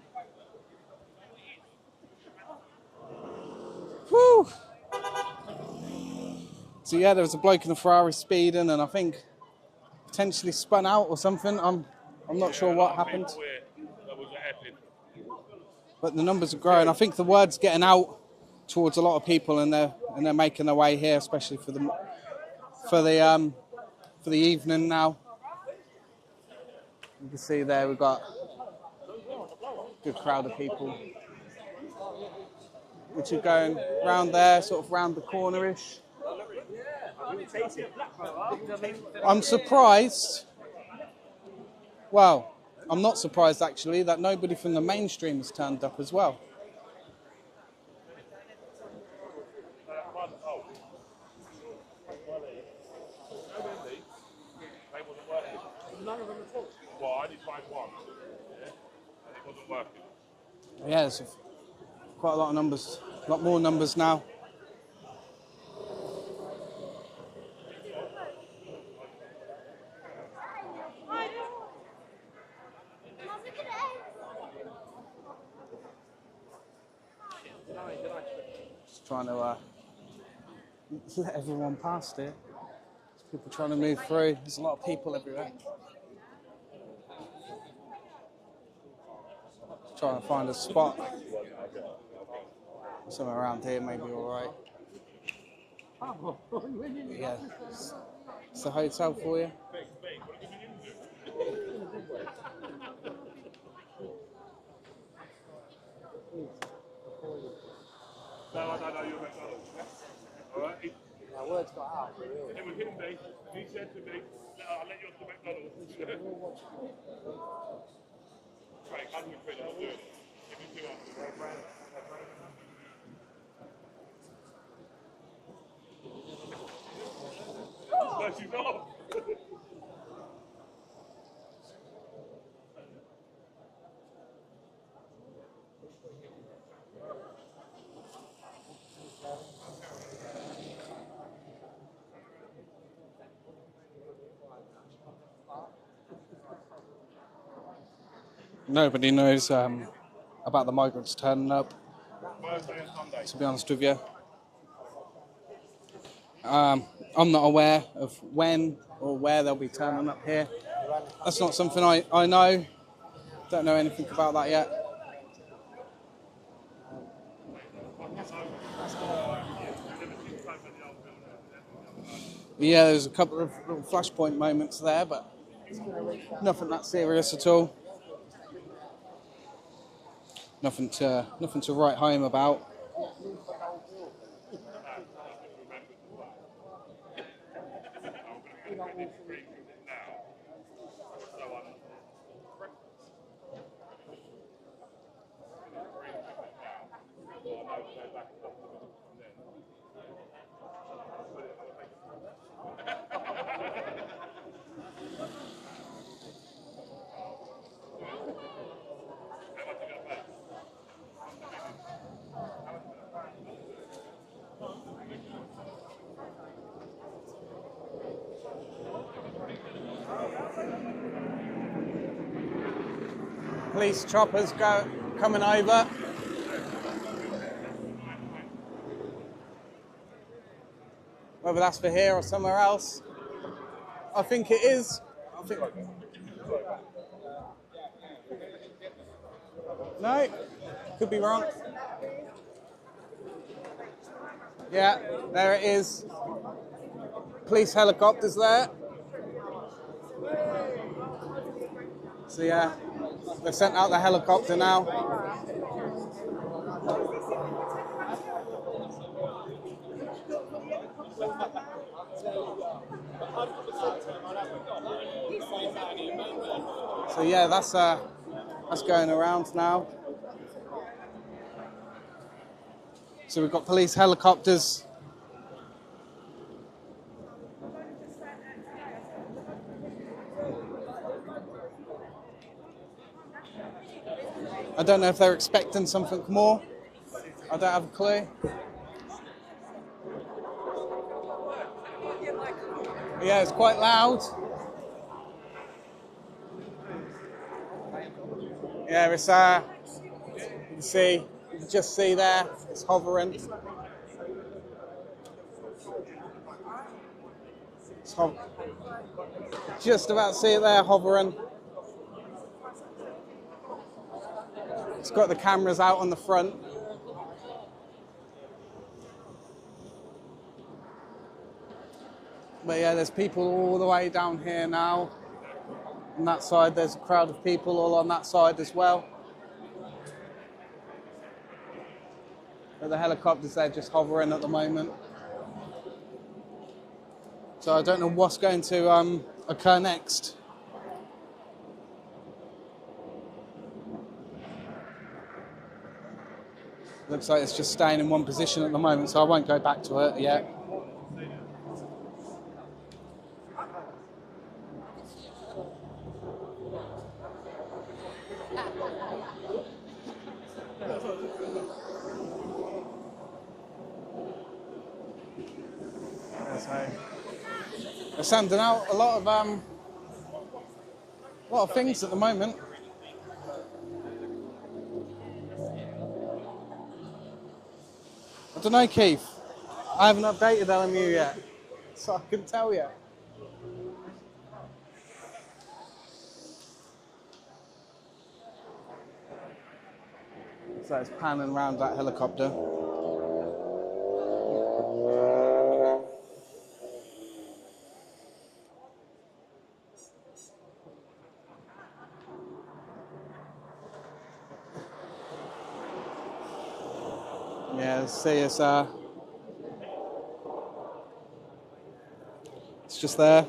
Woo! So yeah, there was a bloke in a Ferrari speeding, and I think potentially spun out or something. I'm not sure what happened. But the numbers are growing. I think the word's getting out towards a lot of people, and they're making their way here, especially for the evening now. You can see there we've got a good crowd of people, which are going round there, sort of round the corner-ish. I'm surprised. Well, I'm not surprised actually that nobody from the mainstream has turned up as well. None of them at all. Well, I did find one, and it wasn't working. Yeah, there's quite a lot of numbers, a lot more numbers now. let everyone past here. There's people trying to move through. There's a lot of people everywhere. Just trying to find a spot. Somewhere around here may be alright. Yeah. It's a hotel for you. No, I don't know you're McDonald's. Alright? Now, word's got out. It was him, me. He said to me, I'll let you off to McDonald's. Right, 100 quid, I'll do it. Give me 200. No, she's off. Nobody knows about the migrants turning up, to be honest with you. I'm not aware of when or where they'll be turning up here. That's not something I know. Don't know anything about that yet. Yeah, there's a couple of little flashpoint moments there, but nothing that serious at all. Nothing to write home about. Police choppers coming over. Whether that's for here or somewhere else. I think it is. No, could be wrong. Yeah, there it is. Police helicopters there. So yeah, they've sent out the helicopter now. So yeah, that's going around now. So we've got police helicopters. I don't know if they're expecting something more. I don't have a clue. Yeah, it's quite loud. Yeah, it's you can just see there, it's hovering. Just about see it there, hovering. It's got the cameras out on the front. But yeah, there's people all the way down here now. On that side, there's a crowd of people all on that side as well. But the helicopters, they're just hovering at the moment. So I don't know what's going to occur next. Looks like it's just staying in one position at the moment, so I won't go back to it yet. They're sending out a lot of things at the moment. I don't know, Keith. I haven't updated LMU yet, so I couldn't tell you. So it's panning around that helicopter. Yeah, see, it's just there.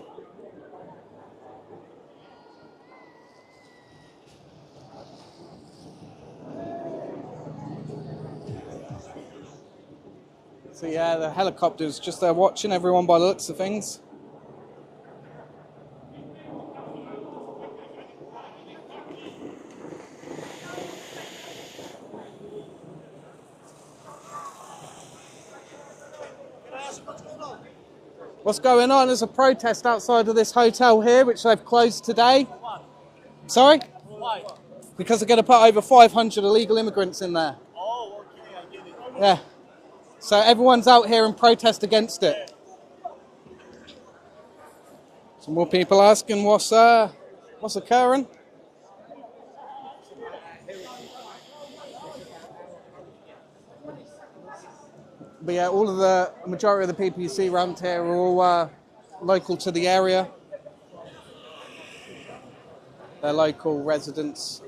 So yeah, the helicopter's just there watching everyone by the looks of things. What's going on? There's a protest outside of this hotel here, which they've closed today. Sorry? Why? Because they're going to put over 500 illegal immigrants in there. Oh, okay, I get it. Yeah. So everyone's out here in protest against it. Some more people asking what's occurring. But yeah, all of the majority of the people you see around here are all local to the area. They're local residents.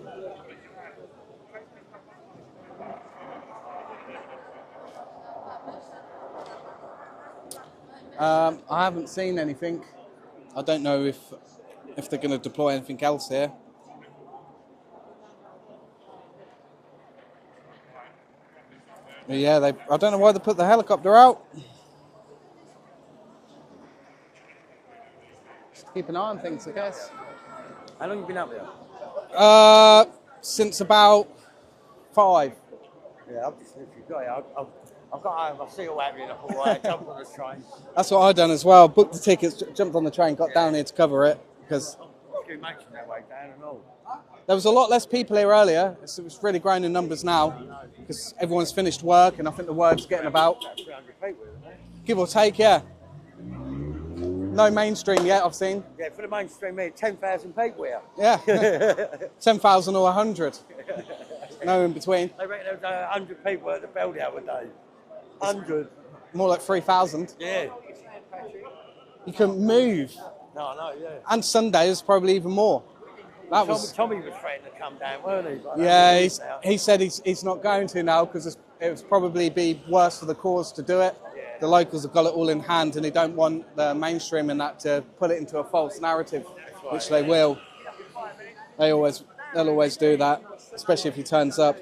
I haven't seen anything. I don't know if they're going to deploy anything else here. But yeah, I don't know why they put the helicopter out. Just keep an eye on things, I guess. How long have you been up there? Since about 5. Yeah, I've just literally got here. I've got home, I see it all happening, I thought, right, jump on the train. That's what I done as well. Booked the tickets, jumped on the train, got down here to cover it because Few mates from that way down and all. there was a lot less people here earlier. It's really grown in numbers now because everyone's finished work and I think the word's getting about. 300 people, isn't it? Give or take, yeah. No mainstream yet, I've seen. Yeah, for the mainstream here, 10,000 people here. Yeah. 10,000 or 100. No in between. They reckon there was 100 people at the bell the other day. 100. More like 3,000. Yeah. You couldn't move. No, no, yeah. And Sundays, probably even more. Tommy was threatening to come down, weren't he? But Yeah, he said he's not going to now because it would probably be worse for the cause to do it. Yeah. The locals have got it all in hand and they don't want the mainstream and that to put it into a false narrative, right, which they will. They'll always do that, especially if he turns up.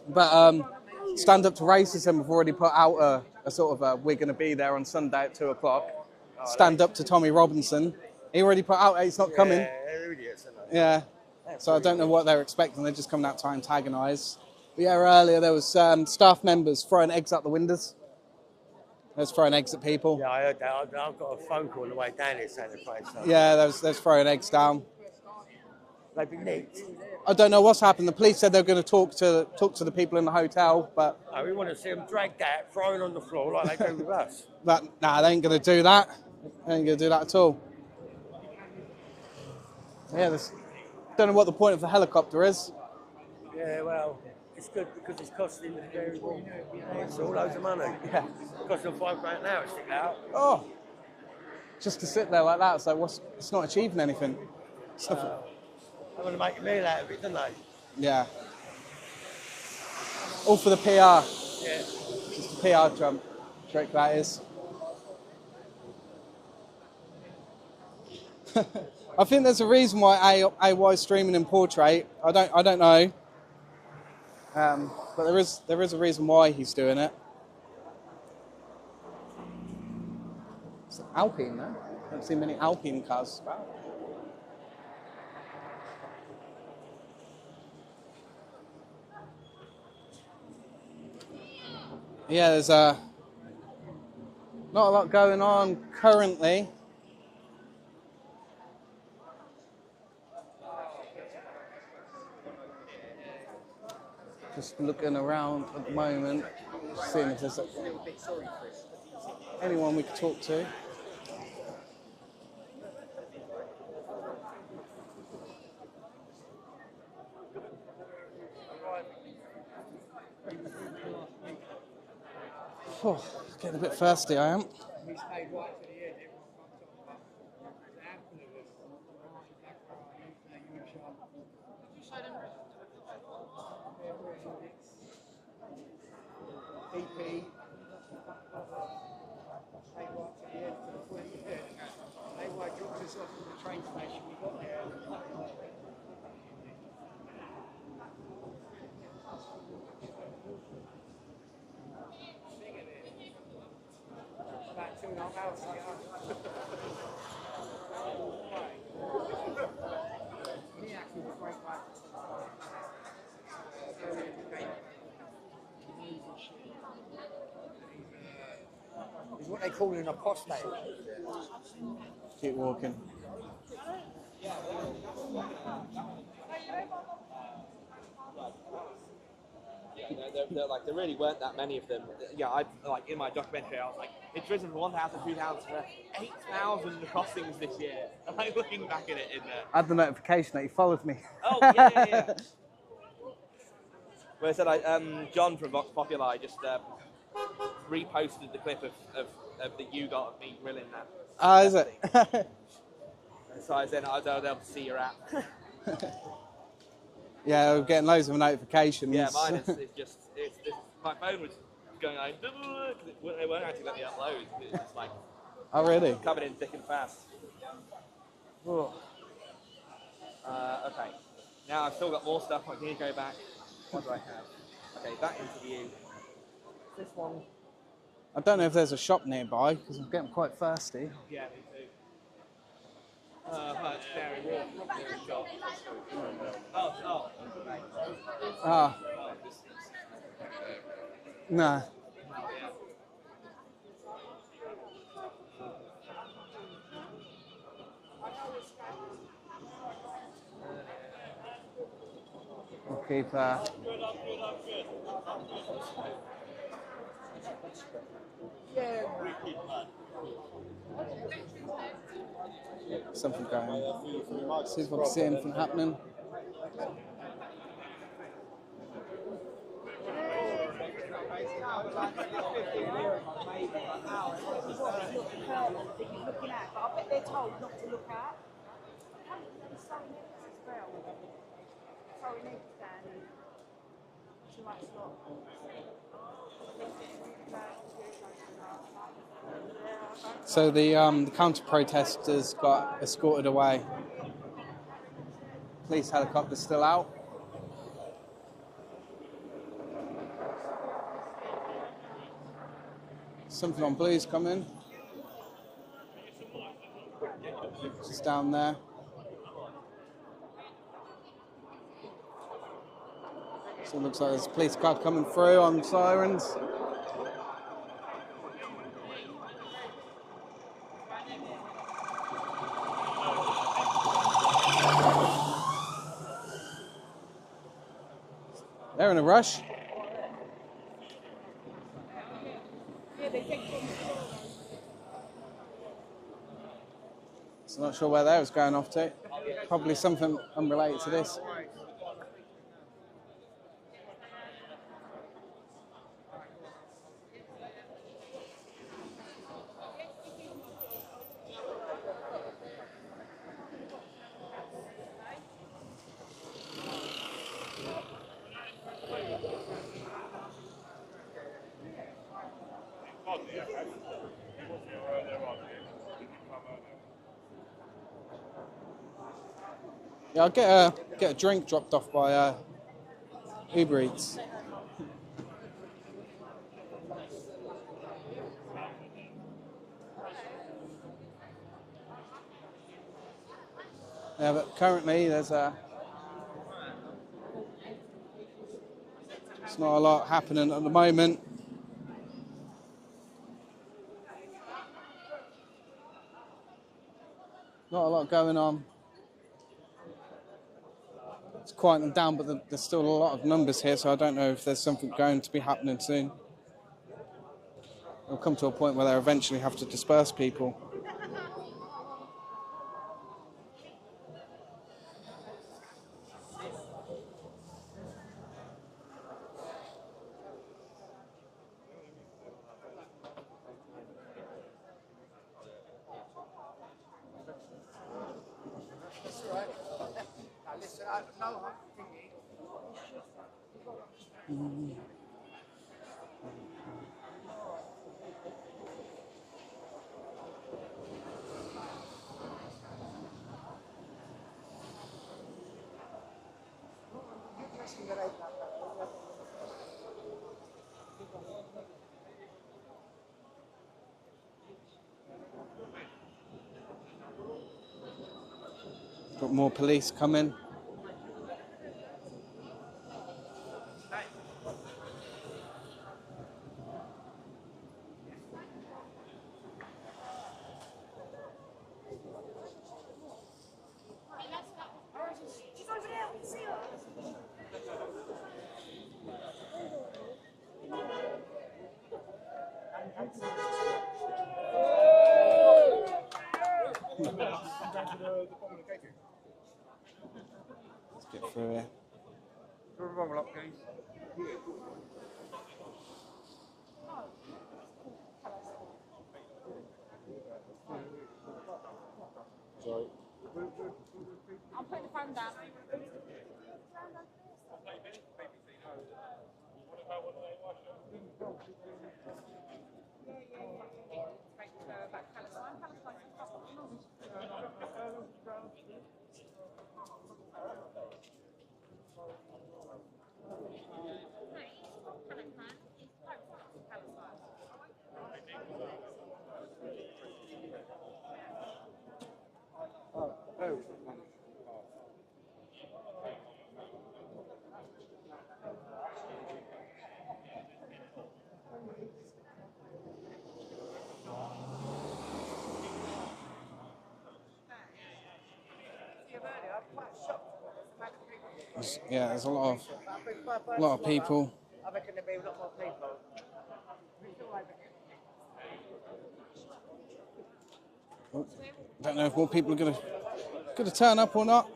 But Stand Up to Racism have already put out a sort of we're going to be there on Sunday at 2 o'clock. Stand Up to Tommy Robinson. He already put out he's not coming. Yeah, they're idiots, aren't they? Yeah. So I don't know what they're expecting. They're just coming out to antagonise. But yeah, earlier there was staff members throwing eggs out the windows. They was throwing eggs at people. Yeah, I heard that. I've got a phone call on the way down here saying the place. So. Yeah, there's throwing eggs down. They've been nicked. I don't know what's happened. The police said they were going to talk to the people in the hotel, but No, we want to see them dragged out, thrown on the floor like they do with us. nah, they ain't going to do that. They ain't going to do that at all. Yeah, don't know what the point of the helicopter is. Yeah, well, it's good because it's costing the Canary Wharf. It's all loads of money. Yeah. It's costing them £5 an hour to stick out. Oh, just to sit there like that. So it's not achieving anything. It's nothing. They want to make a meal out of it, don't they? Yeah. All for the PR. Yeah. Just a PR trick that is. I think there's a reason why AY is streaming in portrait. I don't know. But there is a reason why he's doing it. It's Alpine, no? I haven't seen many Alpine cars about. Yeah, there's not a lot going on currently. Just looking around at the moment. Seeing if there's anyone we could talk to. Oh, getting a bit thirsty, I am. He's what they call an apostate. Keep walking. There really weren't that many of them. Yeah, I like in my documentary, I was like, it's risen from 1,000, 2,000 to 8,000 crossings this year. Like looking back at it in there. I had the notification that he followed me. Oh yeah. Where I said, John from Vox Populi just reposted the clip of the you got of me grilling that. Ah, is it? So I said, I'll be able to see your app. Yeah, we're getting loads of notifications. Yeah, mine is my phone was going like, it won't actually let me upload. It's just like, oh really? Coming in thick and fast. Okay. Now I've still got more stuff. I need to go back. What do I have? Okay, that interview. This one. I don't know if there's a shop nearby because I'm getting quite thirsty. Yeah, me too. Canary Wharf, near a shop. Oh. Ah. No. We'll keep something going. See if I can see anything happening. Looking at, but I bet they're told not to look at. So the counter-protesters got escorted away. Police helicopter's still out. Something on blue's coming. Just down there. So it looks like there's a police car coming through on sirens. They're in a rush. So not sure where that was going off to. Probably something unrelated to this. Yeah, I'll get a drink dropped off by Uber Eats. Yeah, but currently there's not a lot happening at the moment. Not a lot going on. It's quieting them down, but there's still a lot of numbers here, so I don't know if there's something going to be happening soon. it'll come to a point where they eventually have to disperse people. Got more police coming. She's over there, we can see her. Let's get through here. Sorry. I'm putting the phone down. Yeah, there's a lot of people. I reckon there'll be a lot more people. Oh, don't know if more people are gonna turn up or not.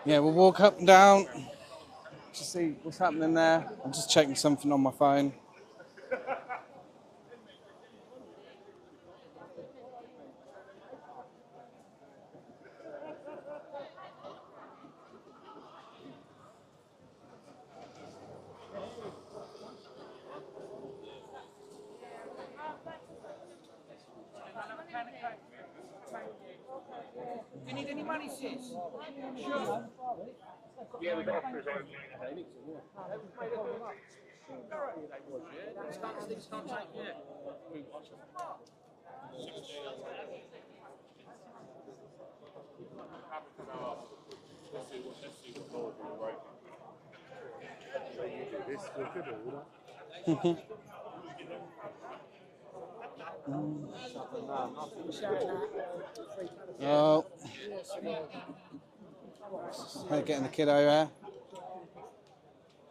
Yeah, we'll walk up and down to see what's happening there. I'm just checking something on my phone. Do you need any money, sis? Sure. Yeah, we got offers on. These can't take, yeah. Let's see what Lord will write. So you do this, we're good at all that. Oh, they're getting the kiddo there.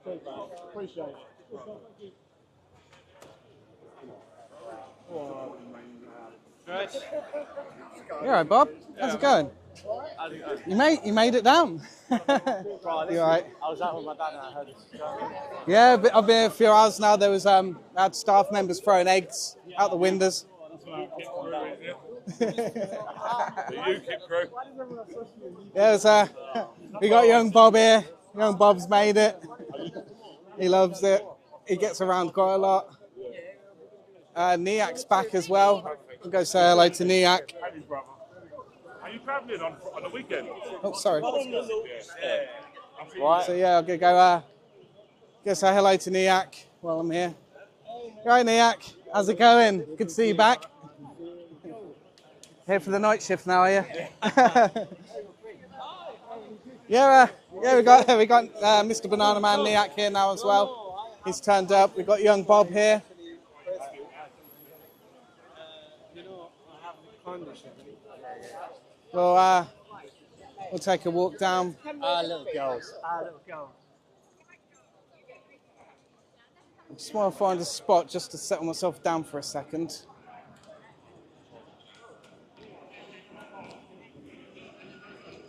Appreciate it. You alright, Bob? How's it going? You made it down. You alright? I was out with my dad and I heard this. Yeah, but I've been here a few hours now. There was had staff members throwing eggs out the windows. The UKIP crew. Yeah, it was, we got young Bob here. Young Bob's made it. He loves it. He gets around quite a lot. Niak's back as well. I'll go say hello to Niak. Are you travelling on the weekend? Oh, sorry. Right. So yeah, I'll go say hello to Niak while I'm here. Right, Niak, how's it going? Good to see you back. Here for the night shift now, are you? Yeah, we got Mr. Banana Man Niak here now as well. He's turned up. We've got young Bob here. You know, I have Well, we'll take a walk down. Little girls. Little girls. I just want to find a spot just to settle myself down for a second.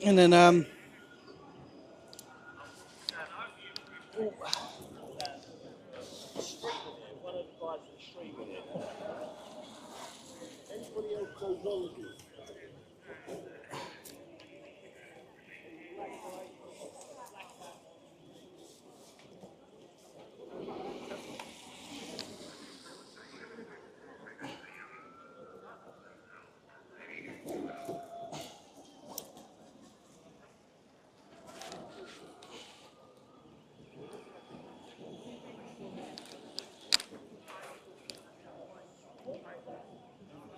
And then, One of the guys from the street with it. Anybody else goes on with you?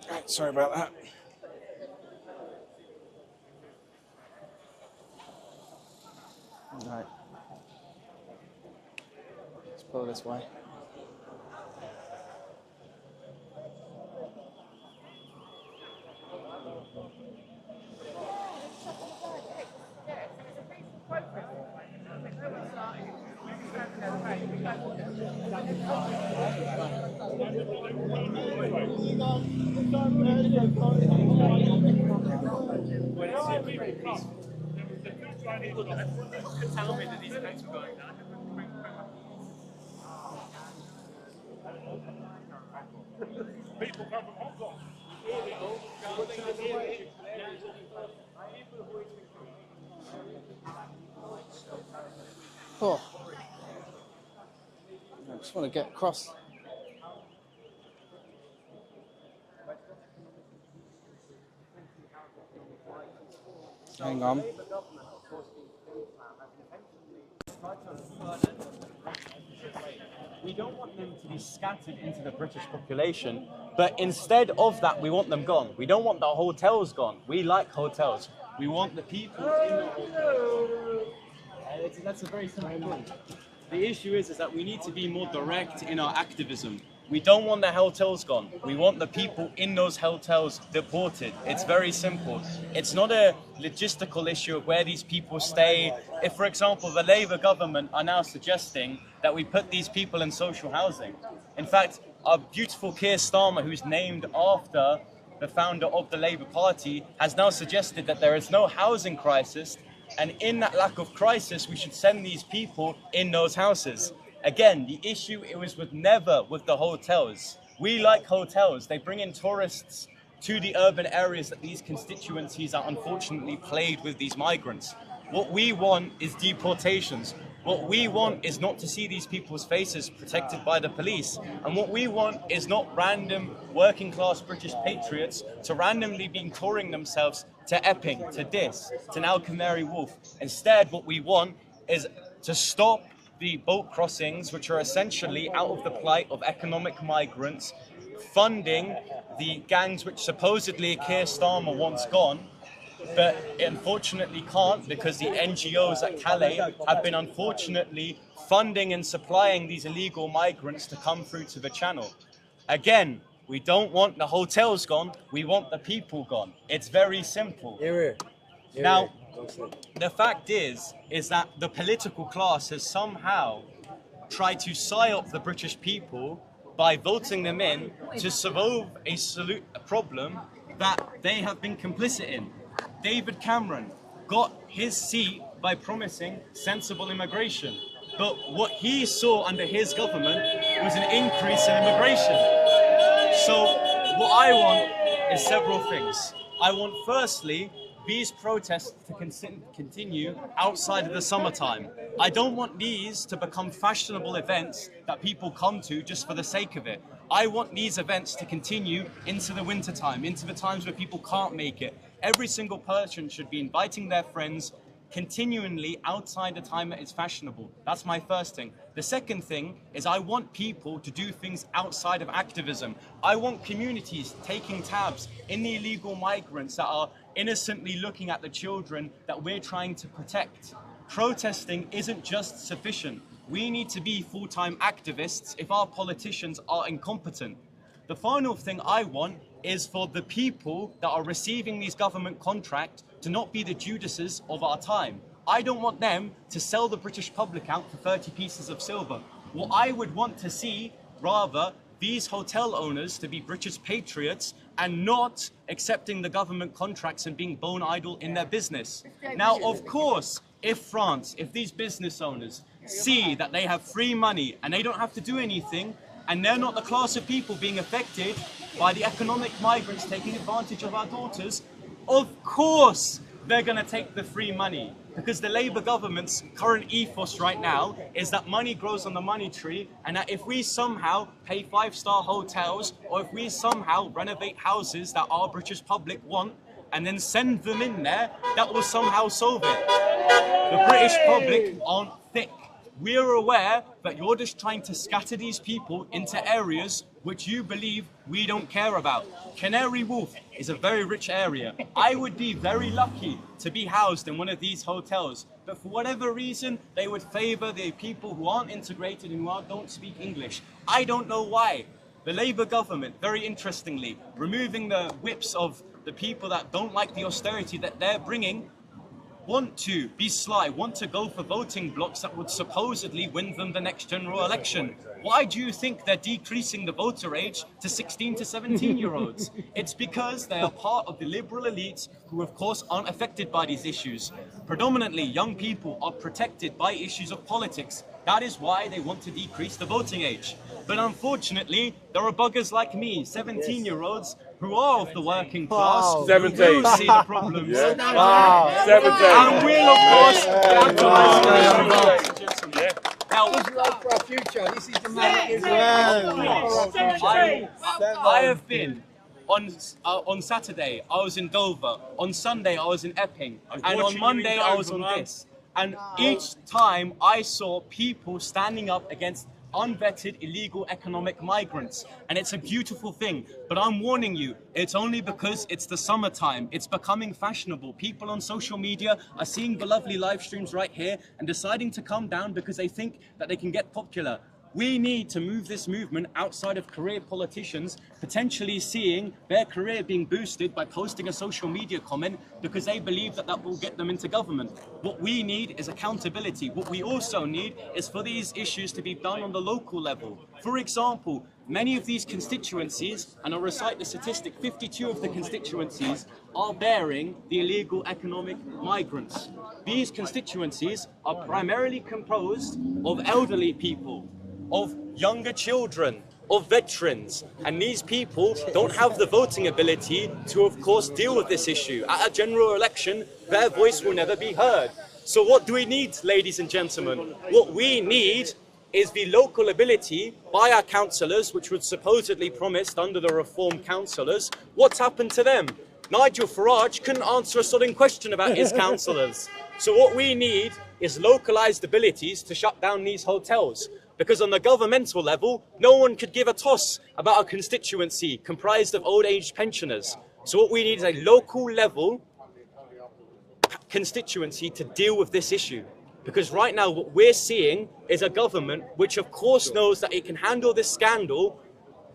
Right, sorry about that. Right. Let's pull this way. Tell me that these events were going down. People come from Hong Kong. Oh. I just want to get across. Hang on. We don't want them to be scattered into the British population, but instead of that, we want them gone. We don't want the hotels gone. We like hotels. We want the people in the hotels. That's a very simple point. The issue is that we need to be more direct in our activism. We don't want the hotels gone. We want the people in those hotels deported. It's very simple. It's not a logistical issue of where these people stay. If, for example, the Labour government are now suggesting that we put these people in social housing. In fact, our beautiful Keir Starmer, who's named after the founder of the Labour Party, has now suggested that there is no housing crisis, and in that lack of crisis, we should send these people in those houses. Again, the issue it was never with the hotels. We like hotels. They bring in tourists to the urban areas that these constituencies are unfortunately plagued with these migrants. What we want is deportations. What we want is not to see these people's faces protected by the police. And what we want is not random working class British patriots to randomly be touring themselves to Epping, to this, to now Canary Wharf. Instead, what we want is to stop the boat crossings, which are essentially out of the plight of economic migrants, funding the gangs which supposedly Keir Starmer wants gone, but unfortunately can't, because the NGOs at Calais have been unfortunately funding and supplying these illegal migrants to come through to the channel. Again, we don't want the hotels gone, we want the people gone. It's very simple. Now, the fact is that the political class has somehow tried to psyop the British people by voting them in to solve a problem that they have been complicit in. David Cameron got his seat by promising sensible immigration. But what he saw under his government was an increase in immigration. So what I want is several things. I want, firstly, these protests to continue outside of the summertime. I don't want these to become fashionable events that people come to just for the sake of it. I want these events to continue into the wintertime, into the times where people can't make it. Every single person should be inviting their friends continually outside the time that is fashionable. That's my first thing. The second thing is I want people to do things outside of activism. I want communities taking tabs in the illegal migrants that are innocently looking at the children that we're trying to protect. Protesting isn't just sufficient. We need to be full-time activists if our politicians are incompetent. The final thing I want is for the people that are receiving these government contracts to not be the Judases of our time. I don't want them to sell the British public out for 30 pieces of silver. What I would want to see, rather, these hotel owners to be British patriots and not accepting the government contracts and being bone idle in their business. Now, of course, if France, if these business owners see that they have free money and they don't have to do anything, and they're not the class of people being affected by the economic migrants taking advantage of our daughters, of course they're going to take the free money. Because the Labour government's current ethos right now is that money grows on the money tree, and that if we somehow pay 5-star hotels, or if we somehow renovate houses that our British public want, and then send them in there, that will somehow solve it. The British public aren't thick. We're aware that you're just trying to scatter these people into areas which you believe we don't care about. Canary Wharf is a very rich area. I would be very lucky to be housed in one of these hotels, but for whatever reason, they would favour the people who aren't integrated and who don't speak English. I don't know why. The Labour government, very interestingly, removing the whips of the people that don't like the austerity that they're bringing, want to be sly, want to go for voting blocks that would supposedly win them the next general election. Why do you think they're decreasing the voter age to 16 to 17-year-olds? It's because they are part of the liberal elites who, of course, aren't affected by these issues. Predominantly, young people are protected by issues of politics. That is why they want to decrease the voting age. But unfortunately, there are buggers like me, 17-year-olds, who are of the working class, who 17. do see the problems. Yeah. Wow. 17. And will, of course, Yeah. Now, this is like for our future. This is the man. I have been on Saturday. I was in Dover. On Sunday, I was in Epping, and on Monday, I was on this. And each time, I saw people standing up against unvetted illegal economic migrants, and it's a beautiful thing. But I'm warning you, it's only because it's the summertime. It's becoming fashionable. People on social media are seeing the lovely live streams right here and deciding to come down because they think that they can get popular. We need to move this movement outside of career politicians potentially seeing their career being boosted by posting a social media comment because they believe that that will get them into government. What we need is accountability. What we also need is for these issues to be done on the local level. For example, many of these constituencies, and I'll recite the statistic, 52 of the constituencies are bearing the illegal economic migrants. These constituencies are primarily composed of elderly people, of younger children, of veterans, and these people don't have the voting ability to, of course, deal with this issue. At a general election, their voice will never be heard. So what do we need, ladies and gentlemen? What we need is the local ability by our councillors, which was supposedly promised under the Reform councillors. What's happened to them? Nigel Farage couldn't answer a sodding question about his councillors. So what we need is localised abilities to shut down these hotels. Because on the governmental level, no one could give a toss about a constituency comprised of old age pensioners. So what we need is a local level constituency to deal with this issue. Because right now what we're seeing is a government which of course knows that it can handle this scandal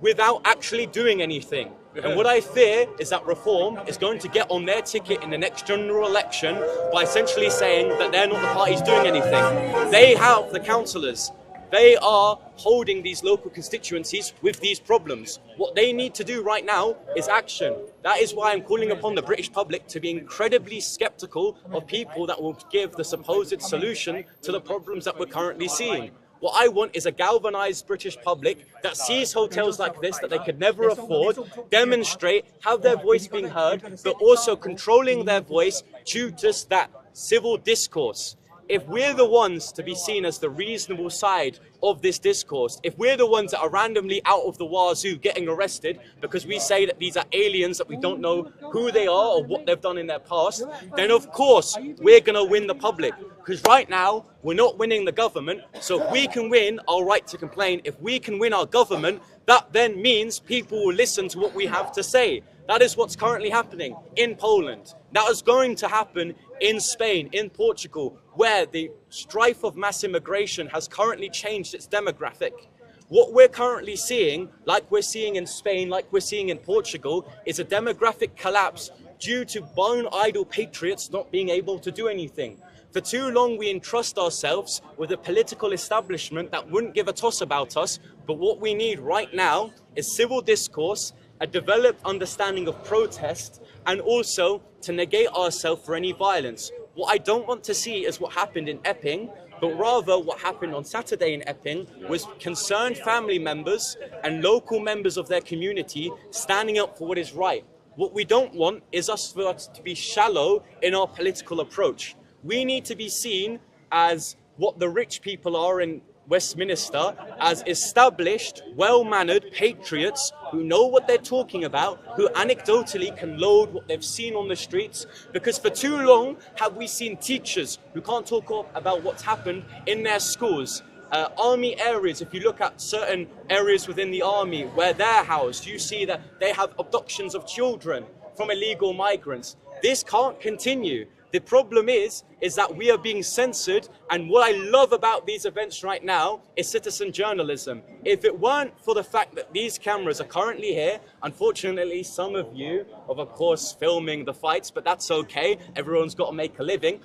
without actually doing anything. And what I fear is that Reform is going to get on their ticket in the next general election by essentially saying that they're not the parties doing anything. They have the councillors. They are holding these local constituencies with these problems. What they need to do right now is action. That is why I'm calling upon the British public to be incredibly sceptical of people that will give the supposed solution to the problems that we're currently seeing. What I want is a galvanised British public that sees hotels like this that they could never afford, demonstrate, have their voice being heard, but also controlling their voice to just that civil discourse. If we're the ones to be seen as the reasonable side of this discourse, if we're the ones that are randomly out of the wazoo getting arrested because we say that these are aliens that we don't know who they are or what they've done in their past, then of course we're going to win the public. Because right now, we're not winning the government, so if we can win our right to complain, if we can win our government, that then means people will listen to what we have to say. That is what's currently happening in Poland. That is going to happen in Spain, in Portugal, where the strife of mass immigration has currently changed its demographic. What we're currently seeing, like we're seeing in Spain, like we're seeing in Portugal, is a demographic collapse due to bone idle patriots not being able to do anything. For too long, we entrust ourselves with a political establishment that wouldn't give a toss about us, but what we need right now is civil discourse, a developed understanding of protest, and also to negate ourselves for any violence. What I don't want to see is what happened in Epping, but rather what happened on Saturday in Epping was concerned family members and local members of their community standing up for what is right. What we don't want is us to be shallow in our political approach. We need to be seen as what the rich people are in Westminster, as established, well-mannered patriots who know what they're talking about, who anecdotally can load what they've seen on the streets, because for too long have we seen teachers who can't talk about what's happened in their schools. Army areas, if you look at certain areas within the army where they're housed, you see that they have abductions of children from illegal migrants. This can't continue. The problem is that we are being censored, and what I love about these events right now is citizen journalism. If it weren't for the fact that these cameras are currently here, unfortunately some of you are of course filming the fights, but that's okay, everyone's got to make a living.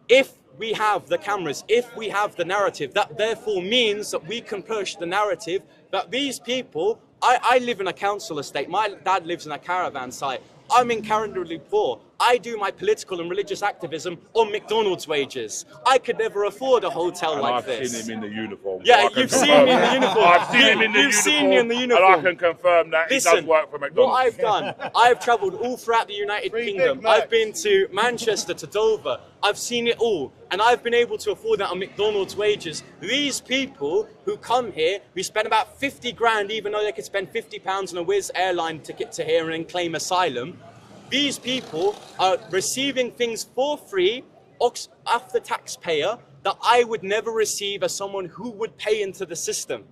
If we have the cameras, if we have the narrative, that therefore means that we can push the narrative that these people, I live in a council estate, my dad lives in a caravan site, I'm incredibly poor. I do my political and religious activism on McDonald's wages. I could never afford a hotel like this. I've seen him in the uniform. Yeah, you've seen me in the uniform. I've seen him in the uniform. You've seen me in the uniform. And I can confirm that he does work for McDonald's. What I've done, I've travelled all throughout the United Kingdom. I've been to Manchester, to Dover. I've seen it all. And I've been able to afford that on McDonald's wages. These people who come here, who spend about 50 grand, even though they could spend £50 on a Wizz airline ticket to here and claim asylum, these people are receiving things for free off the taxpayer that I would never receive as someone who would pay into the system.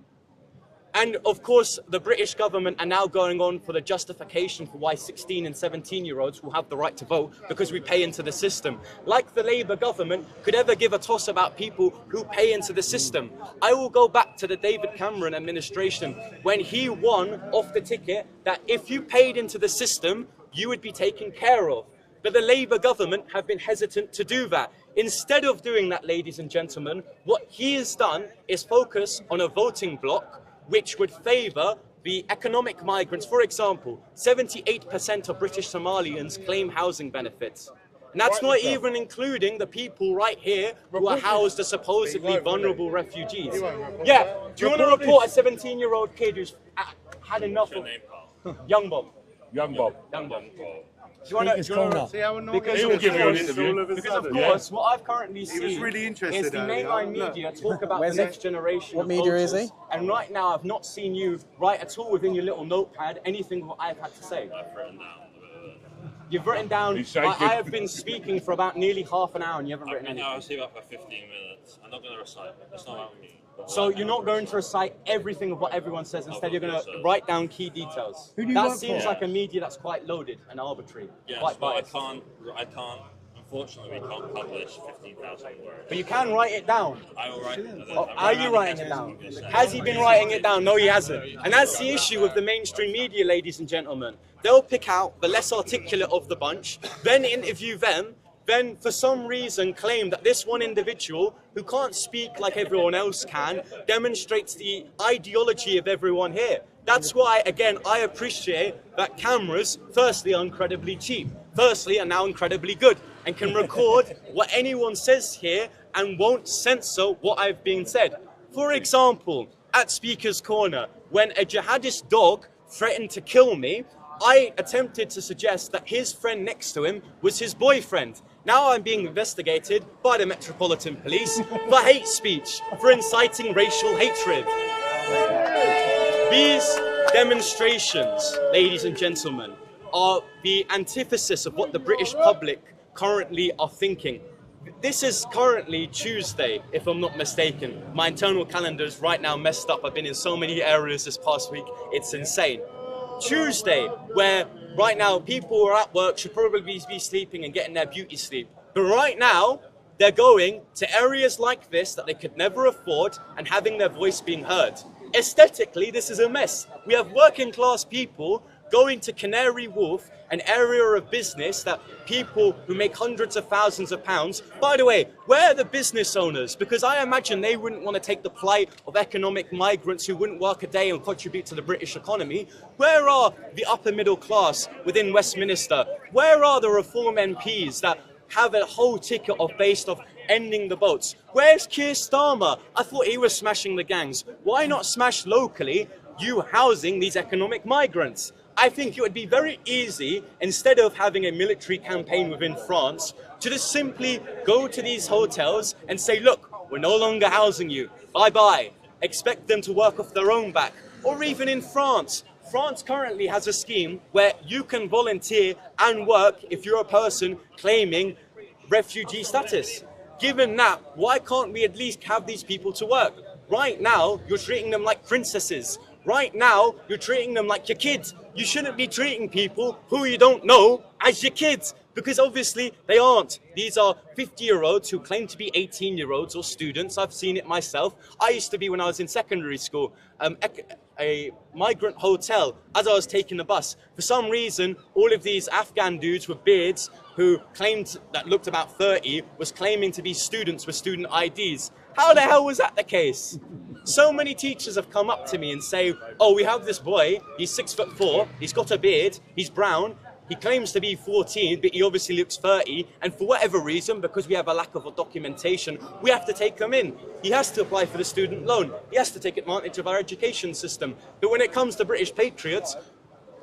And of course, the British government are now going on for the justification for why 16 and 17-year-olds will have the right to vote, because we pay into the system. Like the Labour government could ever give a toss about people who pay into the system. I will go back to the David Cameron administration when he won off the ticket that if you paid into the system, you would be taken care of. But the Labour government have been hesitant to do that. Instead of doing that, ladies and gentlemen, what he has done is focus on a voting bloc which would favour the economic migrants. For example, 78% of British Somalians claim housing benefits. And that's not even including the people right here who are housed as supposedly vulnerable refugees. Yeah, do you want to report a 17-year-old kid who's had enough of... Young Bob. Young Bob. Young Bob. Do you want to? Because he will give you an interview. Because of course, what I've currently seen is the mainline media talk about the next generation. What media is he? And right now, I've not seen you write at all within your little notepad anything what I've had to say. I've written down. You've written down. I have been speaking for about nearly half an hour, and you haven't written anything. I was here for 15 minutes. I'm not going to recite. It's not about me. So you're not going to recite everything of what everyone says. Instead, you're going to write down key details. Who do you that work seems for? like a media that's quite loaded and arbitrary. Yes, quite but biased. I can't. Unfortunately, we can't publish 15,000 words. But you can write it down. I will write it. Are you writing it down? Has he been writing it down? No, he hasn't. And that's the issue with the mainstream media, ladies and gentlemen. They'll pick out the less articulate of the bunch, then interview them, then for some reason claim that this one individual who can't speak like everyone else can demonstrates the ideology of everyone here. That's why, again, I appreciate that cameras, firstly, are incredibly cheap, firstly, are now incredibly good and can record what anyone says here and won't censor what I've been said. For example, at Speaker's Corner, when a jihadist dog threatened to kill me, I attempted to suggest that his friend next to him was his boyfriend. Now I'm being investigated by the Metropolitan Police for hate speech, for inciting racial hatred. These demonstrations, ladies and gentlemen, are the antithesis of what the British public currently are thinking. This is currently Tuesday, if I'm not mistaken. My internal calendar is right now messed up. I've been in so many areas this past week, it's insane. Tuesday, where right now people who are at work should probably be sleeping and getting their beauty sleep. But right now, they're going to areas like this that they could never afford and having their voice being heard. Aesthetically, this is a mess. We have working class people going to Canary Wharf, an area of business that people who make hundreds of thousands of pounds. By the way, where are the business owners? Because I imagine they wouldn't want to take the plight of economic migrants who wouldn't work a day and contribute to the British economy. Where are the upper middle class within Westminster? Where are the Reform MPs that have a whole ticket based off ending the boats? Where's Keir Starmer? I thought he was smashing the gangs. Why not smash locally, you housing these economic migrants? I think it would be very easy, instead of having a military campaign within France, to just simply go to these hotels and say, look, we're no longer housing you. Bye-bye. Expect them to work off their own back. Or even in France. France currently has a scheme where you can volunteer and work if you're a person claiming refugee status. Given that, why can't we at least have these people to work? Right now, you're treating them like princesses. Right now, you're treating them like your kids. You shouldn't be treating people who you don't know as your kids, because obviously they aren't. These are 50-year-olds who claim to be 18-year-olds or students. I've seen it myself. I used to be, when I was in secondary school, a migrant hotel as I was taking the bus. For some reason, all of these Afghan dudes with beards who claimed that looked about 30 was claiming to be students with student IDs. How the hell was that the case? So many teachers have come up to me and say, oh, we have this boy, he's 6'4", he's got a beard, he's brown, he claims to be 14, but he obviously looks 30, and for whatever reason, because we have a lack of documentation, we have to take him in. He has to apply for the student loan. He has to take advantage of our education system. But when it comes to British patriots,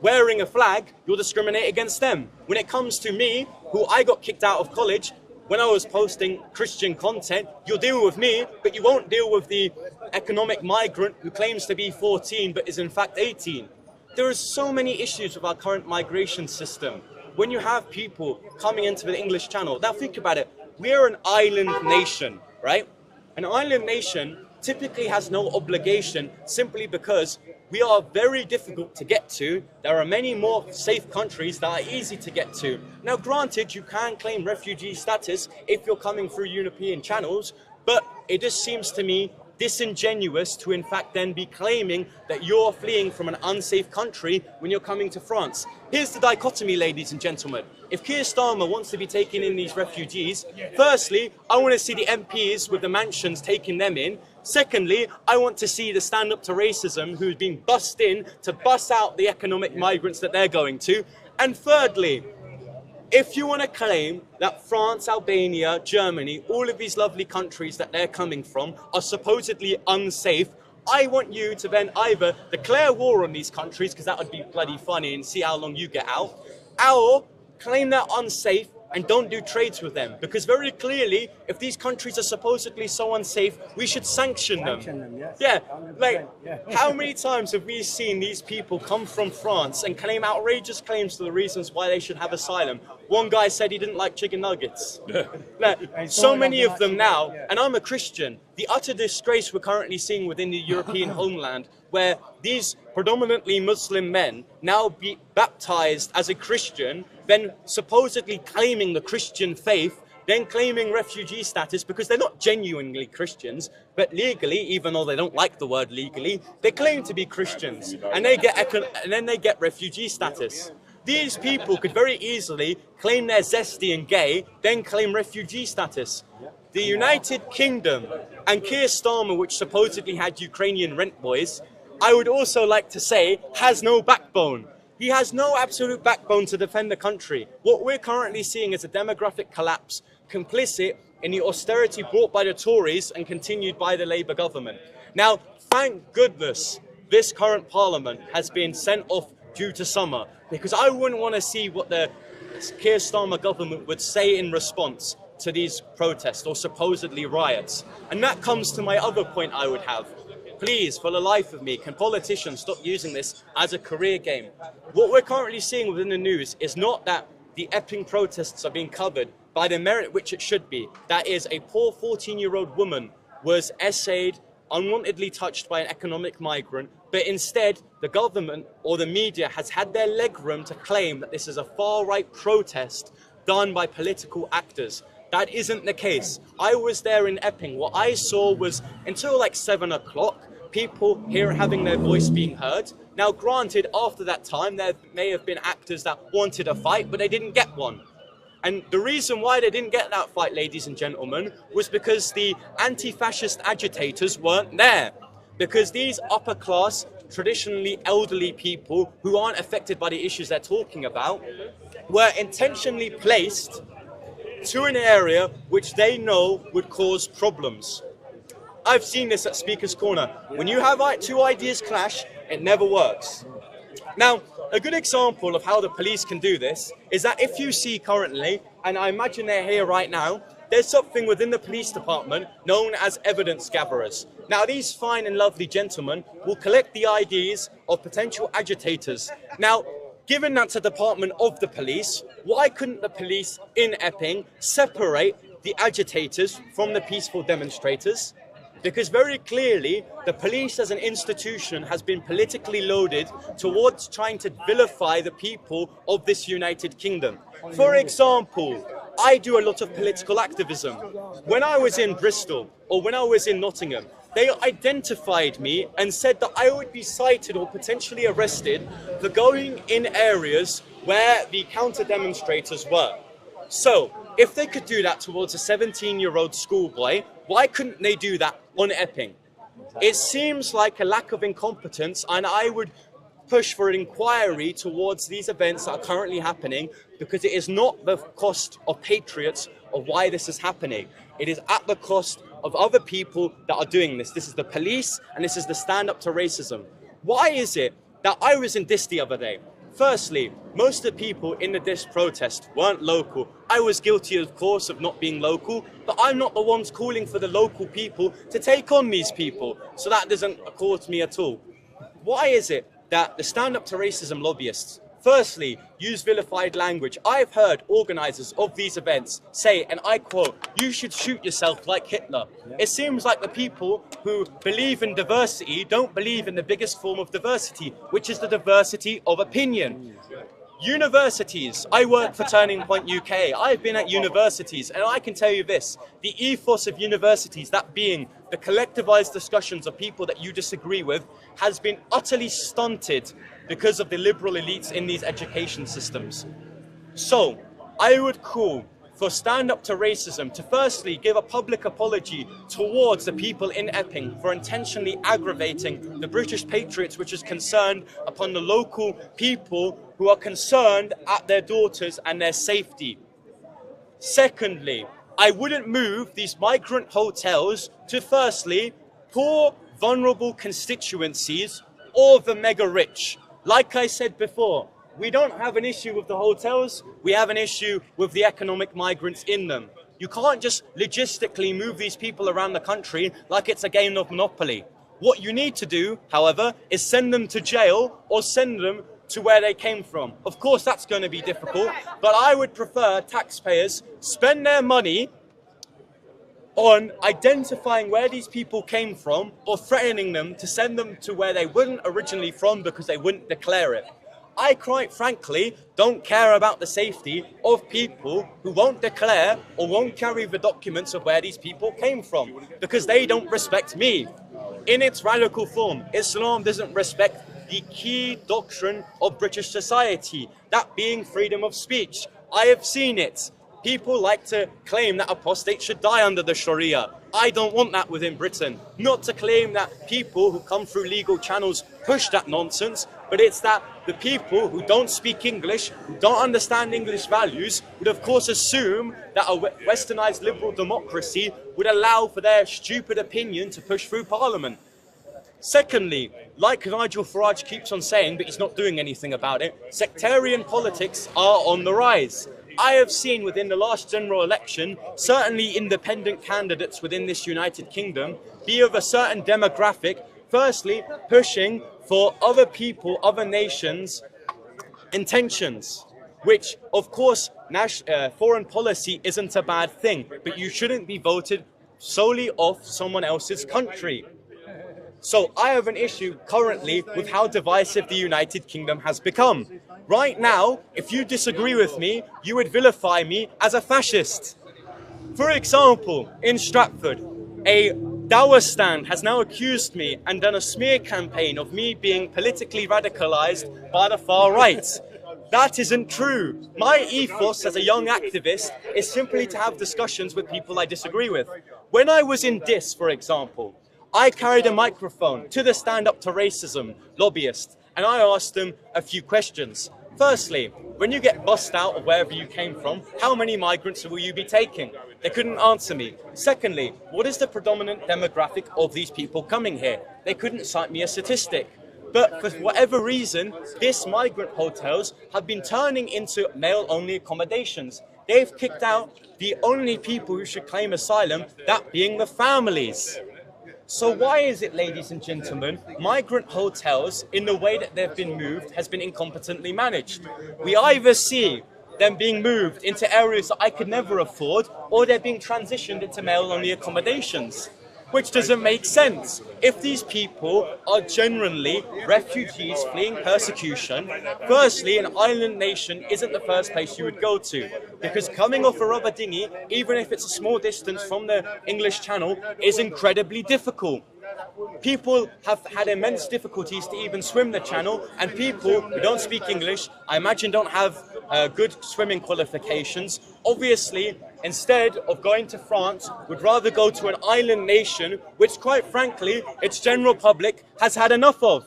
wearing a flag, you'll discriminate against them. When it comes to me, who I got kicked out of college, when I was posting Christian content, you'll deal with me, but you won't deal with the economic migrant who claims to be 14 but is in fact 18. There are so many issues with our current migration system. When you have people coming into the English Channel, now think about it, we're an island nation, right? An island nation typically has no obligation simply because we are very difficult to get to. There are many more safe countries that are easy to get to. Now, granted, you can claim refugee status if you're coming through European channels, but it just seems to me disingenuous to in fact then be claiming that you're fleeing from an unsafe country when you're coming to France. Here's the dichotomy, ladies and gentlemen. If Keir Starmer wants to be taking in these refugees, firstly, I want to see the MPs with the mansions taking them in. Secondly, I want to see the stand up to racism who's been bussed in to bus out the economic migrants that they're going to. And thirdly, if you want to claim that France, Albania, Germany, all of these lovely countries that they're coming from are supposedly unsafe, I want you to then either declare war on these countries, because that would be bloody funny, and see how long you get out, or claim they're unsafe and don't do trades with them. Because very clearly, if these countries are supposedly so unsafe, we should sanction them. Yes. Yeah, like, how many times have we seen these people come from France and claim outrageous claims to the reasons why they should have asylum? One guy said he didn't like chicken nuggets. Like, so many of them now, and I'm a Christian, the utter disgrace we're currently seeing within the European homeland, where these predominantly Muslim men now be baptized as a Christian, then supposedly claiming the Christian faith, then claiming refugee status because they're not genuinely Christians, but legally, even though they don't like the word legally, they claim to be Christians, and then they get refugee status. These people could very easily claim they're zesty and gay, then claim refugee status. The United Kingdom and Keir Starmer, which supposedly had Ukrainian rent boys, I would also like to say, has no backbone. He has no absolute backbone to defend the country. What we're currently seeing is a demographic collapse, complicit in the austerity brought by the Tories and continued by the Labour government. Now, thank goodness this current parliament has been sent off due to summer, because I wouldn't want to see what the Keir Starmer government would say in response to these protests or supposedly riots. And that comes to my other point I would have. Please, for the life of me, can politicians stop using this as a career game? What we're currently seeing within the news is not that the Epping protests are being covered by the merit which it should be. That is, a poor 14-year-old woman was essayed, unwantedly touched by an economic migrant, but instead the government or the media has had their legroom to claim that this is a far-right protest done by political actors. That isn't the case. I was there in Epping. What I saw was, until like 7 o'clock, people here having their voice being heard. Now, granted, after that time, there may have been actors that wanted a fight, but they didn't get one. And the reason why they didn't get that fight, ladies and gentlemen, was because the anti-fascist agitators weren't there. Because these upper class, traditionally elderly people who aren't affected by the issues they're talking about were intentionally placed to an area which they know would cause problems. I've seen this at Speaker's Corner. When you have two ideas clash, it never works. Now, a good example of how the police can do this is that if you see currently, and I imagine they're here right now, there's something within the police department known as evidence gatherers. Now, these fine and lovely gentlemen will collect the IDs of potential agitators. Now, given that's a department of the police, why couldn't the police in Epping separate the agitators from the peaceful demonstrators? Because very clearly, the police as an institution has been politically loaded towards trying to vilify the people of this United Kingdom. For example, I do a lot of political activism. When I was in Bristol or when I was in Nottingham, they identified me and said that I would be cited or potentially arrested for going in areas where the counter-demonstrators were. So, if they could do that towards a 17-year-old schoolboy, why couldn't they do that on Epping? It seems like a lack of incompetence, and I would push for an inquiry towards these events that are currently happening, because it is not the cost of patriots of why this is happening. It is at the cost of other people that are doing this. This is the police, and this is the stand up to racism. Why is it that I was in this the other day? Firstly, most of the people in the DIS protest weren't local. I was guilty, of course, of not being local, but I'm not the ones calling for the local people to take on these people, so that doesn't accord to me at all. Why is it that the stand-up to racism lobbyists, firstly, use vilified language? I've heard organisers of these events say, and I quote, "You should shoot yourself like Hitler." It seems like the people who believe in diversity don't believe in the biggest form of diversity, which is the diversity of opinion. Universities. I work for Turning Point UK. I've been at universities, and I can tell you this, the ethos of universities, that being the collectivized discussions of people that you disagree with, has been utterly stunted because of the liberal elites in these education systems. So, I would call for Stand Up to Racism to firstly give a public apology towards the people in Epping for intentionally aggravating the British patriots, which is concerned upon the local people who are concerned at their daughters and their safety. Secondly, I wouldn't move these migrant hotels to firstly poor, vulnerable constituencies or the mega rich. Like I said before, we don't have an issue with the hotels, we have an issue with the economic migrants in them. You can't just logistically move these people around the country like it's a game of Monopoly. What you need to do, however, is send them to jail or send them to where they came from. Of course, that's going to be difficult, but I would prefer taxpayers spend their money on identifying where these people came from or threatening them to send them to where they weren't originally from because they wouldn't declare it. I quite frankly don't care about the safety of people who won't declare or won't carry the documents of where these people came from because they don't respect me. In its radical form, Islam doesn't respect the key doctrine of British society, that being freedom of speech. I have seen it. People like to claim that apostates should die under the Sharia. I don't want that within Britain. Not to claim that people who come through legal channels push that nonsense, but it's that the people who don't speak English, who don't understand English values, would of course assume that a westernized liberal democracy would allow for their stupid opinion to push through Parliament. Secondly, like Nigel Farage keeps on saying, but he's not doing anything about it, sectarian politics are on the rise. I have seen within the last general election, certainly independent candidates within this United Kingdom be of a certain demographic, firstly pushing for other people, other nations' intentions, which of course foreign policy isn't a bad thing, but you shouldn't be voted solely off someone else's country. So I have an issue currently with how divisive the United Kingdom has become. Right now, if you disagree with me, you would vilify me as a fascist. For example, in Stratford, a Dagestan has now accused me and done a smear campaign of me being politically radicalized by the far right. That isn't true. My ethos as a young activist is simply to have discussions with people I disagree with. When I was in DIS, for example, I carried a microphone to the Stand Up to Racism lobbyists, and I asked them a few questions. Firstly, when you get bussed out of wherever you came from, how many migrants will you be taking? They couldn't answer me. Secondly, what is the predominant demographic of these people coming here? They couldn't cite me a statistic. But for whatever reason, these migrant hotels have been turning into male-only accommodations. They've kicked out the only people who should claim asylum, that being the families. So why is it, ladies and gentlemen, migrant hotels, in the way that they've been moved, has been incompetently managed? We either see them being moved into areas that I could never afford, or they're being transitioned into male-only accommodations, which doesn't make sense. If these people are genuinely refugees fleeing persecution, firstly, an island nation isn't the first place you would go to, because coming off a rubber dinghy, even if it's a small distance from the English Channel, is incredibly difficult. People have had immense difficulties to even swim the channel, and people who don't speak English, I imagine, don't have good swimming qualifications. Obviously, instead of going to France, would rather go to an island nation, which quite frankly, its general public has had enough of.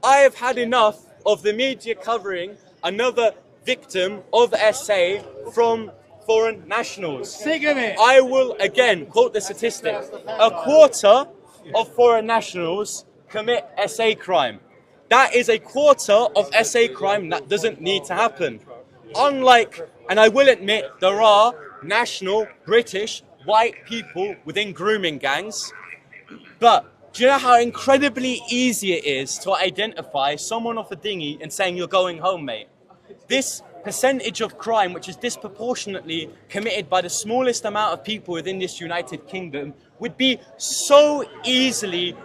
I have had enough of the media covering another victim of SA from foreign nationals. Sick of it. I will again quote the statistics. A quarter of foreign nationals commit SA crime. That is a quarter of SA crime that doesn't need to happen. Unlike, and I will admit, there are national British white people within grooming gangs, but do you know how incredibly easy it is to identify someone off a dinghy and saying you're going home, mate? This percentage of crime, which is disproportionately committed by the smallest amount of people within this United Kingdom, would be so easily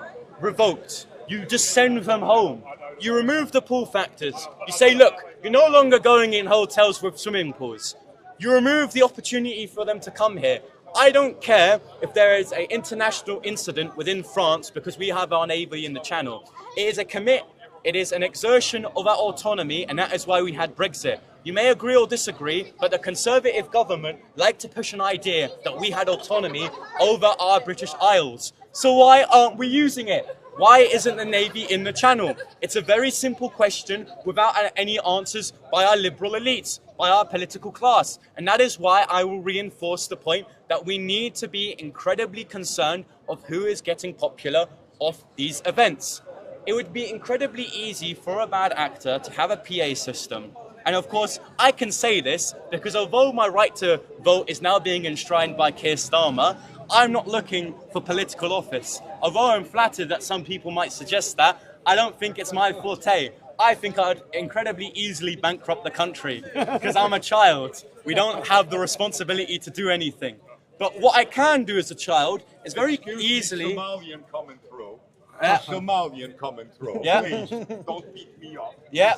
revoked. You just send them home. You remove the pull factors. You say, look, you're no longer going in hotels with swimming pools. You remove the opportunity for them to come here. I don't care if there is an international incident within France because we have our navy in the channel. It is a commit. It is an exertion of our autonomy, and that is why we had Brexit. You may agree or disagree, but the Conservative government liked to push an idea that we had autonomy over our British Isles. So why aren't we using it? Why isn't the Navy in the Channel? It's a very simple question without any answers by our liberal elites, by our political class. And that is why I will reinforce the point that we need to be incredibly concerned of who is getting popular off these events. It would be incredibly easy for a bad actor to have a PA system. And of course, I can say this because although my right to vote is now being enshrined by Keir Starmer, I'm not looking for political office. Although I'm flattered that some people might suggest that, I don't think it's my forte. I think I'd incredibly easily bankrupt the country because I'm a child. We don't have the responsibility to do anything. But what I can do as a child is very easily... Somalian coming through. Somalian coming through. Yeah. Please, don't beat me up. Yeah,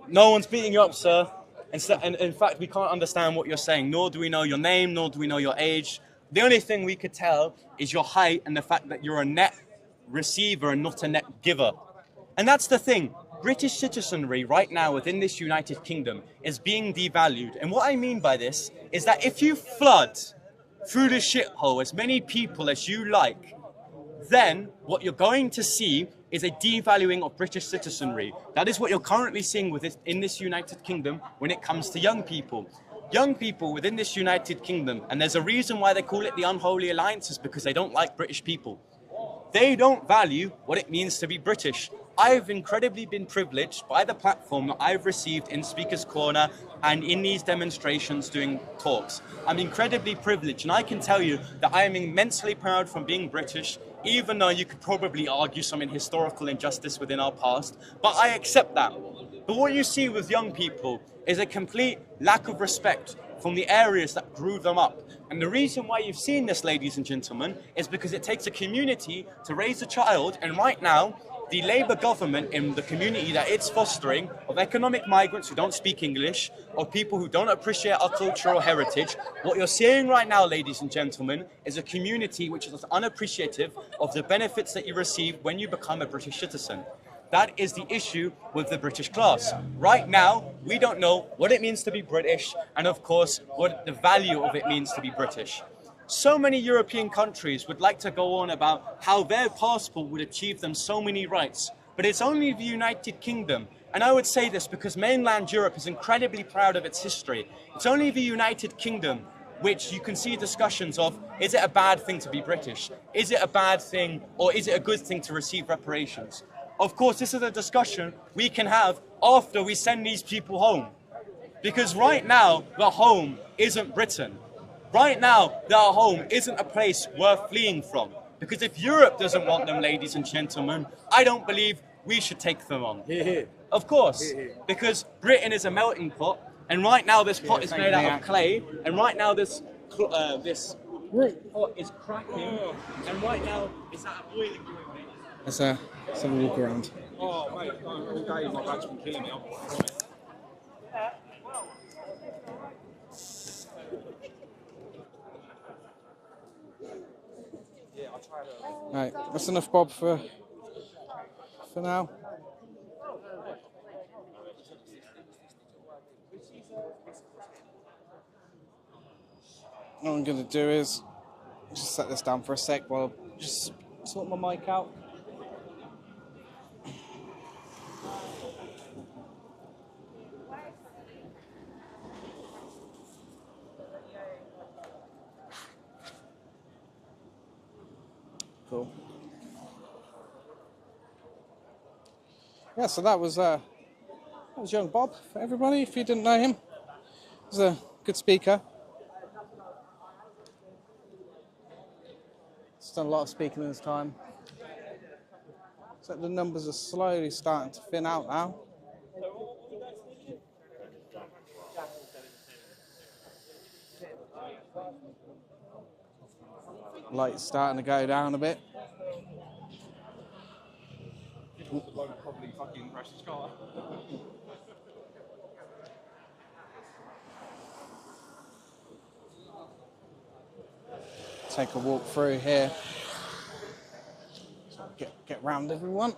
no one's beating you up, sir. And in fact, we can't understand what you're saying, nor do we know your name, nor do we know your age. The only thing we could tell is your height and the fact that you're a net receiver and not a net giver. And that's the thing. British citizenry right now within this United Kingdom is being devalued. And what I mean by this is that if you flood through the shithole as many people as you like, then what you're going to see is a devaluing of British citizenry. That is what you're currently seeing in this United Kingdom when it comes to young people. Young people within this United Kingdom, and there's a reason why they call it the Unholy Alliance, is because they don't like British people. They don't value what it means to be British. I've incredibly been privileged by the platform that I've received in Speaker's Corner and in these demonstrations doing talks. I'm incredibly privileged, and I can tell you that I am immensely proud from being British, even though you could probably argue some historical injustice within our past, but I accept that. But what you see with young people is a complete lack of respect from the areas that grew them up. And the reason why you've seen this, ladies and gentlemen, is because it takes a community to raise a child, and right now, the Labour government in the community that it's fostering of economic migrants who don't speak English, of people who don't appreciate our cultural heritage, what you're seeing right now, ladies and gentlemen, is a community which is unappreciative of the benefits that you receive when you become a British citizen. That is the issue with the British class. Right now, we don't know what it means to be British and, of course, what the value of it means to be British. So many European countries would like to go on about how their passport would achieve them so many rights, but it's only the United Kingdom. And I would say this because mainland Europe is incredibly proud of its history. It's only the United Kingdom which you can see discussions of, is it a bad thing to be British? Is it a bad thing, or is it a good thing to receive reparations? Of course, this is a discussion we can have after we send these people home. Because right now, the home isn't Britain. Right now, their home isn't a place worth fleeing from. Because if Europe doesn't want them, ladies and gentlemen, I don't believe we should take them on. Of course, because Britain is a melting pot, and right now this pot is made out of clay, and right now this pot is cracking, and right now it's at a boiling point. Let's have a walk around. Oh, mate, all day my bag's been killing me. Right, that's enough, Bob, for now. What I'm going to do is just set this down for a sec while I just sort my mic out. Cool. Yeah, so that was young Bob for everybody. If you didn't know him, he was a good speaker. He's done a lot of speaking in his time. So the numbers are slowly starting to thin out now. Light's starting to go down a bit. Probably fucking crashed his car. Take a walk through here. So get round everyone.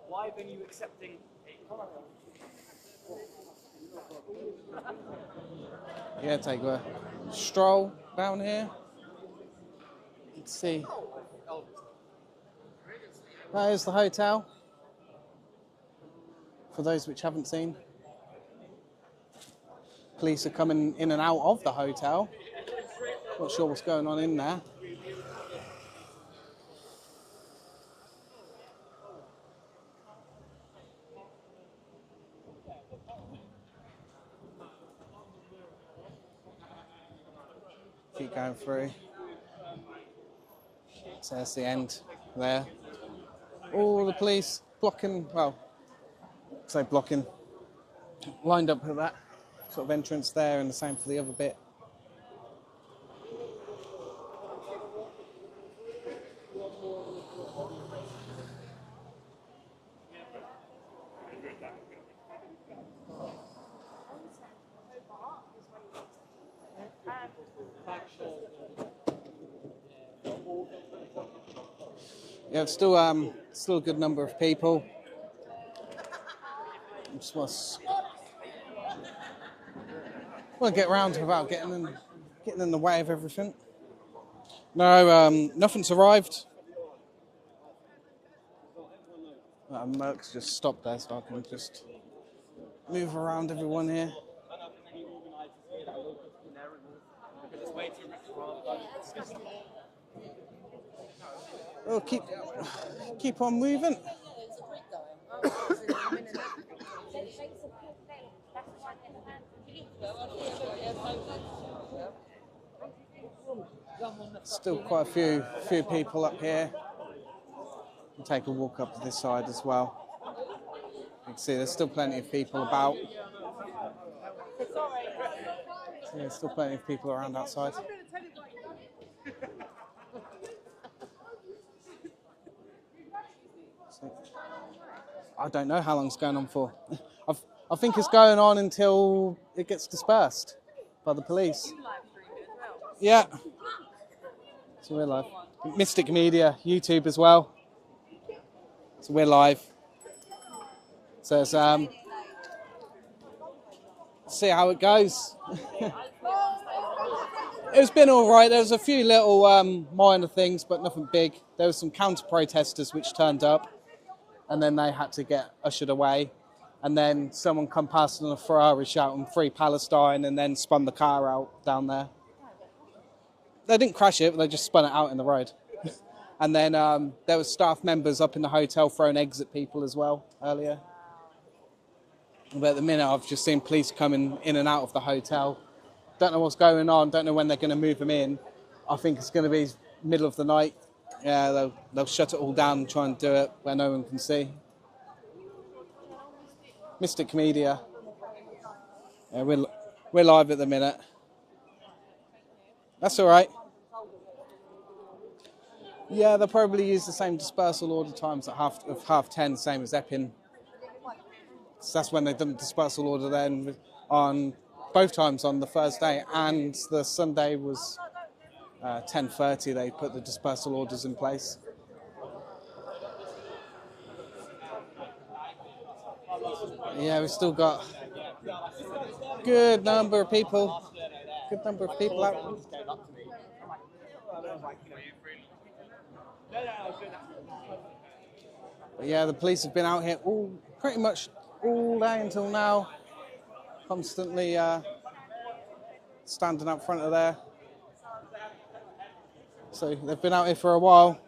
Why then you accepting Yeah, take a stroll down here. Let's see. That is the hotel. For those which haven't seen. Police are coming in and out of the hotel. Not sure what's going on in there. Keep going through. So that's the end there. All the police blocking, well, say blocking, lined up at that sort of entrance there, and the same for the other bit. Yeah, still a good number of people. Just want to get round without getting in the way of everything. No, nothing's arrived. Merck's just stopped there, so I can just move around everyone here. Oh, keep on moving. Still quite a few people up here. We'll take a walk up to this side as well. You can see there's still plenty of people about. So there's still plenty of people around outside. So, I don't know how long it's going on for. I think it's going on until it gets dispersed by the police. Yeah. So we're live. Mystic Media, YouTube as well. So we're live. So it's, see how it goes. It's been all right. There was a few little minor things, but nothing big. There was some counter-protesters which turned up, and then they had to get ushered away. And then someone come past on a Ferrari shouting "Free Palestine," and then spun the car out down there. They didn't crash it, but they just spun it out in the road. And then there was staff members up in the hotel throwing eggs at people as well earlier. But at the minute, I've just seen police coming in and out of the hotel. Don't know what's going on. Don't know when they're going to move them in. I think it's going to be middle of the night. Yeah, they'll shut it all down and try and do it where no one can see. Mystic Media. Yeah, we're live at the minute. That's all right. Yeah, they'll probably use the same dispersal order times at half 10, same as Epping. So that's when they've done the dispersal order then on both times on the Thursday, and the Sunday was 10:30. They put the dispersal orders in place. Yeah, we've still got good number of people. Good number of people out. But yeah, the police have been out here pretty much all day until now, constantly standing up front of there. So they've been out here for a while.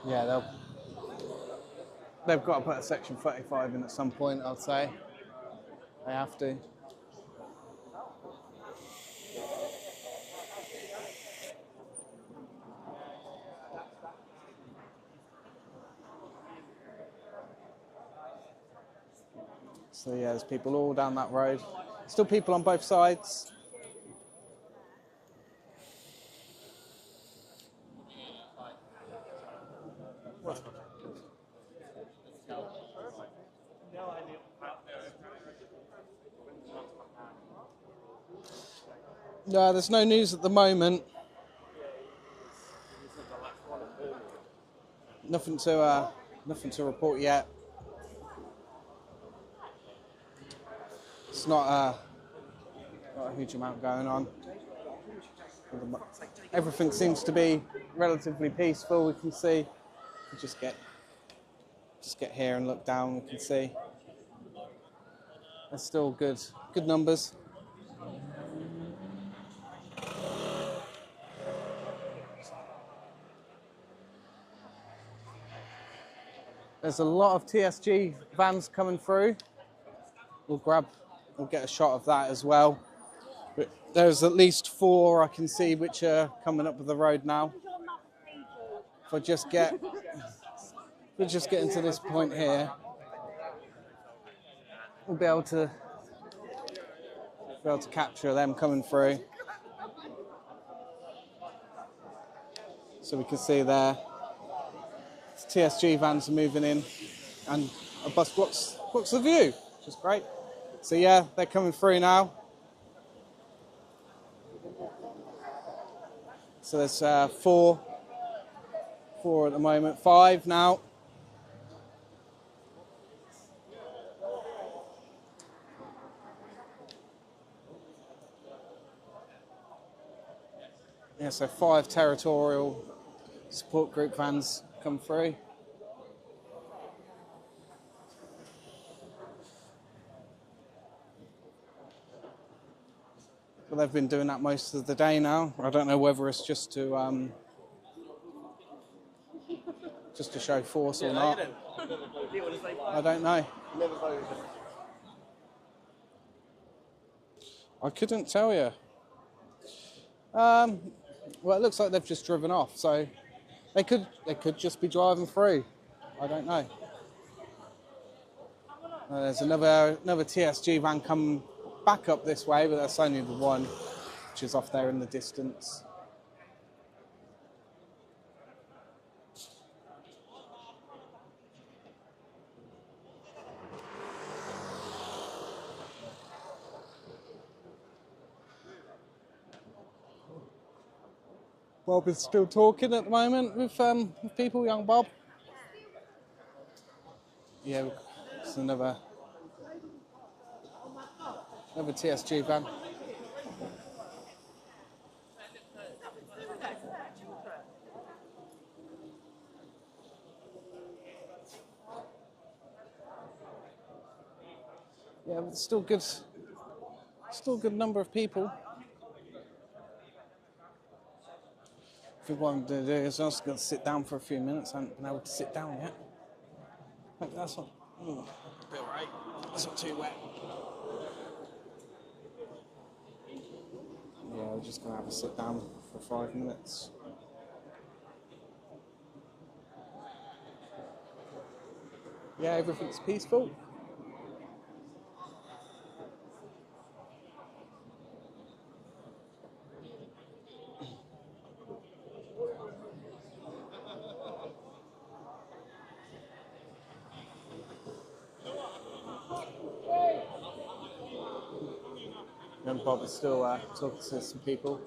Yeah, they've got to put a section 35 in at some point, I'd say. They have to. So yeah, there's people all down that road. Still people on both sides. No, there's no news at the moment. Nothing to report yet. It's not a huge amount going on. Everything seems to be relatively peaceful. We can see. Just get here and look down. We can see. There's still good numbers. There's a lot of TSG vans coming through. We'll get a shot of that as well. But there's at least 4 I can see which are coming up the road now. If I just get into this point here, we'll be able to capture them coming through. So we can see there, TSG vans are moving in, and a bus blocks the view, which is great. So yeah, they're coming through now. So there's 4 at the moment, 5 now. Yeah, so 5 territorial support group vans come through. But they've been doing that most of the day now. I don't know whether it's just to just to show force or not. I don't know. Never voted. I couldn't tell you. Well, it looks like they've just driven off, so they could just be driving through. I don't know. There's another TSG van coming back up this way, but that's only the one, which is off there in the distance. Bob is still talking at the moment with people, young Bob. Yeah, it's another TSG van. Yeah, but still good number of people. I think what I'm going to do is I'm just going to sit down for a few minutes. I haven't been able to sit down yet. Hope that's not, a bit alright. That's not too wet. Yeah, we're just going to have a sit down for 5 minutes. Yeah, everything's peaceful. Young Bob is still talking to some people.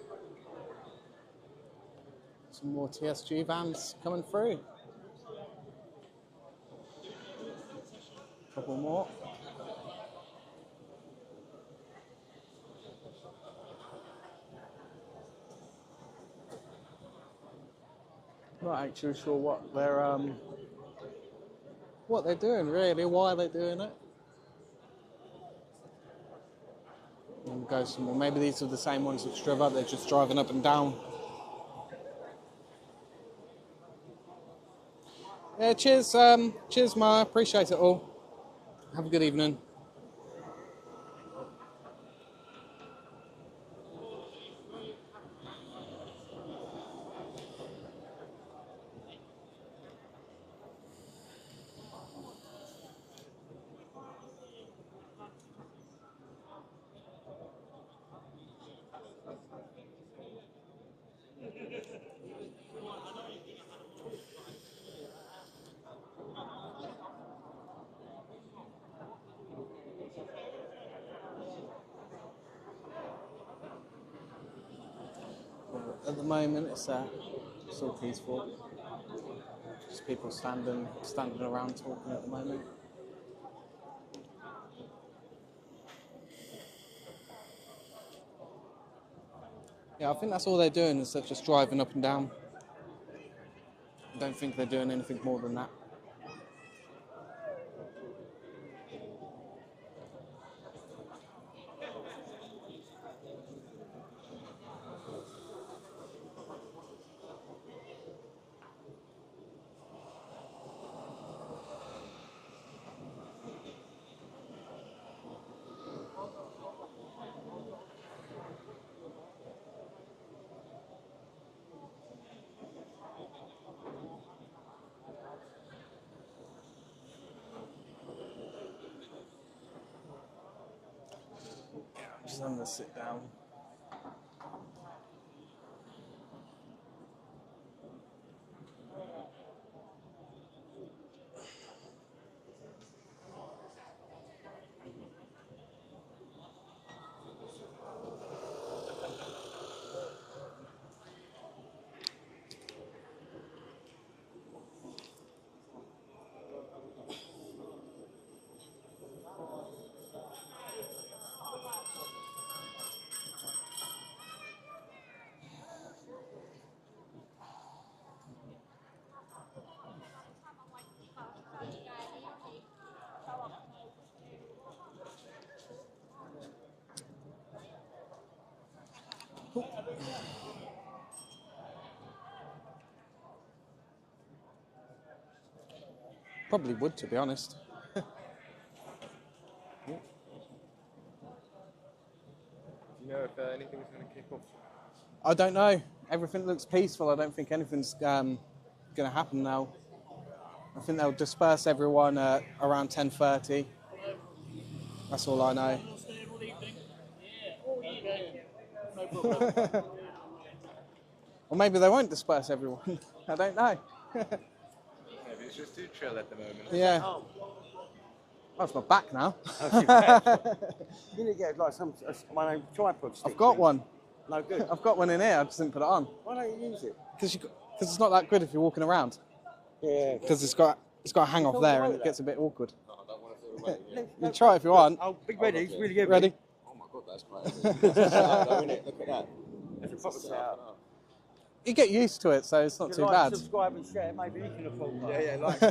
Some more TSG vans coming through. Couple more. Not actually sure what they're doing really, why they're doing it. And go some more. Maybe these are the same ones which drove up, they're just driving up and down. Yeah, cheers, Ma, appreciate it all. Have a good evening. At the moment, it's all peaceful. Just people standing around talking at the moment. Yeah, I think that's all they're doing is they're just driving up and down. I don't think they're doing anything more than that. Just having to sit down. Probably would, to be honest. Do you know if anything's going to kick off? I don't know. Everything looks peaceful. I don't think anything's going to happen now. I think they'll disperse everyone around 10:30. That's all I know. Or maybe they won't disperse everyone. I don't know. Maybe it's just too chill at the moment. Yeah. Oh, it's my back now. You need to get like one of them tripod sticks. I've got one. No good. I've got one in here. I just didn't put it on. Why don't you use it? Because it's not that good if you're walking around. Yeah. Because it's got to hang off there and it gets a bit awkward. You can try it if you want. Oh, big ready. It's really good. Ready? Oh my god, that's great. Look at that. It's a proper setup. You get used to it, so it's not too bad. Subscribe and share. Maybe you can afford that. Yeah, like.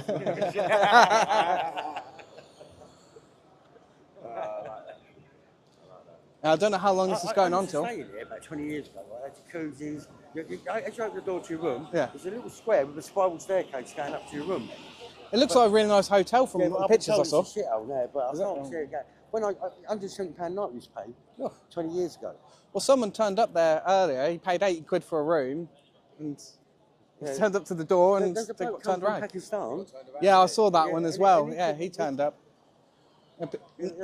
I don't know how long this is going on till. I used to stay in here about 20 years ago. Right? Jacuzzis. As you open the door to your room, Yeah. there's a little square with a spiral staircase going up to your room. It looks like a really nice hotel from the pictures I saw. It's a shithole now, but I can't see it go. When £170 a night used to pay 20 years ago. Well, someone turned up there earlier. He paid 80 quid for a room, and he turned up to the door and There's a they bloke got turned come from around. Pakistan. Yeah, I saw that one as well. Yeah, he turned up.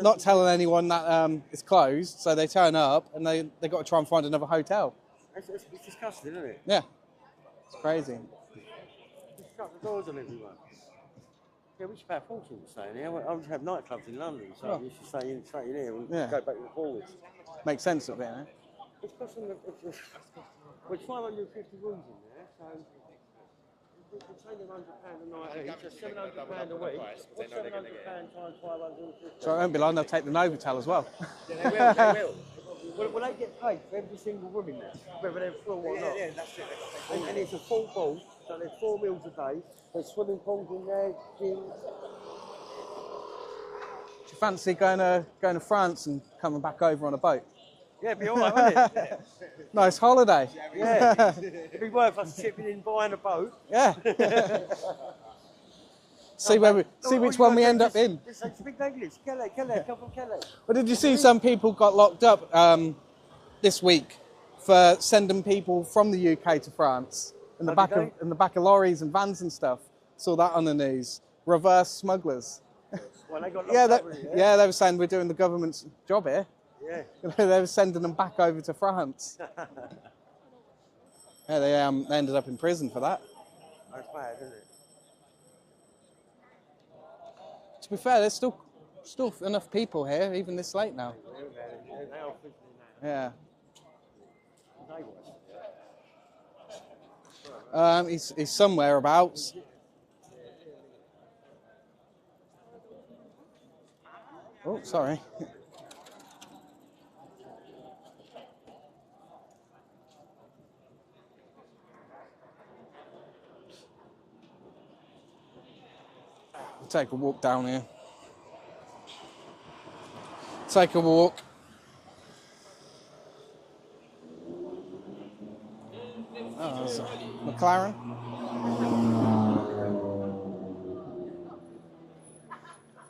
Not telling anyone that it's closed, so they turn up and they got to try and find another hotel. It's disgusting, isn't it? Yeah, it's crazy. Just shut the doors on everyone. Yeah, we should pay a fortune to stay in here. I used to have nightclubs in London, so we used to stay in here and go back and forwards. Makes sense of it, eh? It's costing we're 550 rooms in there, so we're paying £100 a night each, that's £700 a week. What's £700 times 550? So it won't be long, they'll take the Novotel as well. Yeah, they will. Will they get paid for every single room in there, whether they're full or not? Yeah, that's it. And it's a full pool, so there's 4 meals a day. There's swimming pools in there, gyms. Do you fancy going to France and coming back over on a boat? Yeah, it'd be all right, wouldn't it? Nice holiday. Yeah, it'd be worth us chipping in buying a boat. Yeah. See which one we end up in. Speak English. Kelly, come from Kelly. Well, did you see some people got locked up this week for sending people from the UK to France in the back of lorries and vans and stuff? Saw that on the news. Reverse smugglers. Well, they got locked up, yeah, they were saying we're doing the government's job here. Yeah. They were sending them back over to France. Yeah, they ended up in prison for that. That's bad, isn't it? To be fair, there's still enough people here, even this late now. Yeah. He's somewhere abouts. Oh, sorry. We'll take a walk down here. Take a walk. Oh, that's a McLaren.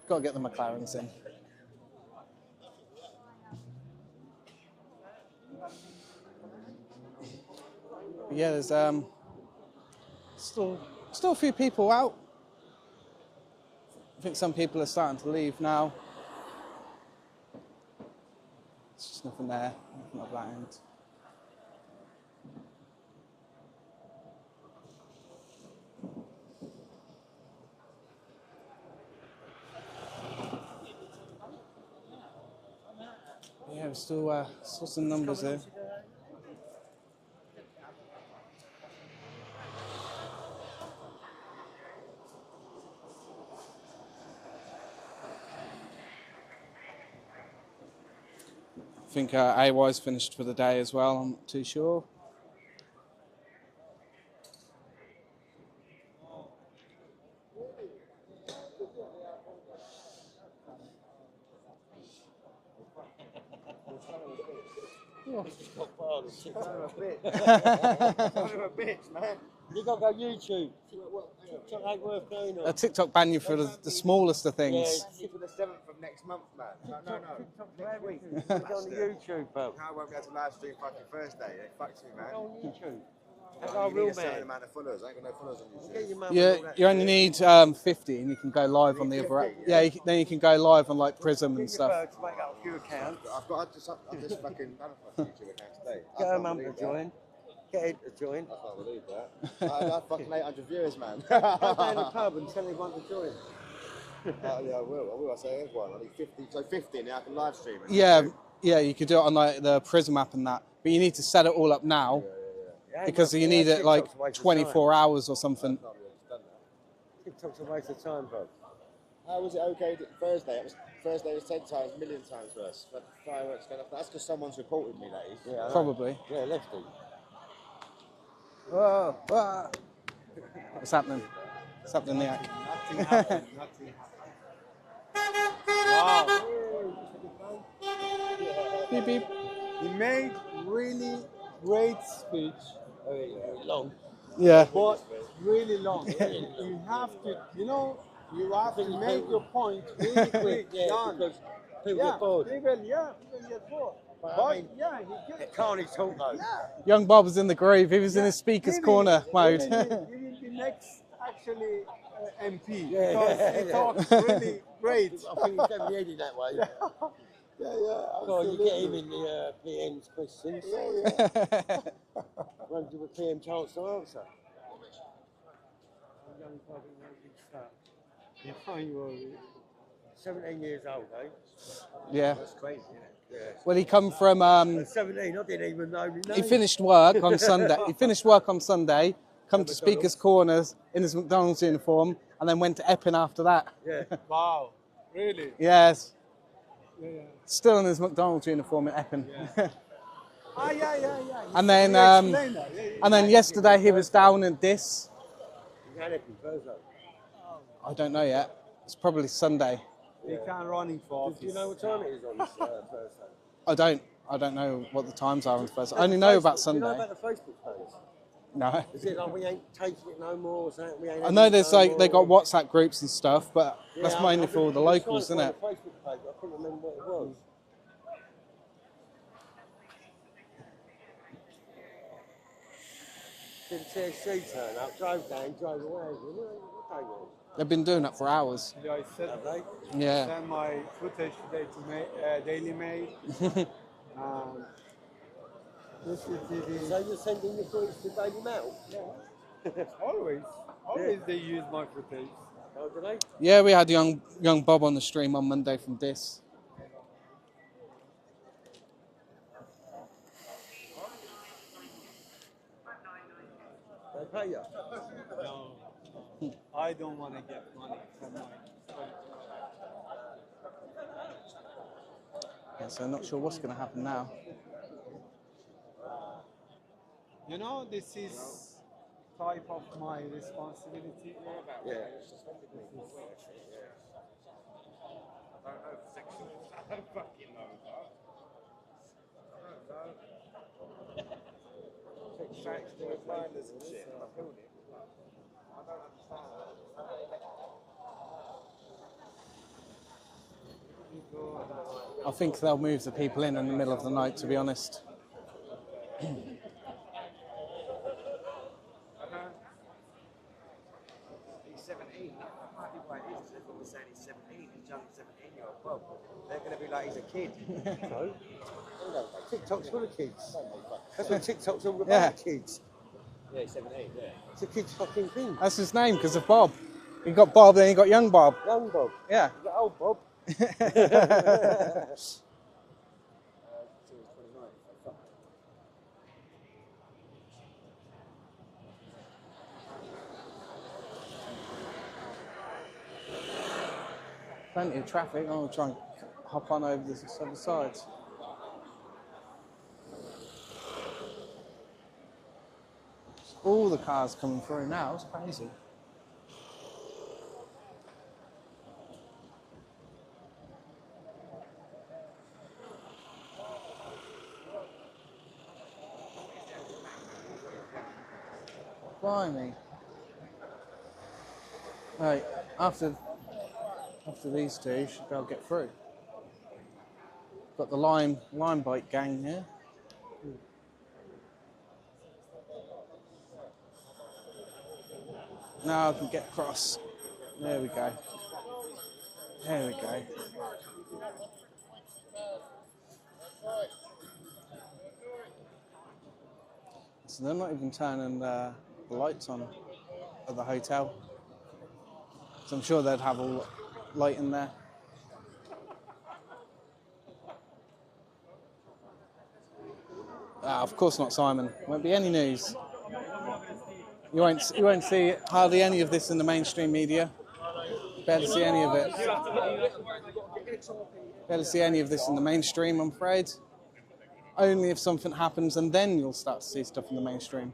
Got to get the McLarens in. But yeah, there's still a few people out. I think some people are starting to leave now. There's just nothing there, nothing at that end. Yeah, there's still some numbers there. I think AY's finished for the day as well, I'm not too sure. Son of a bitch, man. You got to go YouTube. TikTok ain't worth going on. A TikTok ban you for the smallest of things. Yeah, for the 7th of next month, man. No. Next week. Go on YouTube, pal. I won't be able to live stream fucking Thursday. It fucks me, man. Go on YouTube. You need a certain amount of followers. I ain't got no followers on YouTube. Get your mum Yeah, and all that you only shit. need 50, and you can go live on the other. 50, Yeah, then you can go live on like Prism and Get your stuff. bird to make up a few accounts. I've just fucking done a YouTube account today. Get her mum to join. Get Ed to join. I can't believe that. I got fucking 800 viewers, man. Go down the pub and tell everyone to join. Yeah, I will. I say everyone. I need 50. So 50, and then I can live stream it. Yeah, you could do it on like the Prism app and that, but you need to set it all up now because you need it like 24 hours or something. TikTok's a waste of time, bro. How was it okay Thursday? Thursday was 10 times, a million times worse. But fireworks going off. That's because someone's reported me, that is. Yeah, Probably. Yeah, lefty. Whoa. What's happening? What's happening, Nick? Nothing happened. Wow. Beep, beep. He made really great speech. Long. Yeah. But really long. You have to, you have to make your point really quick. Done. Because people get bored. People get bored. But he gets Can't he talk though? Young Bob was in the groove. He was in his speaker's corner mode. He will be next, actually, MP. Because he talks really great. I think he's definitely heading that way. Well, you get him in the PM's questions. Won't give a PM chance to answer. You were 17 years old, eh? Yeah. That's crazy, isn't it? Yeah. Well, he come from. 17, I didn't even know me name. He finished work on Sunday. Come to Speaker's Corners in his McDonald's uniform, and then went to Epping after that. Yeah. Wow. Really? Yes. Yeah. Still in his McDonald's uniform in Epping. Yeah. Yeah. And then yesterday he was down in Dis. I don't know yet. It's probably Sunday. He can't running for office. Do you know what time it is on Thursday? I don't know what the times are on Thursday. I only know about Sunday. Do you know about the Facebook page? No. Is it like we ain't taking it no more or something? We ain't I know there's having it no they got more? WhatsApp groups and stuff, but that's mainly for all the locals, isn't it? Facebook page, I couldn't remember what it was. Did the TSC turn up, drove down, drove away. What day was it? They've been doing that for hours. Yeah, I said, Yeah. send my footage today to Daily Mail. So you're sending your footage to Daily Mail? Yeah. Always they use my footage. Oh, do they? Yeah, we had young Bob on the stream on Monday from Dis. They pay you? No. I don't want to get money from my. Yeah, so I'm not sure what's going to happen now. This is type of my responsibility. Yeah. I don't fucking know. Take tracks to reminders and shit. I feel it. I don't understand. I think they'll move the people in the middle of the night, to be honest. He's 17. That might be why it is. Everyone's saying he's 17. He's young 17-year-old. Well, they're going to be like he's a kid. No. TikTok's full of kids. That's what TikTok's all about, Yeah. kids. Yeah, he's 17, yeah. It's a kid's fucking thing. That's his name because of Bob. You got Bob, then you got young Bob. Young Bob. Yeah. You got old Bob. Plenty of traffic. I'll try and hop on over this other side. All the cars coming through now. It's crazy. Blimey. Right, after these two, should be able to get through. Got the lime bike gang here. Now I can get across. There we go. There we go. So they're not even turning the lights on at the hotel. So I'm sure they'd have a light in there. Ah, of course not, Simon. Won't be any news. You won't see hardly any of this in the mainstream media. Barely see any of it. Barely see any of this in the mainstream, I'm afraid. Only if something happens, and then you'll start to see stuff in the mainstream.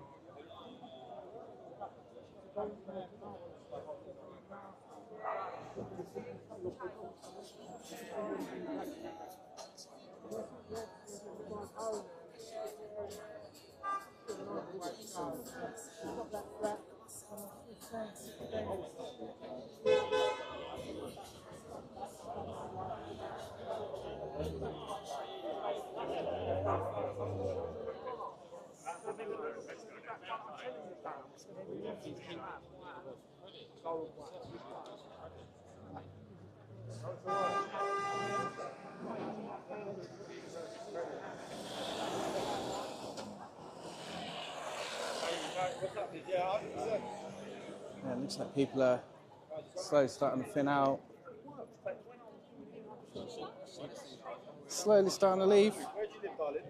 Yeah, it looks like people are slowly starting to thin out. Slowly starting to leave. Where do you live, darling?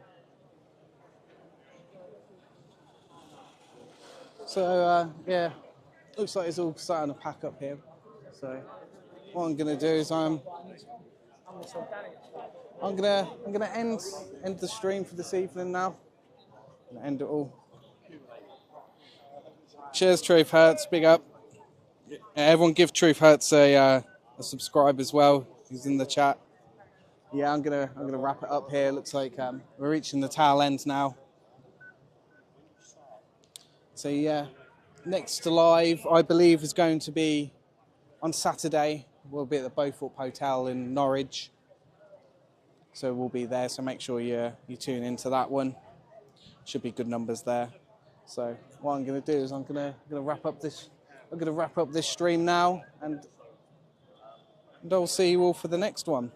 So yeah, looks like it's all starting to pack up here. So what I'm gonna do is I'm gonna end the stream for this evening now. I'm gonna end it all. Cheers, Truth Hurts. Big up. Yeah, everyone, give Truth Hurts a subscribe as well. He's in the chat. Yeah, I'm gonna wrap it up here. Looks like we're reaching the tail end now. So yeah, next live I believe is going to be on Saturday. We'll be at the Beaufort Hotel in Norwich. So we'll be there. So make sure you tune into that one. Should be good numbers there. So what I'm going to do is I'm going to wrap up this. I'm going to wrap up this stream now, and I'll see you all for the next one.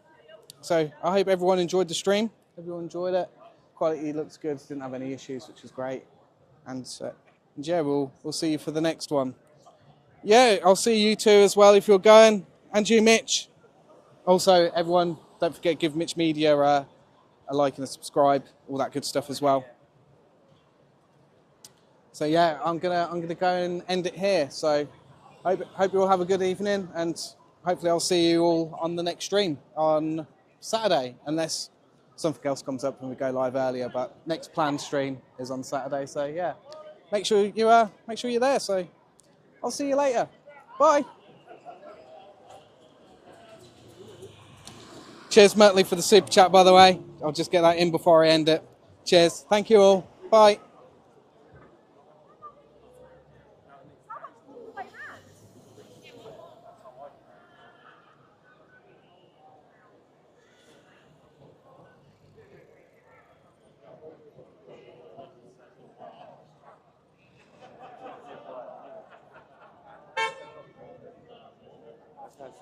So I hope everyone enjoyed the stream. Everyone enjoyed it. Quality looks good. Didn't have any issues, which is great. And yeah, we'll see you for the next one. Yeah, I'll see you too as well if you're going, and you, Mitch. Also, everyone, don't forget to give Mitch Media a like and a subscribe, all that good stuff as well. So yeah, I'm gonna go and end it here. So hope you all have a good evening, and hopefully I'll see you all on the next stream on Saturday, unless something else comes up and we go live earlier. But next planned stream is on Saturday. So yeah, make sure you're there. So I'll see you later. Bye. Cheers, Murtley, for the super chat, by the way. I'll just get that in before I end it. Cheers. Thank you all. Bye. That's